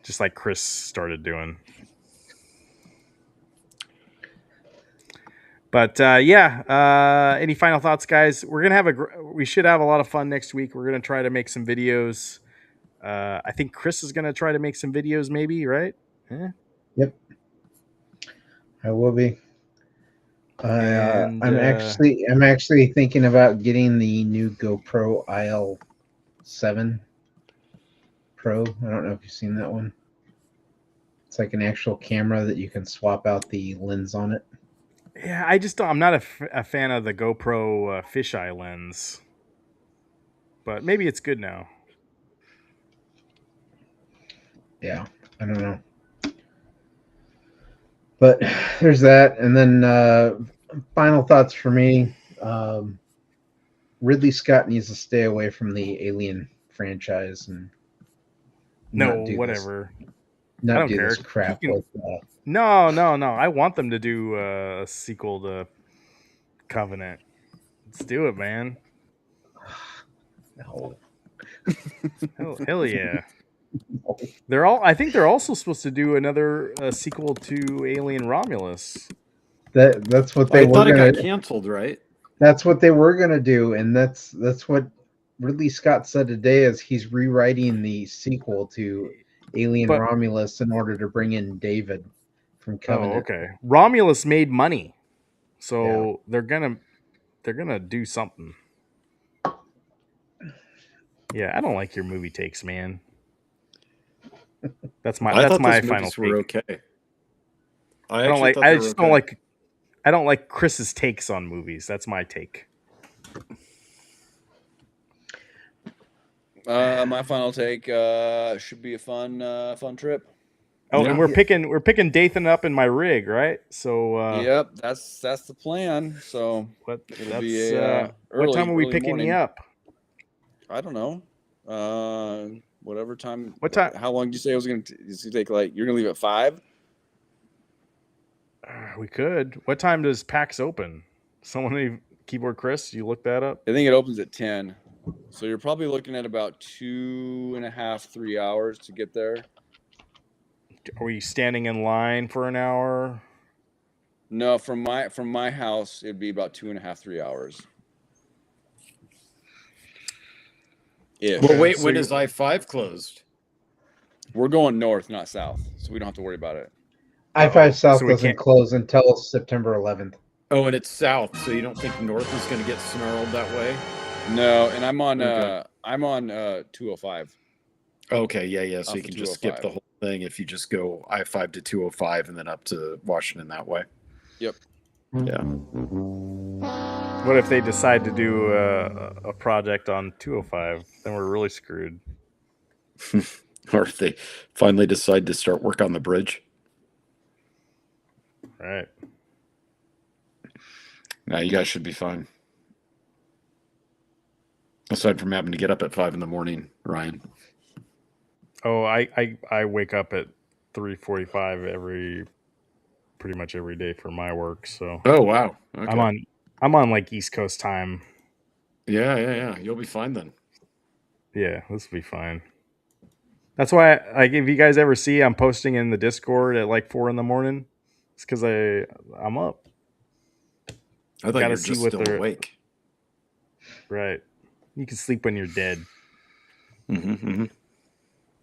just like Chris started doing. But any final thoughts, guys? We're gonna have we should have a lot of fun next week. We're gonna try to make some videos I think Chris is going to try to make some videos, maybe, right? Yeah. Yep, I will be. And, I'm actually thinking about getting the new GoPro IL7 Pro. I don't know if you've seen that one. It's like an actual camera that you can swap out the lens on it. Yeah, I just don't, I'm not a fan of the GoPro fisheye lens, but maybe it's good now. Yeah, I don't know. But there's that, and then final thoughts for me. Ridley Scott needs to stay away from the Alien franchise and No, not do this, whatever. I not don't do this care. He crap can. with. No. I want them to do a sequel to Covenant. Let's do it, man. No. Hell yeah. I think they're also supposed to do another sequel to Alien Romulus. That's what they I were thought it gonna. got canceled, right? That's what they were gonna do, and that's what Ridley Scott said today. Is he's rewriting the sequel to Alien But Romulus in order to bring in David from Covenant. okay. Romulus made money, so Yeah. they're gonna do something. Yeah, I don't like your movie takes, man. That's my I thought those final movies were take. okay. I don't like. thought I they were just okay. don't like. I don't like Chris's takes on movies. That's my take. My final take should be a fun trip. Oh, Yeah. and we're picking Dathan up in my rig, right? So Yep, that's the plan. So it'll be a what time are we early picking morning. you up? I don't know. Whatever time. What time? How long did you say it was going to take? Like you're going to leave at 5? We could. What time does PAX open? Someone, keyboard Chris, you look that up? I think it opens at 10. So you're probably looking at about 2.5, 3 hours to get there. Are we standing in line for an hour? No, from my house, it'd be about 2.5, 3 hours. Yeah. Well, wait. When is I-5 closed? We're going north, not south, so we don't have to worry about it. I-5 South so we doesn't can't- close until September 11th. Oh, and it's south, so you don't think north is going to get snarled that way? No, and I'm on Okay. 205. Okay, yeah. So Off you the can just skip the 205. whole thing if you just go I-5 to 205 and then up to Washington that way. Yep. Yeah. What if they decide to do a project on 205? Then we're really screwed. Or if they finally decide to start work on the bridge. Right. No, you guys should be fine. Aside from having to get up at 5 in the morning, Ryan. Oh, I wake up at 3:45 pretty much every day for my work. So Oh wow. Okay. I'm on like East Coast time. Yeah. You'll be fine then. Yeah, this will be fine. That's why, like, if you guys ever see I'm posting in the Discord at like 4 a.m, it's because I'm up. I thought you Gotta were see just what still they're- awake. Right. You can sleep when you're dead. Mm-hmm.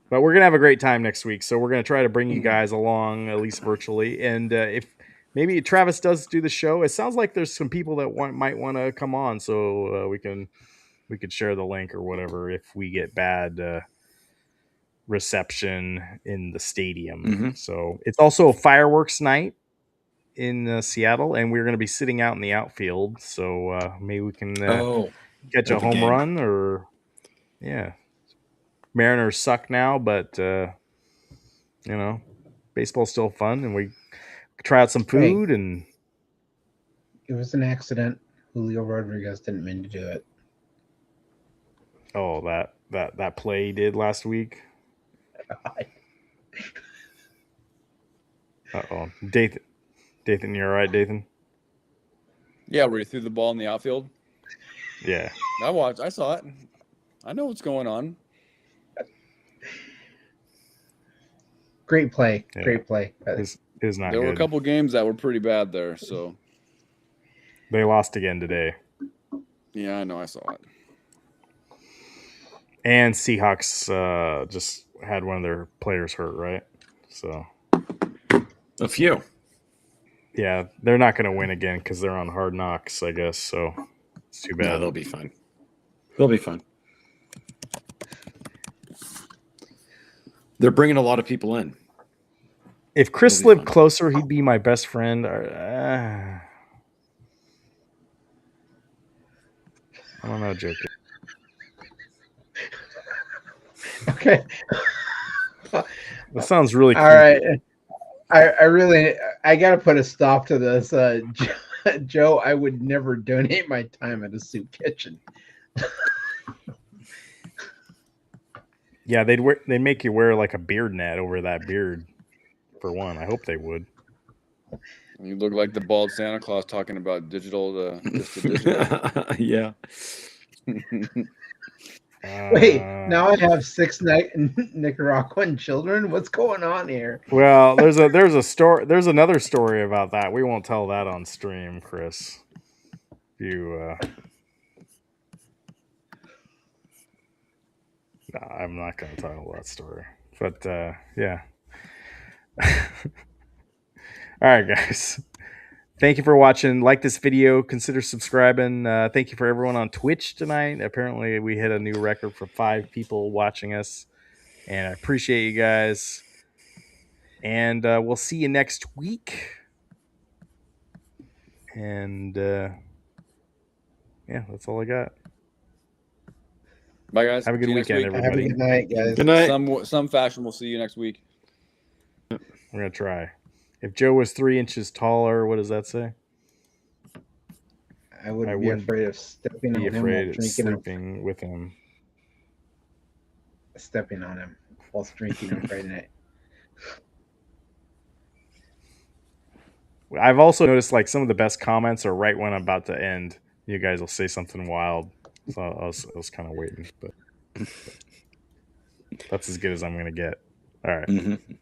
But we're gonna have a great time next week, so we're gonna try to bring you guys along at least virtually. And if maybe Travis does do the show, it sounds like there's some people that might want to come on, so we could share the link or whatever if we get bad reception in the stadium. Mm-hmm. So it's also a fireworks night in Seattle, and we're going to be sitting out in the outfield. So maybe we can catch a at the home game. run, or Mariners suck now, but baseball's still fun, and we try out some food. And It was an accident. Julio Rodriguez didn't mean to do it. oh, that play he did last week. Uh-oh. Dathan, you all right, Dathan? Yeah, where you threw the ball in the outfield. Yeah. I saw it. I know what's going on. Great play. Yeah. Great play. It was not There good. were a couple games that were pretty bad there, so They lost again today. yeah, I know, I saw it. And Seahawks just had one of their players hurt, right? So A few. yeah, they're not going to win again because they're on Hard Knocks, I guess. So it's too bad. No, they'll be fine. They'll be fine. They're bringing a lot of people in. If Chris lived closer, he'd be my best friend. I don't know, Joker. Okay. That sounds really all creepy. right. I gotta put a stop to this. Joe, I would never donate my time at a soup kitchen. Yeah, they'd make you wear like a beard net over that beard. For one, I hope they would. You look like the bald Santa Claus talking about digital to digital. Yeah. Wait, now I have 6 Nicaraguan children. What's going on here? Well, there's a story. There's another story about that. We won't tell that on stream, Chris. No, I'm not going to tell that story. But yeah. All right, guys. Thank you for watching. Like this video. Consider subscribing. Thank you for everyone on Twitch tonight. Apparently, we hit a new record for 5 people watching us. And I appreciate you guys. And we'll see you next week. And yeah, that's all I got. Bye, guys. Have a good weekend, everybody. Have a good night, guys. Good night. Some fashion. We'll see you next week. We're going to try. If Joe was 3 inches taller, what does that say? I wouldn't be afraid of stepping on him while drinking sleeping with him. Stepping on him while drinking on Friday night. I've also noticed like some of the best comments are right when I'm about to end. You guys will say something wild. So I was kind of waiting, but that's as good as I'm going to get. All right. Mm-hmm.